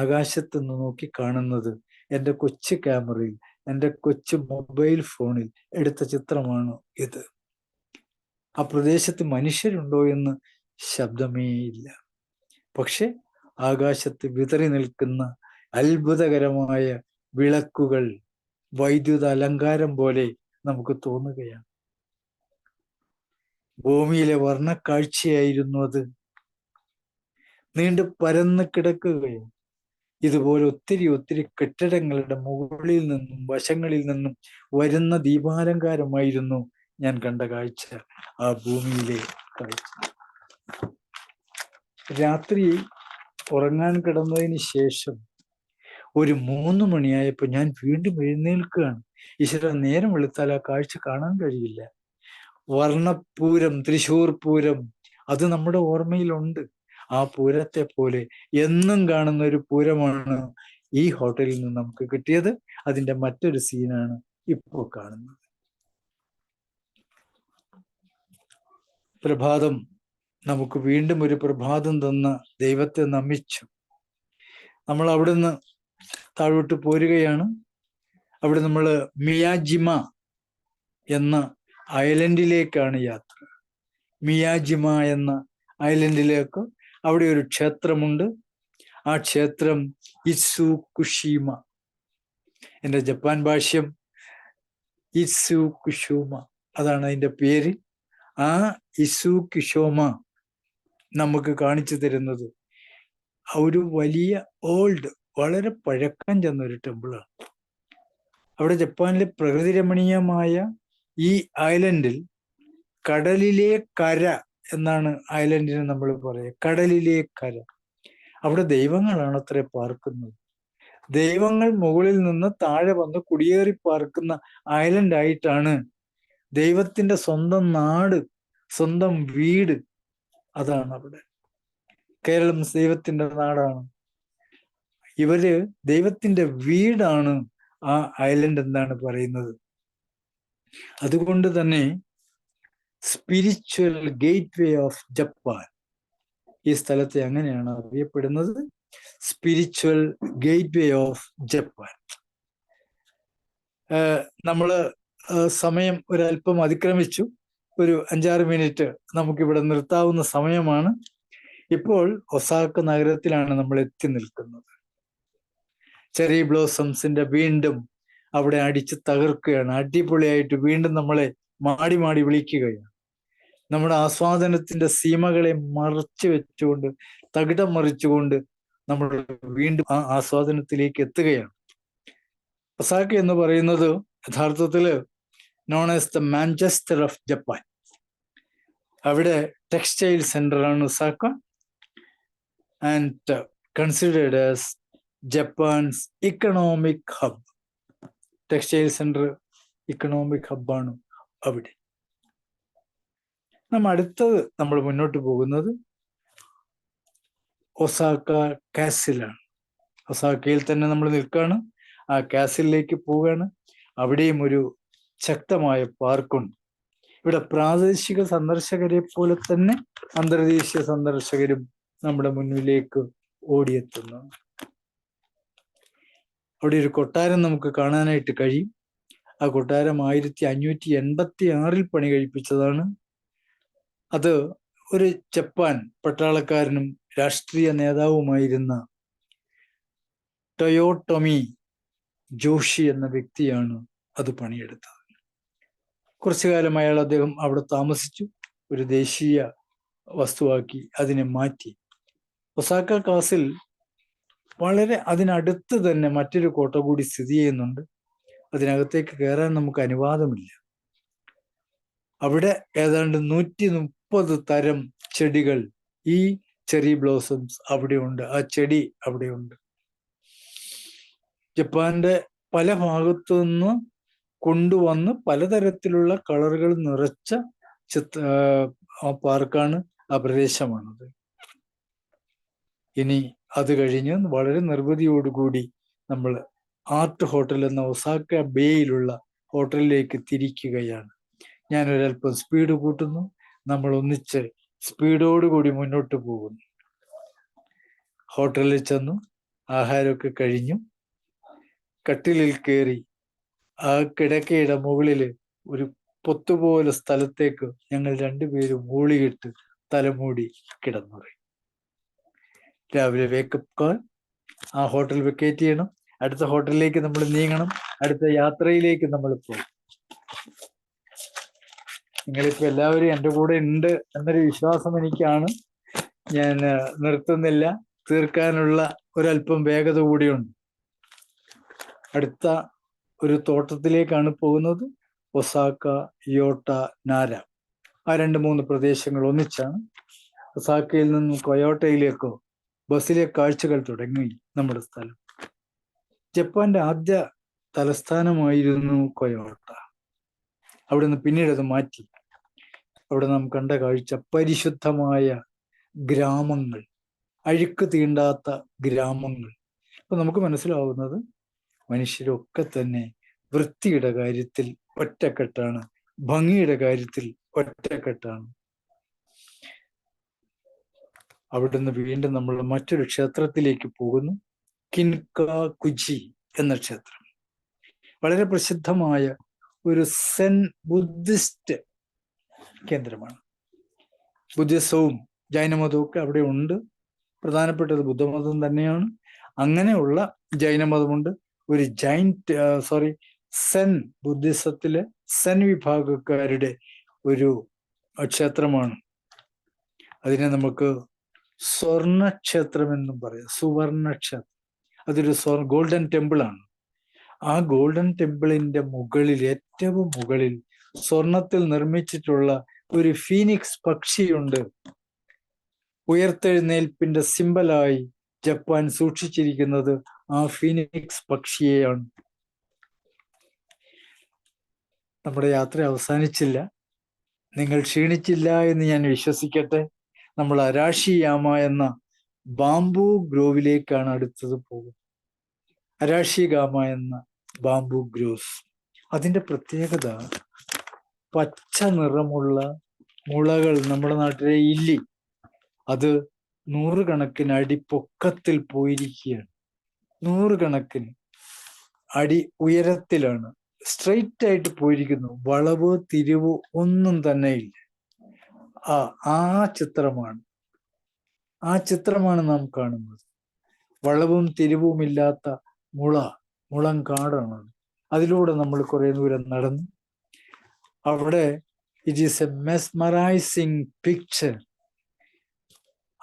ആകാശത്ത് നിന്ന് നോക്കി കാണുന്നത് എൻ്റെ കൊച്ചു ക്യാമറയിൽ, എൻ്റെ കൊച്ചു മൊബൈൽ ഫോണിൽ എടുത്ത ചിത്രമാണ് ഇത്. ആ പ്രദേശത്ത് മനുഷ്യരുണ്ടോ എന്ന് ശബ്ദമേ ഇല്ല. പക്ഷെ ആകാശത്ത് വിതറി നിൽക്കുന്ന അത്ഭുതകരമായ വിളക്കുകൾ വൈദ്യുത അലങ്കാരം പോലെ നമുക്ക് തോന്നുകയാണ്. ഭൂമിയിലെ വർണ്ണക്കാഴ്ചയായിരുന്നു അത്. നീണ്ടു പരന്ന് കിടക്കുകയും ഇതുപോലെ ഒത്തിരി കെട്ടിടങ്ങളുടെ മുകളിൽ നിന്നും വശങ്ങളിൽ നിന്നും വരുന്ന ദീപാലങ്കാരമായിരുന്നു ഞാൻ കണ്ട കാഴ്ച, ആ ഭൂമിയിലെ കാഴ്ച. രാത്രി ഉറങ്ങാൻ കിടന്നതിന് ശേഷം ഒരു 3 മണിയായപ്പോൾ ഞാൻ വീണ്ടും എഴുന്നേൽക്കുകയാണ്. ഈശ്വര, നേരം വെളുത്താൽ ആ കാഴ്ച കാണാൻ കഴിയില്ല. വർണ്ണപ്പൂരം, തൃശ്ശൂർ പൂരം, അത് നമ്മുടെ ഓർമ്മയിലുണ്ട്. ആ പൂരത്തെ പോലെ എന്നും കാണുന്ന ഒരു പൂരമാണ് ഈ ഹോട്ടലിൽ നിന്ന് നമുക്ക് കിട്ടിയത്. അതിന്റെ മറ്റൊരു സീനാണ് ഇപ്പോൾ കാണുന്നത്. പ്രഭാതം നമുക്ക് വീണ്ടും ഒരു പ്രഭാതം തന്ന ദൈവത്തെ നമിച്ചു. നമ്മൾ അവിടുന്ന് താഴോട്ട് പോരുകയാണ്. അവിടെ നമ്മൾ മിയാജിമ എന്ന ഐലൻഡിലേക്കാണ് യാത്ര. മിയാജിമ എന്ന ഐലൻഡിലേക്ക് അവിടെ ഒരു ക്ഷേത്രമുണ്ട്. ആ ക്ഷേത്രം ഇറ്റ്സുകുഷിമ. എൻ്റെ ജപ്പാൻ ഭാഷ്യം ഇസു കുഷോമ, അതാണ് അതിൻ്റെ പേര്. ആ ഇസു കുഷോമ നമുക്ക് കാണിച്ചു തരുന്നത് ഒരു വലിയ ഓൾഡ്, വളരെ പഴക്കം ചെന്നൊരു ടെമ്പിളാണ്. അവിടെ ജപ്പാനിലെ പ്രകൃതി രമണീയമായ ഈ ഐലൻഡിൽ കടലിലെ കര എന്നാണ് ഐലൻഡിന് നമ്മൾ പറയുക. കടലിലെ കര. അവിടെ ദൈവങ്ങളാണ് അത്ര പാർക്കുന്നത്. ദൈവങ്ങൾ മുകളിൽ നിന്ന് താഴെ വന്ന് കുടിയേറി പാർക്കുന്ന ഐലൻഡ് ആയിട്ടാണ് ദൈവത്തിന്റെ സ്വന്തം നാട്, സ്വന്തം വീട്. അതാണ് അവിടെ. കേരളം ദൈവത്തിന്റെ നാടാണ്. ഇവര് ദൈവത്തിന്റെ വീടാണ് ആ ഐലൻഡ് എന്നാണ് പറയുന്നത്. അതുകൊണ്ട് തന്നെ spiritual gate way of Japan, ഈ സ്ഥലത്തെ അങ്ങനെയാണ് അറിയപ്പെടുന്നത്, spiritual gate way of Japan. നമ്മള് സമയം ഒരല്പം അതിക്രമിച്ചു. ഒരു 5-6 മിനിറ്റ് നമുക്കിവിടെ നിർത്താവുന്ന സമയമാണ്. ഇപ്പോൾ ഒസാക്ക നഗരത്തിലാണ് നമ്മൾ എത്തി നിൽക്കുന്നത്. ചെറി ബ്ലോസംസിന്റെ വീണ്ടും അവിടെ അടിച്ച് തകർക്കുകയാണ്. അടിപൊളിയായിട്ട് വീണ്ടും നമ്മളെ മാടി മാടി വിളിക്കുകയാണ്. നമ്മുടെ ആസ്വാദനത്തിന്റെ സീമകളെ മറച്ചു വെച്ചുകൊണ്ട്, തകിടം മറിച്ചുകൊണ്ട് നമ്മൾ വീണ്ടും ആ ആസ്വാദനത്തിലേക്ക് എത്തുകയാണ്. ഒസാക്ക എന്ന് പറയുന്നത് യഥാർത്ഥത്തില് known as the Manchester of Japan. അവിടെ ടെക്സ്റ്റൈൽ സെന്റർ ആണ് Osaka, and considered as Japan's economic hub. Textile centre, economic ഹബ്ബാണ് അവിടെ. അടുത്തത് നമ്മൾ മുന്നോട്ട് പോകുന്നത് ഒസാക്ക കാസിലാണ്. ഒസാക്കയിൽ തന്നെ നമ്മൾ നിൽക്കുകയാണ്. ആ കാസിലേക്ക് പോവുകയാണ്. അവിടെയും ഒരു ശക്തമായ പാർക്കുണ്ട്. ഇവിടെ പ്രാദേശിക സന്ദർശകരെ പോലെ തന്നെ അന്തർദേശീയ സന്ദർശകരും നമ്മുടെ മുന്നിലേക്ക് ഓടിയെത്തുന്നു. അവിടെ ഒരു കൊട്ടാരം നമുക്ക് കാണാനായിട്ട് കഴിയും. ആ കൊട്ടാരം 1586 പണി കഴിപ്പിച്ചതാണ്. അത് ഒരു ജപ്പാൻ പട്ടാളക്കാരനും രാഷ്ട്രീയ നേതാവുമായിരുന്ന ടൊയോട്ടൊമി ജോഷി എന്ന വ്യക്തിയാണ് അത് പണിയെടുത്തത്. കുറച്ചു കാലം അദ്ദേഹം അവിടെ താമസിച്ചു. ഒരു ദേശീയ വസ്തുവാക്കി അതിനെ മാറ്റി. ഒസാക്ക കാസിൽ വളരെ അതിനടുത്ത് തന്നെ മറ്റൊരു കോട്ട കൂടി സ്ഥിതി ചെയ്യുന്നുണ്ട്. അതിനകത്തേക്ക് കയറാൻ നമുക്ക് അനുവാദമില്ല. അവിടെ ഏതാണ്ട് 130 തരം ചെടികൾ, ഈ ചെറി ബ്ലോസംസ് അവിടെയുണ്ട്. ആ ചെടി അവിടെയുണ്ട്. ജപ്പാന്റെ പല ഭാഗത്തു നിന്ന് കൊണ്ടുവന്ന് പലതരത്തിലുള്ള കളറുകൾ നിറച്ച ആ പാർക്കാണ്, ആ പ്രദേശമാണത്. ഇനി അത് കഴിഞ്ഞ് വളരെ നിർവൃതിയോടുകൂടി നമ്മൾ ആർട്ട് ഹോട്ടൽ എന്ന ഒസാക്ക ബേയിലുള്ള ഹോട്ടലിലേക്ക് തിരിക്കുകയാണ്. ഞാനൊരല്പം സ്പീഡ് കൂട്ടുന്നു. നമ്മൾ ഒന്നിച്ച് സ്പീഡോടുകൂടി മുന്നോട്ട് പോകുന്നു. ഹോട്ടലിൽ ചെന്നു, ആഹാരമൊക്കെ കഴിഞ്ഞു. കട്ടിലിൽ കയറി ആ കിടക്കയുടെ മുകളില് ഒരു പൊത്തുപോലെ സ്ഥലത്തേക്ക് ഞങ്ങൾ രണ്ടുപേരും മൂളിയിട്ട് തലമൂടി കിടന്നുറങ്ങി. രാവിലെ വേക്കപ്പ് കോൾ. ആ ഹോട്ടൽ വെക്കേറ്റ് ചെയ്യണം. അടുത്ത ഹോട്ടലിലേക്ക് നമ്മൾ നീങ്ങണം. അടുത്ത യാത്രയിലേക്ക് നമ്മൾ പോകും. നിങ്ങളിപ്പോ എല്ലാവരും എൻ്റെ കൂടെ ഉണ്ട് എന്നൊരു വിശ്വാസം എനിക്കാണ്. ഞാൻ നിർത്തുന്നില്ല. തീർക്കാനുള്ള ഒരല്പം വേഗത കൂടിയുണ്ട്. അടുത്ത ഒരു തോട്ടത്തിലേക്കാണ് പോകുന്നത്. ഒസാക്ക, യോട്ട, നാര, ആ 2-3 പ്രദേശങ്ങൾ ഒന്നിച്ചാണ്. ഒസാക്കയിൽ നിന്നും കൊയോട്ടയിലേക്കോ ബസ്സിലെ കാഴ്ചകൾ തുടങ്ങി നമ്മുടെ സ്ഥലം. ജപ്പാന്റെ ആദ്യ തലസ്ഥാനമായിരുന്നു കൊയോട്ട. അവിടെ നിന്ന് പിന്നീട് അത് മാറ്റി. അവിടെ നാം കണ്ട കാഴ്ച പരിശുദ്ധമായ ഗ്രാമങ്ങൾ, അഴുക്ക് തീണ്ടാത്ത ഗ്രാമങ്ങൾ. അപ്പൊ നമുക്ക് മനസ്സിലാവുന്നത് മനുഷ്യരൊക്കെ തന്നെ വൃത്തിയുടെ കാര്യത്തിൽ ഒറ്റക്കെട്ടാണ്, ഭംഗിയുടെ കാര്യത്തിൽ ഒറ്റക്കെട്ടാണ്. അവിടുന്ന് വീണ്ടും നമ്മൾ മറ്റൊരു ക്ഷേത്രത്തിലേക്ക് പോകുന്നു. കിൻകാകുജി എന്ന ക്ഷേത്രം വളരെ പ്രസിദ്ധമായ ഒരു സെൻ ബുദ്ധിസ്റ്റ് കേന്ദ്രമാണ്. ബുദ്ധിസവും ജൈനമതവും ഒക്കെ അവിടെ ഉണ്ട്. പ്രധാനപ്പെട്ടത് ബുദ്ധമതം തന്നെയാണ്. അങ്ങനെയുള്ള ജൈനമതമുണ്ട്, ഒരു സെൻ ബുദ്ധിസത്തിലെ സെൻ വിഭാഗക്കാരുടെ ഒരു ക്ഷേത്രമാണ്. അതിനെ നമുക്ക് സ്വർണക്ഷേത്രം എന്നും പറയാം, സുവർണക്ഷേത്രം. അതൊരു ഗോൾഡൻ ടെമ്പിൾ ആണ്. ആ ഗോൾഡൻ ടെമ്പിളിന്റെ മുകളിൽ, ഏറ്റവും മുകളിൽ സ്വർണത്തിൽ നിർമ്മിച്ചിട്ടുള്ള ഒരു ഫീനിക്സ് പക്ഷിയുണ്ട്. ഉയർത്തെഴുന്നേൽപ്പിന്റെ സിമ്പലായി ജപ്പാൻ സൂക്ഷിച്ചിരിക്കുന്നത് ആ ഫീനിക്സ് പക്ഷിയെയാണ്. നമ്മുടെ യാത്ര അവസാനിച്ചില്ല. നിങ്ങൾ ക്ഷീണിച്ചില്ല എന്ന് ഞാൻ വിശ്വസിക്കട്ടെ. നമ്മൾ അരാഷിയാമ എന്ന ബാംബു ഗ്രോവിലേക്കാണ് അടുത്തത് പോകുന്നത്. അരാഷിഗാമ എന്ന ബാംബു ഗ്രോവ്സ്. അതിന്റെ പ്രത്യേകത പച്ച നിറമുള്ള മുളകൾ, നമ്മുടെ നാട്ടിലെ ഇല്ലി, അത് 100 കണക്കിന് അടി പൊക്കത്തിൽ പോയിരിക്കുകയാണ്. 100 കണക്കിന് അടി ഉയരത്തിലാണ്, സ്ട്രെയിറ്റ് ആയിട്ട് പോയിരിക്കുന്നു. വളവ് തിരിവ് ഒന്നും തന്നെ ഇല്ല. ആ ചിത്രമാണ് നാം കാണുന്നത്. വളവും തിരിവുമില്ലാത്ത മുളം കാടാണ്. അതിലൂടെ നമ്മൾ കുറെ ദൂരം നടന്നു. അവിടെ it is A mesmerising picture.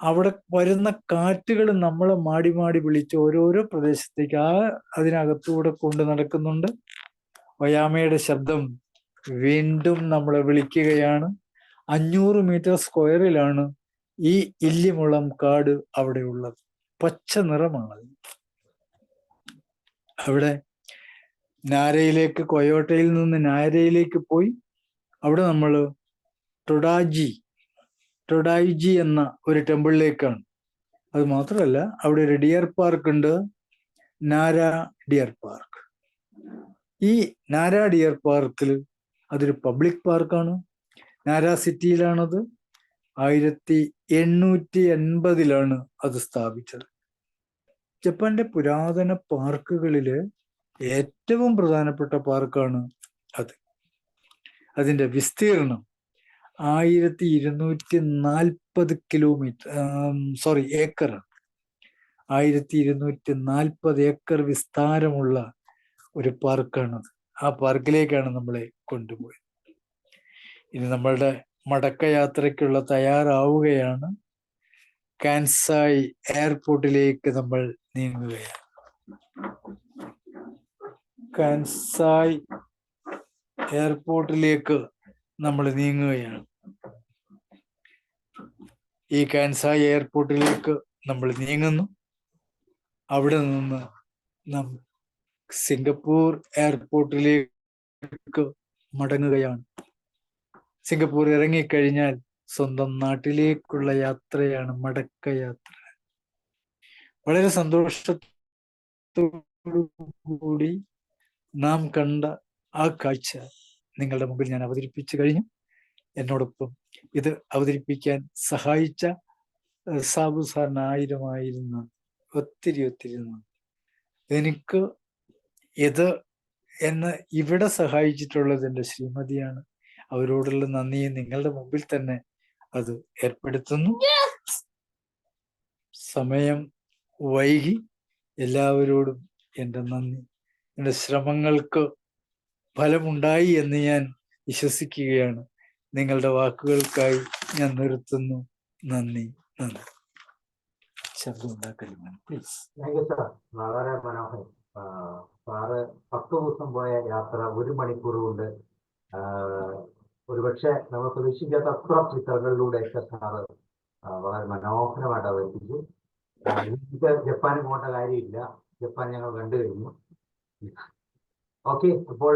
അവിടെ വരുന്ന കാറ്റുകൾ നമ്മളെ മാടി മാടി വിളിച്ച് ഓരോരോ പ്രദേശത്തേക്ക് അതിനകത്തൂടെ കൊണ്ട് നടക്കുന്നുണ്ട്. ഒയാമയുടെ ശബ്ദം വീണ്ടും നമ്മളെ വിളിക്കുകയാണ്. 500 മീറ്റർ സ്ക്വയറിലാണ് ഈ ഇല്ലിമുളം കാട് അവിടെ ഉള്ളത്. പച്ച നിറമാണ്. അവിടെ കൊയോട്ടയിൽ നിന്ന് നാരയിലേക്ക് പോയി അവിടെ നമ്മൾ ടൊഡായിജി എന്ന ഒരു ടെമ്പിളിലേക്കാണ്. അത് മാത്രമല്ല, അവിടെ ഒരു ഡിയർ പാർക്ക് ഉണ്ട്, നാര ഡിയർ പാർക്ക്. ഈ നാര ഡിയർ പാർക്കിൽ അതൊരു പബ്ലിക് പാർക്കാണ്. നാര സിറ്റിയിലാണത്. 1880 അത് സ്ഥാപിച്ചത്. ജപ്പാന്റെ പുരാതന പാർക്കുകളില് ഏറ്റവും പ്രധാനപ്പെട്ട പാർക്കാണ് അത്. അതിന്റെ വിസ്തീർണം 1240 ഏക്കറാണ്. 1240 ഏക്കർ വിസ്താരമുള്ള ഒരു പാർക്കാണത്. ആ പാർക്കിലേക്കാണ് നമ്മളെ കൊണ്ടുപോയത്. ഇനി നമ്മളുടെ മടക്കയാത്രയ്ക്കുള്ള തയ്യാറാവുകയാണ്. കാൻസായി എയർപോർട്ടിലേക്ക് നമ്മൾ നീങ്ങുകയാണ്. കാൻസായി എയർപോർട്ടിലേക്ക് നമ്മൾ നീങ്ങുകയാണ്. ഈ കാൻസായി എയർപോർട്ടിലേക്ക് നമ്മൾ നീങ്ങുന്നു. അവിടെ നിന്ന് നാം സിംഗപ്പൂർ എയർപോർട്ടിലേക്ക് മടങ്ങുകയാണ്. സിംഗപ്പൂർ ഇറങ്ങിക്കഴിഞ്ഞാൽ സ്വന്തം നാട്ടിലേക്കുള്ള യാത്രയാണ് മടക്കയാത്ര. വളരെ സന്തോഷത്തോടുകൂടി നാം കണ്ട ആ കാഴ്ച നിങ്ങളുടെ മുമ്പിൽ ഞാൻ അവതരിപ്പിച്ചു കഴിഞ്ഞു. എന്നോടൊപ്പം ഇത് അവതരിപ്പിക്കാൻ സഹായിച്ച സാബു സാറിന് 1000 ഒത്തിരി എനിക്ക് എന്നെ ഇവിടെ സഹായിച്ചിട്ടുള്ളത് എൻ്റെ ശ്രീമതിയാണ്. അവരോടുള്ള നന്ദിയെ നിങ്ങളുടെ മുമ്പിൽ തന്നെ അത് ഏർപ്പെടുത്തുന്നു. സമയം വൈകി. എല്ലാവരോടും എൻ്റെ നന്ദി. എൻ്റെ ശ്രമങ്ങൾക്ക് ഫലമുണ്ടായി എന്ന് ഞാൻ വിശ്വസിക്കുകയാണ്. നിങ്ങളുടെ വാക്കുകൾക്കായി ഞാൻ നിർത്തുന്നു. നന്ദി. ശബ്ദം ഉണ്ടാക്കരുത് പ്ലീസ്. Thank you sir. വളരെ മനോഹരം. സാറ് 10 ദിവസം പോയ യാത്ര 1 മണിക്കൂർ കൊണ്ട് ഒരുപക്ഷെ നമ്മൾ പ്രതീക്ഷിക്കാത്ത അത്ര ചിത്രങ്ങളിലൂടെയൊക്കെ സാറ് വളരെ മനോഹരമായിട്ട് അവതരിപ്പിച്ചു. എനിക്ക് ജപ്പാനിൽ പോകേണ്ട കാര്യമില്ല. ജപ്പാൻ ഞങ്ങൾ കണ്ടു കഴിഞ്ഞു. ഓക്കെ, അപ്പോൾ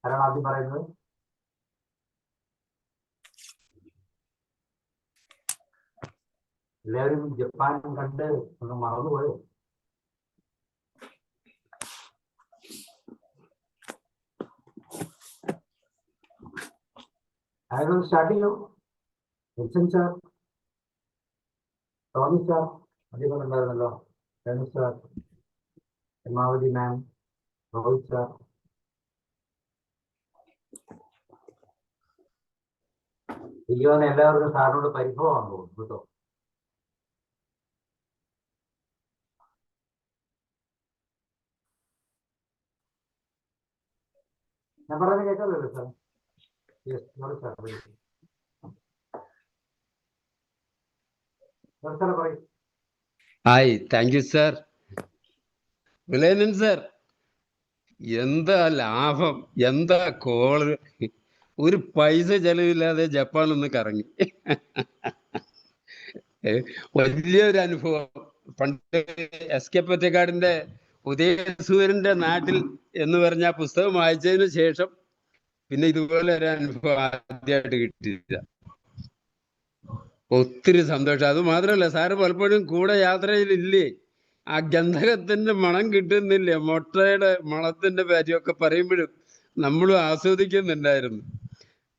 ആരാണ് ആദ്യം പറയുന്നത്? എല്ലാവരും ജപ്പാൻ കണ്ട് ഒന്ന് മറന്നുപോയോ? ആരും സ്റ്റാർട്ട് ചെയ്യൂ. വിൽസൺ സാർ, ടോമി സാർ അധികം ഉണ്ടായിരുന്നല്ലോ. Ramu sir, Hemavathi ma'am, Rohit sir. ഇരിക്കുന്ന എല്ലാവർക്കും സാറിനോട് പരിഭവമാണെന്ന് തോന്നുന്നു കേട്ടോ. ഞാൻ പറയുന്നത് കേൾക്കാമല്ലോ സാർ? യെസ്, സാർ സാർ പറയും. Hi, thank you sir. വിലയനൻ സാർ, എന്താ ലാഭം, എന്താ കോള്! ഒരു പൈസ ചെലവില്ലാതെ ജപ്പാൻ ഒന്ന് കറങ്ങി. വലിയൊരു അനുഭവം. പണ്ട് എസ് കെ പൊറ്റക്കാടിന്റെ ഉദയസൂര്യന്റെ നാട്ടിൽ എന്ന് പറഞ്ഞ പുസ്തകം വായിച്ചതിന് ശേഷം പിന്നെ ഇതുപോലെ ഒരു അനുഭവം ആദ്യമായിട്ട് കിട്ടിയില്ല. ഒത്തിരി സന്തോഷം. അത് മാത്രമല്ല, സാറ് പലപ്പോഴും കൂടെ യാത്രയിലില്ലേ, ആ ഗന്ധകത്തിന്റെ മണം കിട്ടുന്നില്ല, മുട്ടയുടെ മണത്തിന്റെ കാര്യമൊക്കെ പറയുമ്പോഴും നമ്മളും ആസ്വദിക്കുന്നുണ്ടായിരുന്നു.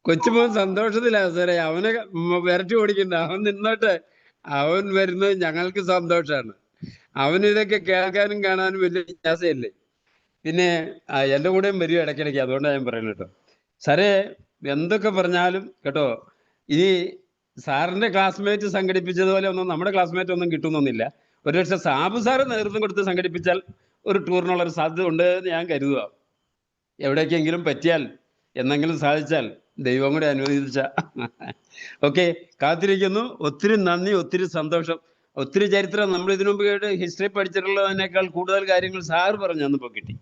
കൊച്ചുമോൻ സന്തോഷത്തിലാ സാറേ, അവനെ വിരട്ടി ഓടിക്കണ്ട, അവൻ നിന്നോട്ടെ, അവൻ വരുന്നത് ഞങ്ങൾക്ക് സന്തോഷമാണ്. അവനിതൊക്കെ കേൾക്കാനും കാണാനും വലിയ ജിജ്ഞാസയല്ലേ. പിന്നെ എൻ്റെ കൂടെയും വരും ഇടയ്ക്കിടയ്ക്ക്, അതുകൊണ്ടാണ് ഞാൻ പറയുന്നത് കേട്ടോ. സാറേ, എന്തൊക്കെ പറഞ്ഞാലും കേട്ടോ, ഇനി സാറിന്റെ ക്ലാസ്മേറ്റ് സംഘടിപ്പിച്ചതുപോലെ ഒന്നും നമ്മുടെ ക്ലാസ്മേറ്റ് ഒന്നും കിട്ടുന്നൊന്നുമില്ല. ഒരുപക്ഷെ സാബു സാറ് നേതൃത്വം കൊടുത്ത് സംഘടിപ്പിച്ചാൽ ഒരു ടൂറിനുള്ളൊരു സാധ്യത ഉണ്ട് എന്ന് ഞാൻ കരുതുക. എവിടേക്കെങ്കിലും പറ്റിയാൽ, എന്നെങ്കിലും സാധിച്ചാൽ, ദൈവം കൂടെ അനുവദിച്ച. ഓക്കെ, കാത്തിരിക്കുന്നു. ഒത്തിരി നന്ദി, ഒത്തിരി സന്തോഷം. ഒത്തിരി ചരിത്രം നമ്മൾ ഇതിനു മുമ്പ് കേട്ട് ഹിസ്റ്ററി പഠിച്ചിട്ടുള്ളതിനേക്കാൾ കൂടുതൽ കാര്യങ്ങൾ സാർ പറഞ്ഞു തന്നപ്പോൾ കിട്ടി.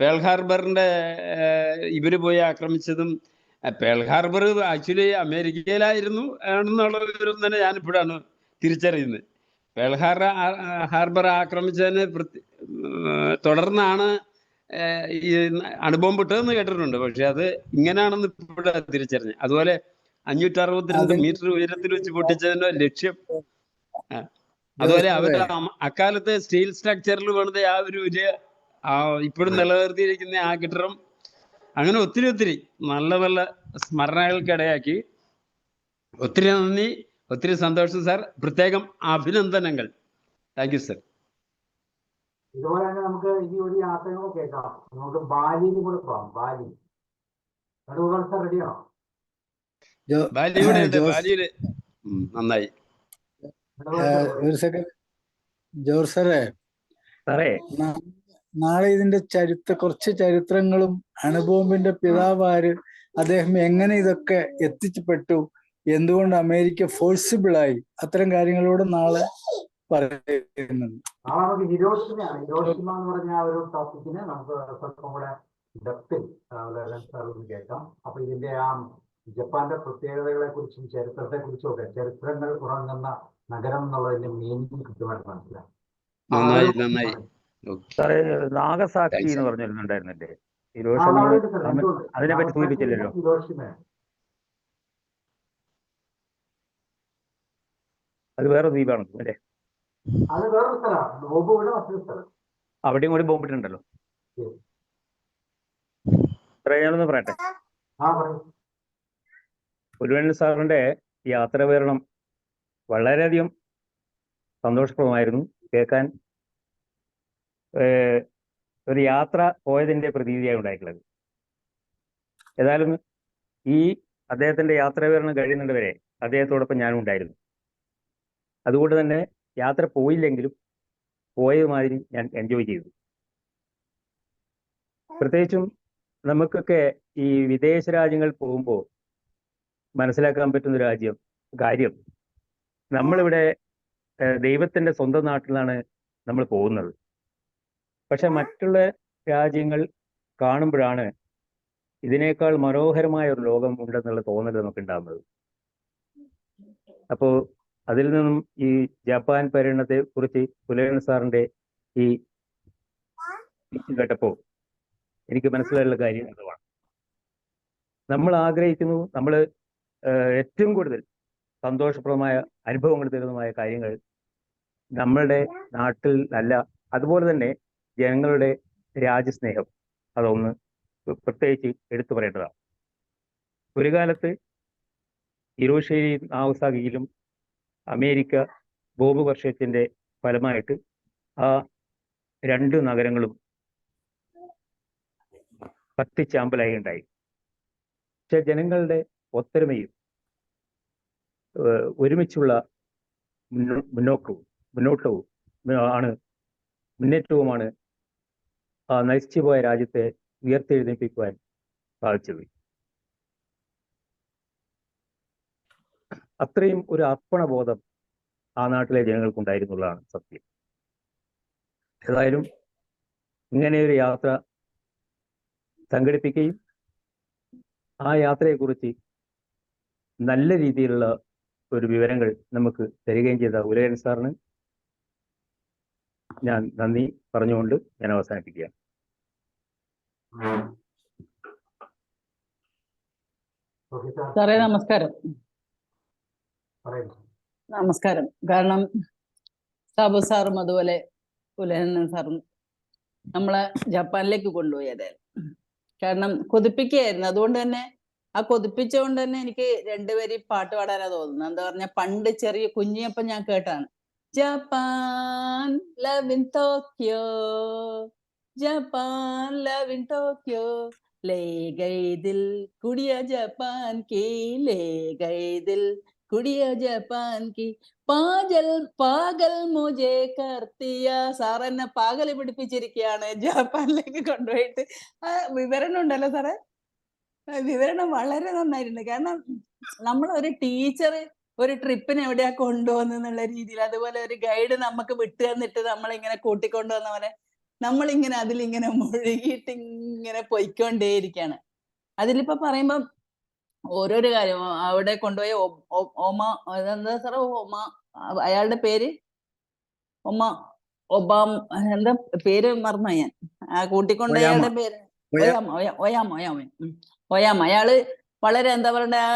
പേൾ ഹാർബറിന്റെ ഇവര് പോയി ആക്രമിച്ചതും, പേൾ ഹാർബർ ആക്ച്വലി അമേരിക്കയിലായിരുന്നു ആണെന്നുള്ള വിവരം തന്നെ ഞാനിപ്പോഴാണ് തിരിച്ചറിയുന്നത്. പേൾ ഹാർബർ ആക്രമിച്ചതിന് തുടർന്നാണ് ഈ അണുബോംബ് കേട്ടിട്ടുണ്ട്. പക്ഷെ അത് ഇങ്ങനെയാണെന്ന് ഇപ്പോഴാണ് തിരിച്ചറിഞ്ഞത്. അതുപോലെ 562 മീറ്റർ ഉയരത്തിൽ വെച്ച് പൊട്ടിച്ചതിന്റെ ലക്ഷ്യം, അതുപോലെ അവർ അക്കാലത്തെ സ്റ്റീൽ സ്ട്രക്ചറിൽ വേണത് ആ ഒരു വലിയ ഇപ്പോഴും നിലനിർത്തിയിരിക്കുന്ന ആ കെട്ടിടം, അങ്ങനെ ഒത്തിരി ഒത്തിരി നല്ല നല്ല സ്മരണകൾക്കിടയാക്കി. ഒത്തിരി നന്ദി, ഒത്തിരി സന്തോഷം സാർ. പ്രത്യേകം അഭിനന്ദനങ്ങൾ. Thank you sir. ഇതുപോലെ തന്നെ നമുക്ക് ഇനി ഒരു യാത്രകൾ കേൾക്കാം. നമുക്ക് ബാലിയിൽ കൂടെ പോകാം. ബാലി സാർ റെഡിയാണോ? ബാലിയുടെ ഉണ്ട്, ബാലിയില് നന്നായി. ഒരു സെക്കൻഡ് ജോർജ് സാറേ, നാളെ ഇതിന്റെ കുറച്ച് ചരിത്രങ്ങളും അണുബോംബിന്റെ പിതാവ് ആര്, അദ്ദേഹം എങ്ങനെ ഇതൊക്കെ എത്തിച്ചപ്പെട്ടു, എന്തുകൊണ്ട് അമേരിക്ക ഫോഴ്സിബിളായി, അത്തരം കാര്യങ്ങളോട് നാളെ പറയുന്നുണ്ട്. നാളെ നമുക്ക് ഹിരോഷിമയാണ്. ഹിരോഷിമ എന്ന് പറഞ്ഞ ആ ഒരു ടോപ്പിക്കിന് നമുക്ക് സ്വല്പം കൂടെ ഡെപ്തിൽ കേൾക്കാം. അപ്പൊ ഇതിന്റെ ആ ജപ്പാന്റെ പ്രത്യേകതകളെ കുറിച്ചും ചരിത്രത്തെ കുറിച്ചും ഒക്കെ, ചരിത്രങ്ങൾ ഉറങ്ങുന്ന നഗരം എന്നുള്ളതിന്റെ മീനിങ് കൃത്യമായിട്ട് മനസ്സിലാക്കാം. നന്നായി. സാറേ, നാഗസാക്കി എന്ന് പറഞ്ഞിരുന്നുണ്ടായിരുന്നില്ലേ? ഹിരോഷിമ, അതിനെപ്പറ്റി സൂചിപ്പിച്ചില്ലല്ലോ. അത് വേറെ ദ്വീപാണ് അല്ലേ? അവിടെയും കൂടി ബോംബിട്ടുണ്ടല്ലോ. ഞാനൊന്ന് പറയട്ടെ. പുലിവേണൻ സാറിന്റെ യാത്രാവിവരണം വളരെയധികം സന്തോഷപ്രദമായിരുന്നു കേൾക്കാൻ. ഒരു യാത്ര പോയതിന്റെ പ്രതീതിയാണ് ഉണ്ടായിട്ടുള്ളത്. ഏതായാലും ഈ അദ്ദേഹത്തിന്റെ യാത്രാവിവരണം കഴിയുന്നത് വരെ അദ്ദേഹത്തോടൊപ്പം ഞാനും ഉണ്ടായിരുന്നു. അതുകൊണ്ട് തന്നെ യാത്ര പോയില്ലെങ്കിലും പോയതുമാതിരി ഞാൻ എൻജോയ് ചെയ്തു. പ്രത്യേകിച്ചും നമുക്കൊക്കെ ഈ വിദേശ രാജ്യങ്ങൾ പോകുമ്പോൾ മനസ്സിലാക്കാൻ പറ്റുന്ന കാര്യം, നമ്മളിവിടെ ദൈവത്തിന്റെ സ്വന്തം നാട്ടിലാണ് നമ്മൾ പോകുന്നത്. പക്ഷെ മറ്റുള്ള രാജ്യങ്ങൾ കാണുമ്പോഴാണ് ഇതിനേക്കാൾ മനോഹരമായ ഒരു ലോകം ഉണ്ടെന്നുള്ള തോന്നൽ നമുക്ക് ഉണ്ടാകുന്നത്. അപ്പോൾ അതിൽ നിന്നും ഈ ജപ്പാൻ പര്യടനത്തെ കുറിച്ച് പുലയൻ സാറിന്റെ ഈ കേട്ടപ്പോൾ എനിക്ക് മനസ്സിലായുള്ള കാര്യം എന്താണ്, നമ്മൾ ആഗ്രഹിക്കുന്നു, നമ്മൾ ഏറ്റവും കൂടുതൽ സന്തോഷപ്രദമായ അനുഭവങ്ങൾ തരുന്നതുമായ കാര്യങ്ങൾ നമ്മളുടെ നാട്ടിൽ അല്ല. അതുപോലെ തന്നെ ജനങ്ങളുടെ രാജ്യസ്നേഹം, അതൊന്ന് പ്രത്യേകിച്ച് എടുത്തു പറയേണ്ടതാണ്. ഒരു കാലത്ത് ഹിരോഷിമയിലും നാഗസാക്കിയിലും അമേരിക്ക ബോംബ് വർഷത്തിന്റെ ഫലമായിട്ട് ആ രണ്ട് നഗരങ്ങളും കത്തിച്ചാമ്പലായി ഉണ്ടായി. പക്ഷെ ജനങ്ങളുടെ ഒത്തൊരുമയും ഒരുമിച്ചുള്ള മുന്നേറ്റവുമാണ് ആ നശിച്ചുപോയ രാജ്യത്തെ ഉയർത്തെഴുന്നേൽപ്പിക്കുവാൻ സാധിച്ചത്. അത്രയും ഒരു അർപ്പണബോധം ആ നാട്ടിലെ ജനങ്ങൾക്കുണ്ടായിരുന്നുള്ളതാണ് സത്യം. ഏതായാലും ഇങ്ങനെ ഒരു യാത്ര സംഘടിപ്പിക്കുകയും ആ യാത്രയെക്കുറിച്ച് നല്ല രീതിയിലുള്ള ഒരു വിവരങ്ങൾ നമുക്ക് തരികയും ചെയ്ത ഉലയൻ സാറിന് ഞാൻ നന്ദി പറഞ്ഞുകൊണ്ട് ഞാൻ അവസാനിപ്പിക്കുകയാണ്. സാറേ നമസ്കാരം. നമസ്കാരം. കാരണം സാബു സാറും അതുപോലെ ഉലയൻ സാറും നമ്മളെ ജപ്പാനിലേക്ക് കൊണ്ടുപോയി. അതായത് കാരണം കൊതിപ്പിക്കുകയായിരുന്നു. അതുകൊണ്ട് തന്നെ ആ കൊതിപ്പിച്ചുകൊണ്ട് തന്നെ എനിക്ക് രണ്ടുപേരും പാട്ട് പാടാനാ തോന്നുന്നത്. എന്താ പറഞ്ഞ പണ്ട് ചെറിയ കുഞ്ഞിയപ്പം ഞാൻ കേട്ടാണ്, Japan love in Tokyo, Japan love in Tokyo, ले गए दिल कुड़िया जापान की, ले गए दिल कुड़िया जापान की, പാജൽ പാകൽ മുജേ കർത്തിയ. സാർ എന്നെ പാകല് പിടിപ്പിച്ചിരിക്കുകയാണ് ജപ്പാനിലേക്ക് കൊണ്ടുപോയിട്ട്. ആ വിവരണം ഉണ്ടല്ലോ സാറേ, വിവരണം വളരെ നന്നായിട്ടുണ്ട്. കാരണം നമ്മളൊരു ടീച്ചർ ഒരു ട്രിപ്പിന് എവിടെയാ കൊണ്ടുപോകുന്നുള്ള രീതിയിൽ, അതുപോലെ ഒരു ഗൈഡ് നമുക്ക് വിട്ടു തന്നിട്ട് നമ്മളിങ്ങനെ കൂട്ടിക്കൊണ്ടുവന്ന പോലെ നമ്മളിങ്ങനെ അതിലിങ്ങനെ മുഴുകിയിട്ട് ഇങ്ങനെ പൊയ്ക്കൊണ്ടേയിരിക്കാണ്. അതിലിപ്പോ പറയുമ്പം ഓരോരോ കാര്യം അവിടെ കൊണ്ടുപോയ ഒമ, എന്താ സാറേ ഒമ, അയാളുടെ പേര് ഒബാം, എന്താ പേര് മറന്നു ഞാൻ. ആ കൂട്ടിക്കൊണ്ടയാളുടെ പേര് ഒയാമ. അയാള് വളരെ എന്താ പറയണ്ട, ആ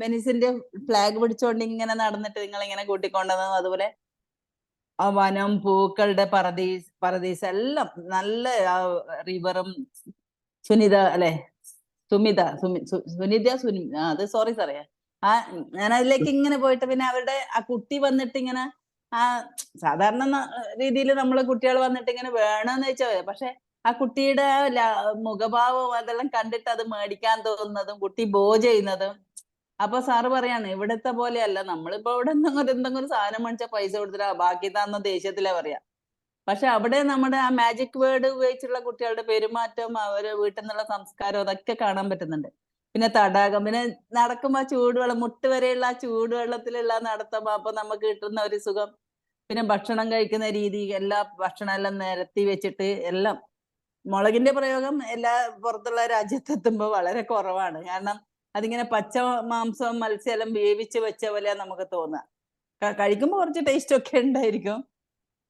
വെനീസിന്റെ ഫ്ലാഗ് പിടിച്ചോണ്ട് ഇങ്ങനെ നടന്നിട്ട് നിങ്ങൾ ഇങ്ങനെ കൂട്ടിക്കൊണ്ടുവന്നു. അതുപോലെ ആ വനം, പൂക്കളുടെ പറദീസ് എല്ലാം നല്ല, ആ റിവറും, സുനിത അല്ലെ, സുനിത അത് സോറി സാറേ. ആ ഞാൻ അതിലേക്ക് ഇങ്ങനെ പോയിട്ട് പിന്നെ അവരുടെ ആ കുട്ടി വന്നിട്ട് ഇങ്ങനെ ആ സാധാരണ രീതിയിൽ നമ്മള് കുട്ടികൾ വന്നിട്ട് ഇങ്ങനെ വേണമെന്ന് വെച്ചാൽ, പക്ഷെ ആ കുട്ടിയുടെ മുഖഭാവം അതെല്ലാം കണ്ടിട്ട് അത് മേടിക്കാൻ തോന്നുന്നതും കുട്ടി ബോ ചെയ്യുന്നതും. അപ്പൊ സാറ് പറയാണ് ഇവിടത്തെ പോലെയല്ല, നമ്മളിപ്പോ ഇവിടെ എന്തെങ്കിലും സാധനം മേടിച്ചാൽ പൈസ കൊടുത്തിട്ടാ ബാക്കി തന്ന ദേഷ്യത്തിലാ പറയാ. പക്ഷെ അവിടെ നമ്മുടെ ആ മാജിക് വേർഡ് ഉപയോഗിച്ചുള്ള കുട്ടികളുടെ പെരുമാറ്റം, അവര് വീട്ടിൽ നിന്നുള്ള സംസ്കാരം, അതൊക്കെ കാണാൻ പറ്റുന്നുണ്ട്. പിന്നെ തടാകം, പിന്നെ നടക്കുമ്പോ ആ ചൂടുവെള്ളം, മുട്ട് വരെയുള്ള ആ ചൂടുവെള്ളത്തിലുള്ള നടത്തുമ്പോ അപ്പൊ നമുക്ക് കിട്ടുന്ന ഒരു സുഖം. പിന്നെ ഭക്ഷണം കഴിക്കുന്ന രീതി, എല്ലാ ഭക്ഷണം എല്ലാം നിരത്തി വെച്ചിട്ട് എല്ലാം. മുളകിന്റെ പ്രയോഗം എല്ലാ പുറത്തുള്ള രാജ്യത്തെത്തുമ്പോൾ വളരെ കുറവാണ്. കാരണം അതിങ്ങനെ പച്ച മാംസവും മത്സ്യം വേവിച്ച് വെച്ച പോലെ നമുക്ക് തോന്നുക. കഴിക്കുമ്പോൾ കുറച്ച് ടേസ്റ്റ് ഒക്കെ ഉണ്ടായിരിക്കും.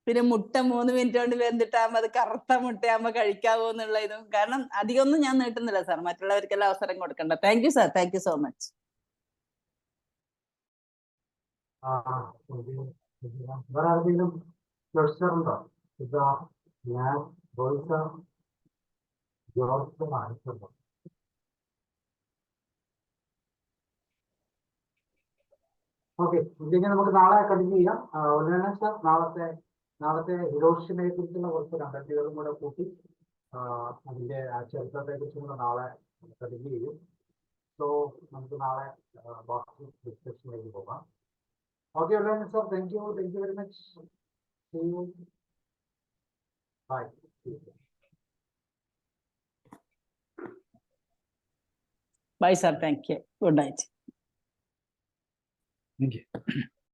പിന്നെ മുട്ട 3 മിനിറ്റ് കൊണ്ട് വെന്തിട്ടാകുമ്പോൾ അത് കറുത്ത മുട്ടയാകുമ്പോ കഴിക്കാവോ എന്നുള്ള ഇതും. കാരണം അധികമൊന്നും ഞാൻ നീട്ടുന്നില്ല സാർ, മറ്റുള്ളവർക്കെല്ലാം അവസരം കൊടുക്കണ്ട. Thank you sir, thank you so much. വേറെ ആരെങ്കിലും ചോദിച്ചാറുണ്ടോ? ഇതാ ഞാൻ ജോർജ്. ഓക്കെ, ഇല്ലെങ്കിൽ നമുക്ക് നാളെ കണ്ടിന്യൂ ചെയ്യാം. ഉടനെ സാർ നാളത്തെ ഹിരോഷിമയെ കുറിച്ചുള്ള കുറച്ച് കണ്ടന്റുകളും കൂടെ കൂട്ടി അതിന്റെ ചരിത്രത്തെ കുറിച്ചും കൂടെ നാളെ കണ്ടിന്യൂ ചെയ്യും. സോ നമുക്ക് നാളെ ബാക്കി ഡിസ്കഷനിലേക്ക് പോകാം. ഓക്കെ ഉടനെ sir, thank you very much. See you. Bye. Bye sir, thank you. Good night. Thank you.